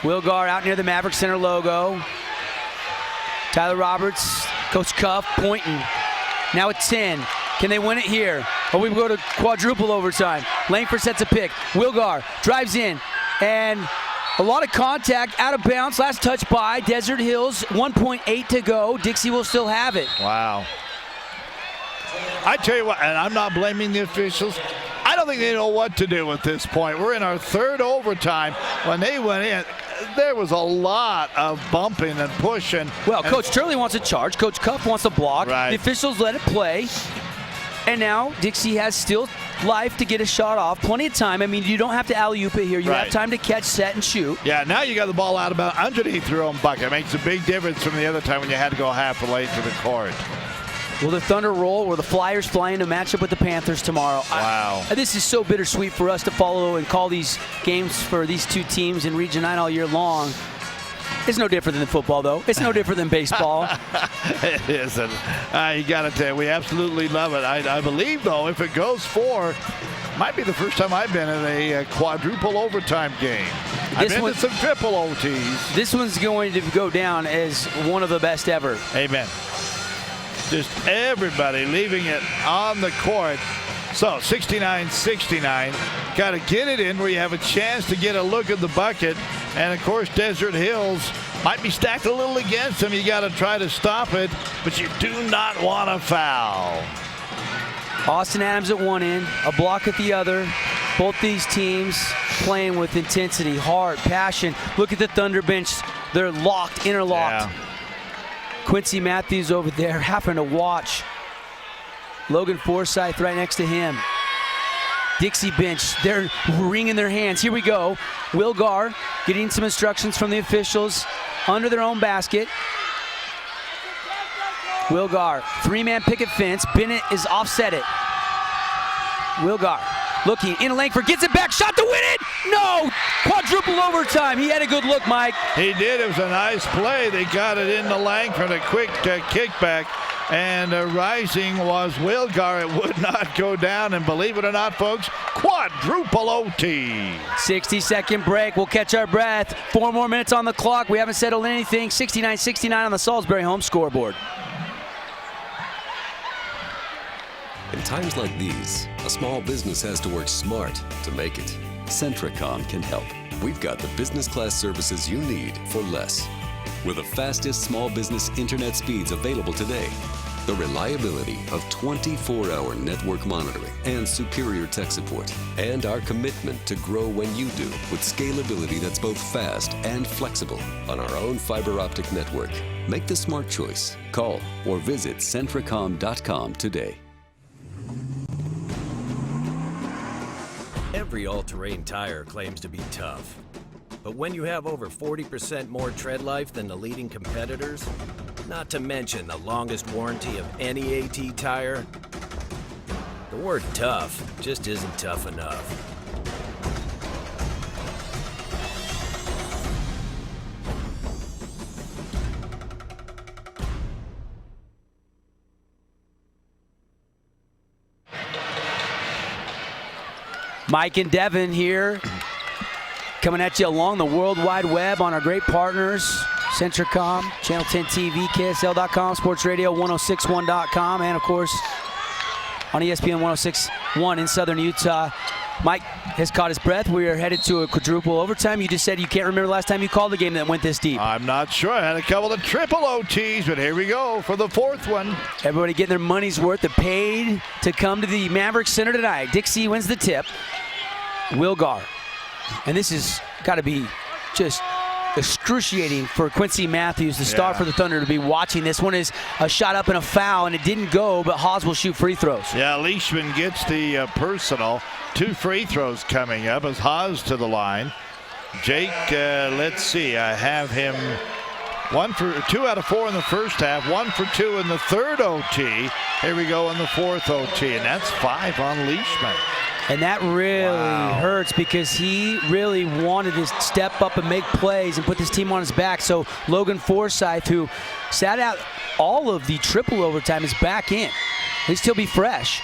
Wilgar out near the Maverick Center logo. Tyler Roberts, Coach Cuff pointing. Now at 10. Can they win it here? Or we go to quadruple overtime. Langford sets a pick. Wilgar drives in. And a lot of contact, out of bounds. Last touch by Desert Hills. 1.8 to go. Dixie will still have it. Wow. I tell you what, and I'm not blaming the officials. I don't think they know what to do at this point. We're in our third overtime. When they went in, there was a lot of bumping and pushing. Well, Coach Turley wants a charge. Coach Cuff wants a block. Right. The officials let it play. And now Dixie has still life to get a shot off. Plenty of time. I mean, you don't have to alley-oop it here. You have time to catch, set, and shoot. Yeah, now you got the ball out about underneath your own bucket. It makes a big difference from the other time when you had to go half a lane to the court. Will the Thunder roll? Will the Flyers fly into matchup with the Panthers tomorrow? Wow. This is so bittersweet for us to follow and call these games for these two teams in Region 9 all year long. It's no different than football, though. It's no different than baseball. It is. And you got to tell you, we absolutely love it. I believe, though, if it goes 4, might be the first time I've been in a quadruple overtime game. I've been to some triple OTs. This one's going to go down as one of the best ever. Amen. Just everybody leaving it on the court. So 69-69. Got to get it in where you have a chance to get a look at the bucket. And, of course, Desert Hills might be stacked a little against them. You got to try to stop it, but you do not want to foul. Austin Adams at one end, a block at the other. Both these teams playing with intensity, heart, passion. Look at the Thunder bench. They're locked, interlocked. Yeah. Quincy Matthews over there having to watch. Logan Forsythe right next to him. Dixie bench, they're wringing their hands. Here we go. Will Garr getting some instructions from the officials under their own basket. Will Garr, 3-man picket fence. Bennett is offset it. Will Garr looking in a Langford, gets it back, shot to win it. No, quadruple overtime. He had a good look, Mike. He did. It was a nice play. They got it into Langford, a quick kickback. And rising was Will Garr. It would not go down. And believe it or not, folks, quadruple OT. 60-second break. We'll catch our breath. 4 more minutes on the clock. We haven't settled anything. 69-69 on the Salisbury home scoreboard. In times like these, a small business has to work smart to make it. Centricom can help. We've got the business class services you need for less. With the fastest small business internet speeds available today, the reliability of 24-hour network monitoring and superior tech support, and our commitment to grow when you do with scalability that's both fast and flexible on our own fiber optic network. Make the smart choice. Call or visit Centricom.com today. Every all-terrain tire claims to be tough. But when you have over 40% more tread life than the leading competitors, not to mention the longest warranty of any AT tire, the word tough just isn't tough enough. Mike and Devin here, coming at you along the World Wide Web on our great partners, Centricom, Channel 10 TV, KSL.com, Sports Radio 1061.com, and of course on ESPN 1061 in Southern Utah. Mike has caught his breath. We are headed to a quadruple overtime. You just said you can't remember the last time you called a game that went this deep. I'm not sure. I had a couple of triple OTs, but here we go for the 4th one. Everybody getting their money's worth. They're paid to come to the Maverick Center tonight. Dixie wins the tip. Will Garr. And this has got to be just excruciating for Quincy Matthews, the star for the Thunder, to be watching. This one is a shot up and a foul, and it didn't go, but Haas will shoot free throws. Yeah, Leishman gets the personal. 2 free throws coming up as Haas to the line. Jake, let's see, I have him 2 out of 4 in the first half, 1 for 2 in the 3rd OT. Here we go in the 4th OT, and that's 5 on Leishman. And that really hurts because he really wanted to step up and make plays and put this team on his back. So Logan Forsythe, who sat out all of the triple overtime, is back in. At least he'll be fresh.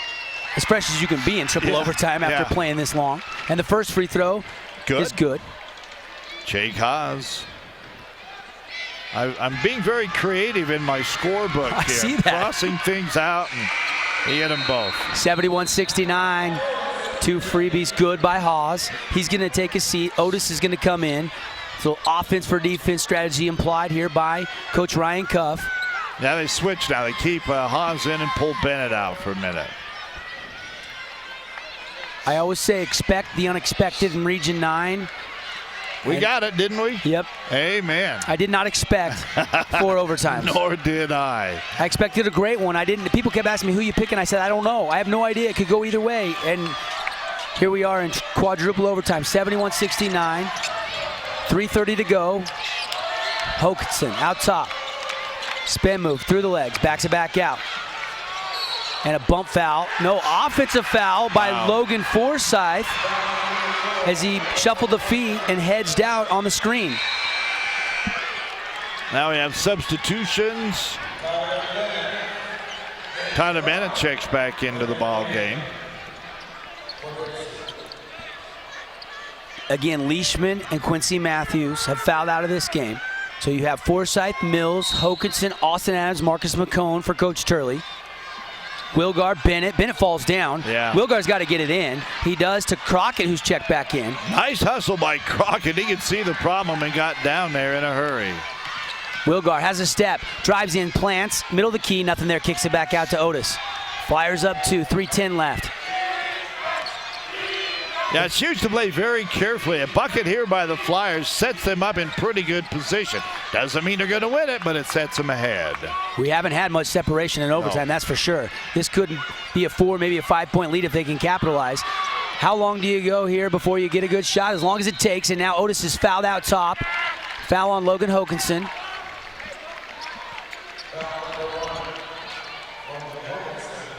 As fresh as you can be in triple overtime after playing this long. And the first free throw is good. Jake Haas. I'm being very creative in my scorebook here. I see that. Crossing things out, and he hit them both. 71-69. 2 freebies good by Haas. He's going to take a seat. Otis is going to come in. So offense for defense strategy implied here by Coach Ryan Cuff. Now they switch now. They keep Haas in and pull Bennett out for a minute. I always say expect the unexpected in Region 9. We got it, didn't we? Yep. Amen. I did not expect 4 overtimes. Nor did I. I expected a great one. I didn't. People kept asking me who you picking. I said, I don't know. I have no idea. It could go either way. And here we are in quadruple overtime, 71-69. 3:30 to go. Hokinson out top. Spin move through the legs. Backs it back out. And a bump foul. No, offensive foul by Logan Forsythe as he shuffled the feet and hedged out on the screen. Now we have substitutions. Tyler Bennett checks back into the ball game. Again, Leishman and Quincy Matthews have fouled out of this game. So you have Forsythe, Mills, Hokinson, Austin Adams, Marcus McCone for Coach Turley. Wilgar, Bennett. Bennett falls down. Yeah. Wilgar's got to get it in. He does to Crockett, who's checked back in. Nice hustle by Crockett. He could see the problem and got down there in a hurry. Wilgar has a step, drives in, plants, middle of the key, nothing there, kicks it back out to Otis. Flyers up 2, 3:10 left. Yeah, it's huge to play very carefully. A bucket here by the Flyers sets them up in pretty good position. Doesn't mean they're going to win it, but it sets them ahead. We haven't had much separation in overtime, that's for sure. This could be a 4, maybe a 5-point lead if they can capitalize. How long do you go here before you get a good shot? As long as it takes, and now Otis is fouled out top. Foul on Logan Hokinson.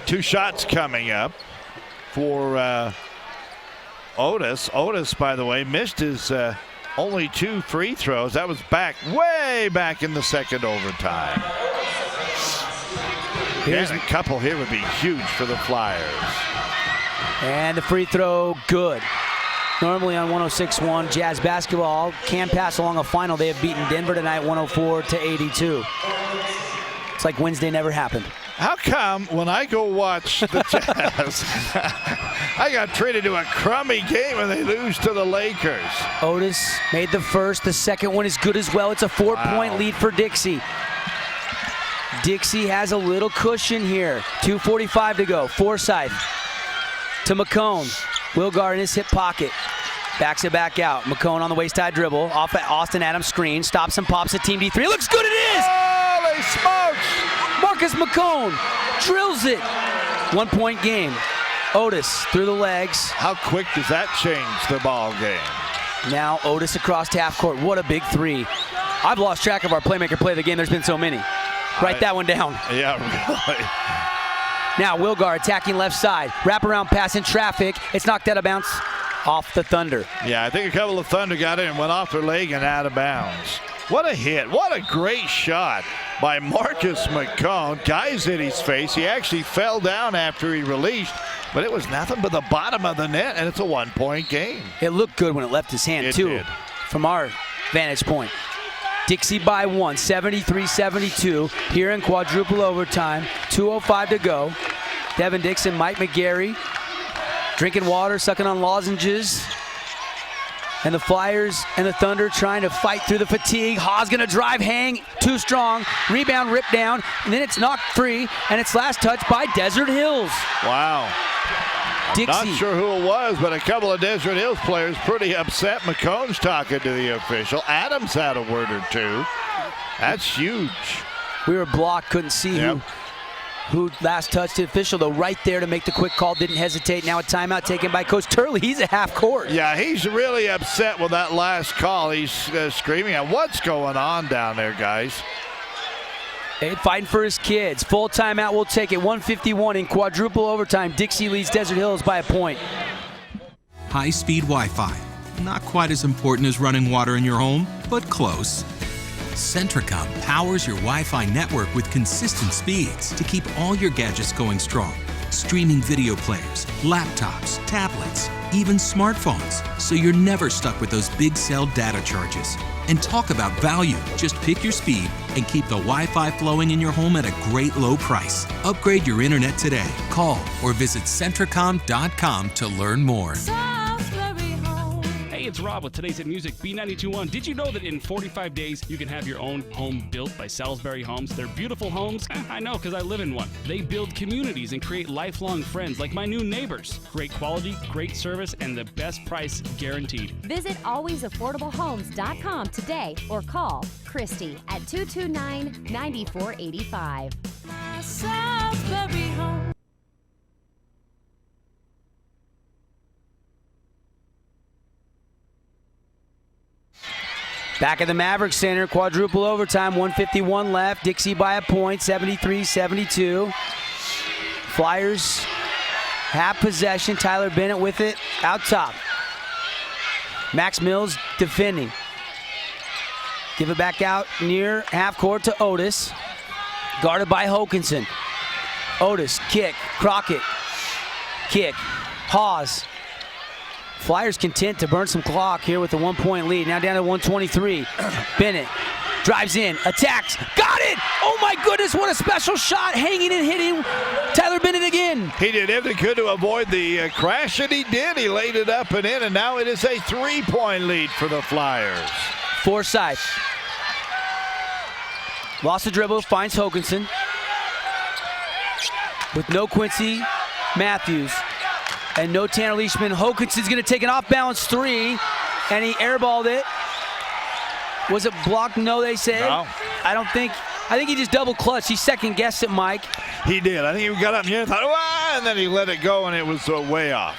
Two shots coming up for Otis. Otis, by the way, missed his only 2 free throws. That was way back in the second overtime. Here's a couple here would be huge for the Flyers. And the free throw, good. Normally on 106.1, Jazz basketball can pass along a final. They have beaten Denver tonight 104-82. It's like Wednesday never happened. How come when I go watch the Jazz, I got treated to a crummy game and they lose to the Lakers? Otis made the first. The second one is good as well. It's a 4-point lead for Dixie. Dixie has a little cushion here. 2:45 to go. Forsythe to McCone. Wilgar in his hip pocket. Backs it back out. McCone on the waist-high dribble. Off at Austin Adams screen. Stops and pops at Team D3. Looks good, it is! Holy smokes! Marcus McCone drills it. 1-point game. Otis through the legs. How quick does that change the ball game? Now Otis across half court. What a big 3. I've lost track of our playmaker play of the game. There's been so many. Write that one down. Yeah, really. Now Wilgar attacking left side. Wraparound pass in traffic. It's knocked out of bounds off the Thunder. Yeah, I think a couple of Thunder got in and went off their leg and out of bounds. What a hit. What a great shot by Marcus McCone. Guys hit his face. He actually fell down after he released, but it was nothing but the bottom of the net, and it's a 1-point game. It looked good when it left his hand, too, from our vantage point. Dixie by 1, 73-72 here in quadruple overtime. 2:05 to go. Devin Dixon, Mike McGarry, drinking water, sucking on lozenges. And the Flyers and the Thunder trying to fight through the fatigue. Haas gonna drive, hang, too strong. Rebound, rip down, and then it's knocked free, and it's last touched by Desert Hills. Wow. Dixie. Not sure who it was, but a couple of Desert Hills players pretty upset. McCone's talking to the official. Adams had a word or two. That's huge. We were blocked, couldn't see who last touched the official, though, right there to make the quick call, didn't hesitate. Now a timeout taken by Coach Turley. He's at half court. Yeah, he's really upset with that last call. He's screaming at what's going on down there, guys. Hey, fighting for his kids. Full timeout, we'll take it. 1:51 in quadruple overtime. Dixie leads Desert Hills by a point. High-speed Wi-Fi. Not quite as important as running water in your home, but close. Centricom powers your Wi-Fi network with consistent speeds to keep all your gadgets going strong. Streaming video players, laptops, tablets, even smartphones, so you're never stuck with those big cell data charges. And talk about value. Just pick your speed and keep the Wi-Fi flowing in your home at a great low price. Upgrade your internet today. Call or visit Centricom.com to learn more. Hey, it's Rob with Today's Hit Music, B92.1. Did you know that in 45 days you can have your own home built by Salisbury Homes? They're beautiful homes. I know, because I live in one. They build communities and create lifelong friends like my new neighbors. Great quality, great service, and the best price guaranteed. Visit alwaysaffordablehomes.com today or call Christy at 229-9485. Salisbury Homes. Back at the Maverick Center, quadruple overtime, 1:51 left. Dixie by a point, 73-72. Flyers have possession. Tyler Bennett with it out top. Max Mills defending. Give it back out near half court to Otis. Guarded by Hokanson. Otis, kick. Crockett, kick. Hawes. Flyers content to burn some clock here with a 1-point lead. Now down to 123. Bennett drives in, attacks, got it! Oh my goodness, what a special shot, hanging and hitting Tyler Bennett again. He did everything he could to avoid the crash, and he did. He laid it up and in, and now it is a 3-point lead for the Flyers. Forsythe. Lost the dribble, finds Hokanson. With no Quincy Matthews and no Tanner Leishman, Hokanson's going to take an off-balance 3, and he airballed it. Was it blocked? No, they said. No. I think he just double clutched. He second guessed it, Mike. He did. I think he got up here and thought, "Wah!" and then he let it go, and it was way off.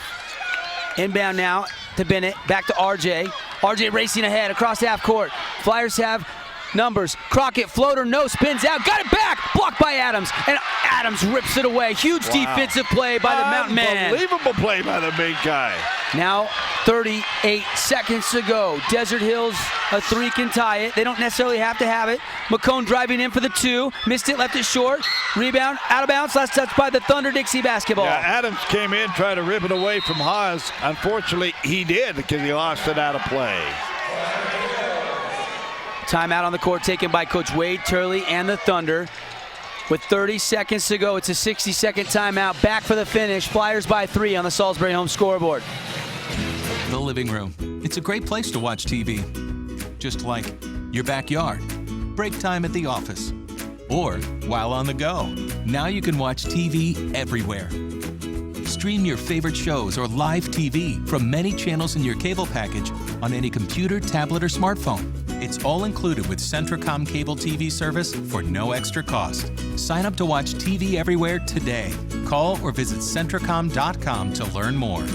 Inbound now to Bennett. Back to RJ. RJ racing ahead across half court. Flyers have numbers. Crockett, floater, no, spins out. Got it back. Blocked by Adams. And Adams rips it away. Huge defensive play by the Mountain Man. Unbelievable play by the big guy. Now 38 seconds to go. Desert Hills, a 3 can tie it. They don't necessarily have to have it. McCone driving in for the 2. Missed it, left it short. Rebound, out of bounds. Last touch by the Thunder Dixie basketball. Yeah, Adams came in, tried to rip it away from Haas. Unfortunately, he did because he lost it out of play. Timeout on the court taken by Coach Wade Turley and the Thunder. With 30 seconds to go, it's a 60-second timeout. Back for the finish. Flyers by 3 on the Salisbury home scoreboard. The living room. It's a great place to watch TV. Just like your backyard, break time at the office, or while on the go. Now you can watch TV everywhere. Stream your favorite shows or live TV from many channels in your cable package on any computer, tablet, or smartphone. It's all included with Centricom cable TV service for no extra cost. Sign up to watch TV everywhere today. Call or visit Centricom.com to learn more.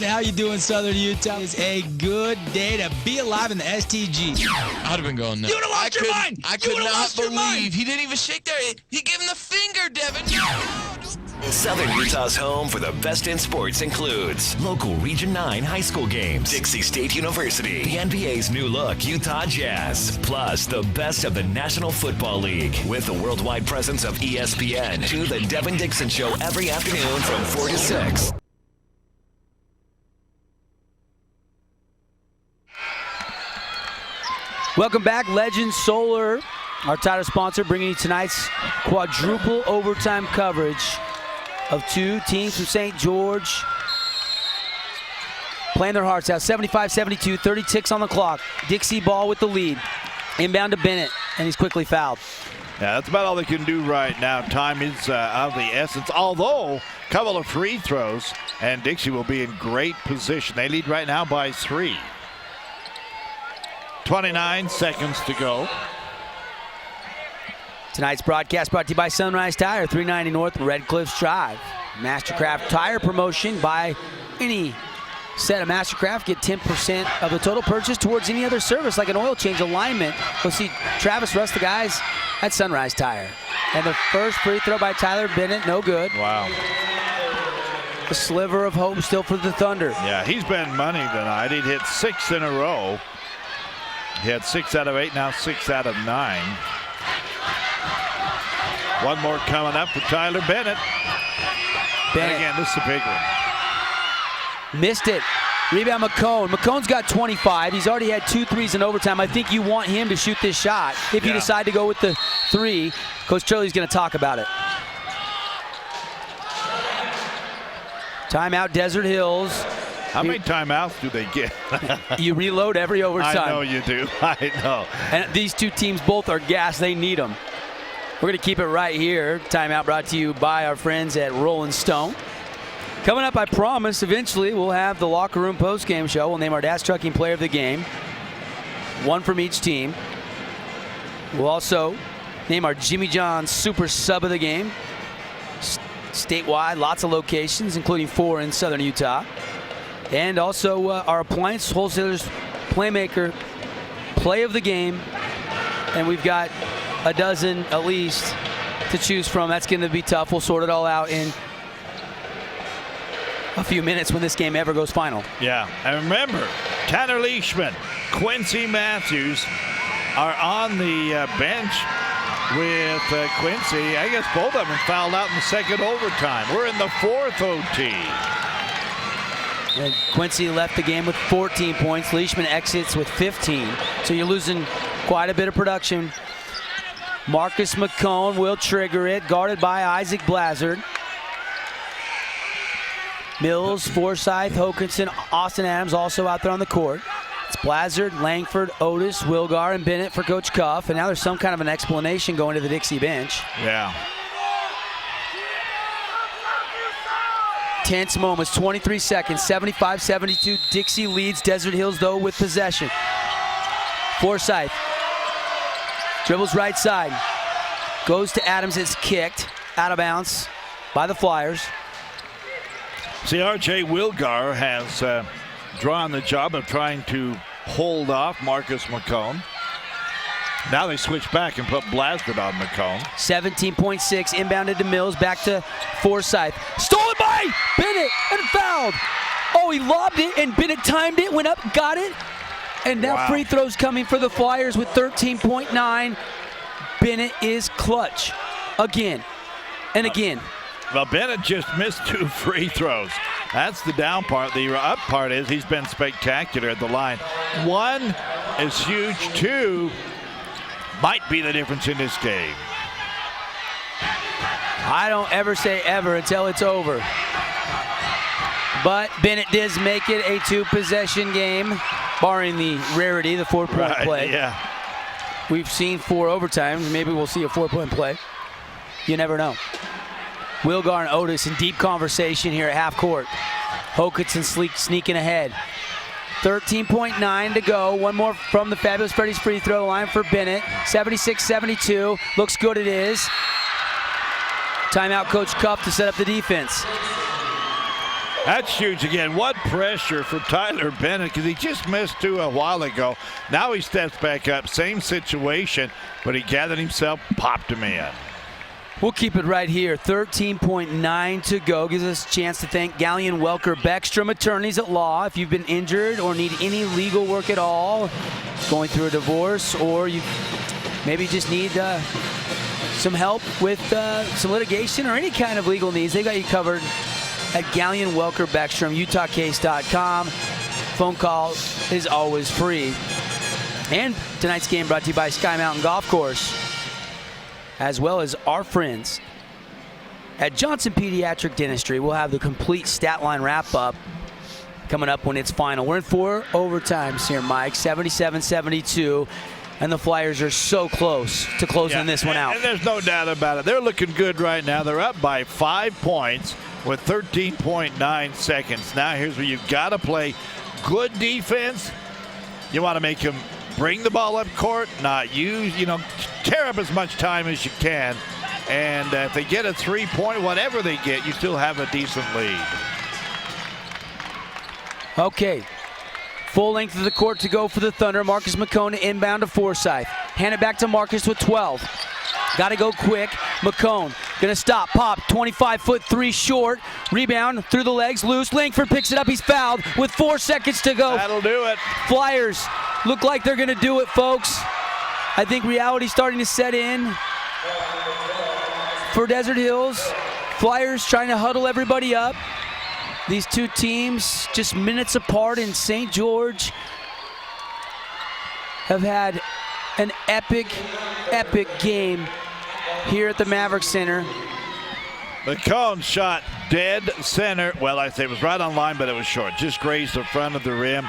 How you doing, Southern Utah? It's a good day to be alive in the STG. I'd have been going nuts. You would have lost your mind. I could not believe he didn't even shake there. He gave him the finger, Devin. Southern Utah's home for the best in sports includes local Region 9 high school games, Dixie State University, the NBA's new look, Utah Jazz, plus the best of the National Football League with the worldwide presence of ESPN. To the Devin Dixon Show every afternoon from 4 to 6. Welcome back, Legend Solar, our title sponsor, bringing you tonight's quadruple overtime coverage of 2 teams from St. George playing their hearts out. 75-72, 30 ticks on the clock. Dixie ball with the lead. Inbound to Bennett, and he's quickly fouled. Yeah, that's about all they can do right now. Time is of the essence, although a couple of free throws, and Dixie will be in great position. They lead right now by 3. 29 seconds to go. Tonight's broadcast brought to you by Sunrise Tire, 390 North Red Cliffs Drive. Mastercraft tire promotion. Buy any set of Mastercraft, get 10% of the total purchase towards any other service like an oil change, alignment. Go see Travis Russ, the guys at Sunrise Tire. And the first free throw by Tyler Bennett, no good. Wow. A sliver of hope still for the Thunder. Yeah, he's been money tonight. He'd hit 6 in a row. He had 6 out of 8, now 6 out of 9. One more coming up for Tyler Bennett. And again, this is a big one. Missed it. Rebound McCone. McCone's got 25. He's already had 2 threes in overtime. I think you want him to shoot this shot. If you decide to go with the 3, Coach Turley's going to talk about it. Timeout, Desert Hills. How many timeouts do they get? You reload every overtime. I know you do. I know. And these 2 teams both are gassed. They need them. We're going to keep it right here. Timeout brought to you by our friends at Rolling Stone. Coming up, I promise, eventually we'll have the locker room post-game show. We'll name our Dash Trucking Player of the Game. 1 from each team. We'll also name our Jimmy John Super Sub of the Game. Statewide, lots of locations, including 4 in Southern Utah. And also our Appliance Wholesalers Playmaker Play of the Game. And we've got a dozen at least to choose from. That's going to be tough. We'll sort it all out in a few minutes when this game ever goes final. Yeah, and remember, Tanner Leishman, Quincy Matthews are on the bench with Quincy. I guess both of them fouled out in the second overtime. We're in the fourth OT. And Quincy left the game with 14 points. Leishman exits with 15. So you're losing quite a bit of production. Marcus McCone will trigger it, guarded by Isaac Blazard. Mills, Forsyth, Hokinson, Austin Adams also out there on the court. It's Blazard, Langford, Otis, Wilgar, and Bennett for Coach Cuff. And now there's some kind of an explanation going to the Dixie bench. Yeah. Tense moments, 23 seconds, 75-72. Dixie leads Desert Hills, though, with possession. Forsyth dribbles right side. Goes to Adams, it's kicked. Out of bounds by the Flyers. See, R.J. Wilgar has drawn the job of trying to hold off Marcus McCone. Now they switch back and put Blazard on McCone. 17.6 inbounded to Mills, back to Forsyth. Stolen by Bennett and fouled. Oh, he lobbed it and Bennett timed it, went up, got it. And now free throws coming for the Flyers with 13.9. Bennett is clutch again and again. Well, Bennett just missed 2 free throws. That's the down part. The up part is he's been spectacular at the line. 1 is huge. 2 might be the difference in this game. I don't ever say ever until it's over. But Bennett does make it a 2-possession game, barring the rarity, the 4-point play. Yeah. We've seen 4 overtimes. Maybe we'll see a 4-point play. You never know. Wilgar and Otis in deep conversation here at half court. Hokinson sneaking ahead. 13.9 to go. One more from the Fabulous Freddy's free throw line for Bennett. 76-72. Looks good, it is. Timeout, Coach Cuff to set up the defense. That's huge again. What pressure for Tyler Bennett, because he just missed 2 a while ago. Now he steps back up. Same situation, but he gathered himself, popped him in. We'll keep it right here. 13.9 to go. Gives us a chance to thank Gallion Welker Beckstrom Attorneys at Law. If you've been injured or need any legal work at all, going through a divorce, or you maybe just need some help with some litigation or any kind of legal needs, they got you covered at Gallion Welker Beckstrom, UtahCase.com. Phone call is always free. And tonight's game brought to you by Sky Mountain Golf Course, as well as our friends at Johnson Pediatric Dentistry. We'll have the complete stat line wrap-up coming up when it's final. We're in 4 overtimes here, Mike, 77-72, and the Flyers are so close to closing this one out. And there's no doubt about it. They're looking good right now. They're up by 5 points with 13.9 seconds. Now here's where you've got to play good defense. You want to make them bring the ball up court, not use, tear up as much time as you can. And if they get a 3-point, whatever they get, you still have a decent lead. Okay. Full length of the court to go for the Thunder. Marcus McCone inbound to Forsyth. Hand it back to Marcus with 12. Got to go quick. McCone gonna stop, pop, 25-foot 3 short. Rebound through the legs, loose. Langford picks it up, he's fouled with 4 seconds to go. That'll do it. Flyers look like they're gonna do it, folks. I think reality's starting to set in for Desert Hills. Flyers trying to huddle everybody up. These two teams just minutes apart in St. George have had an epic game here at the Maverick Center. McCone shot dead center. Well, I say it was right on line, but it was short. Just grazed the front of the rim.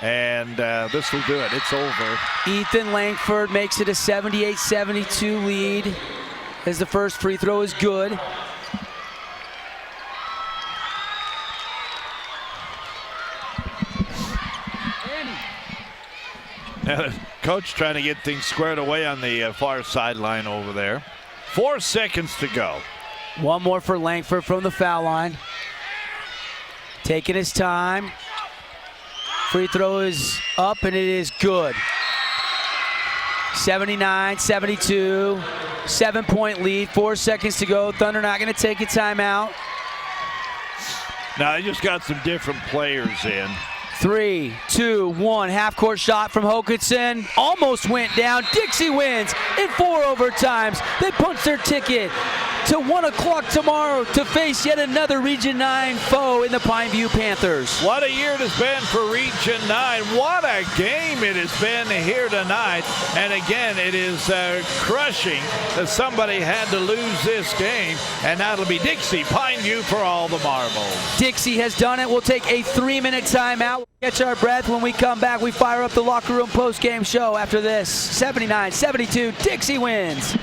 And this will do it. It's over. Ethan Langford makes it a 78-72 lead as the first free throw is good. Coach trying to get things squared away on the far sideline over there. 4 seconds to go. One more for Langford from the foul line. Taking his time. Free throw is up and it is good. 79-72, 7-point lead, 4 seconds to go. Thunder not going to take a timeout. Now they just got some different players in. 3, 2, 1. Half-court shot from Hokinson. Almost went down. Dixie wins in 4 overtimes. They punch their ticket to 1 o'clock tomorrow to face yet another Region 9 foe in the Pineview Panthers. What a year it has been for Region 9. What a game it has been here tonight. And again, it is crushing that somebody had to lose this game. And that'll be Dixie, Pineview for all the marbles. Dixie has done it. We'll take a 3-minute timeout. We'll catch our breath. When we come back, we fire up the locker room post-game show after this. 79-72, Dixie wins.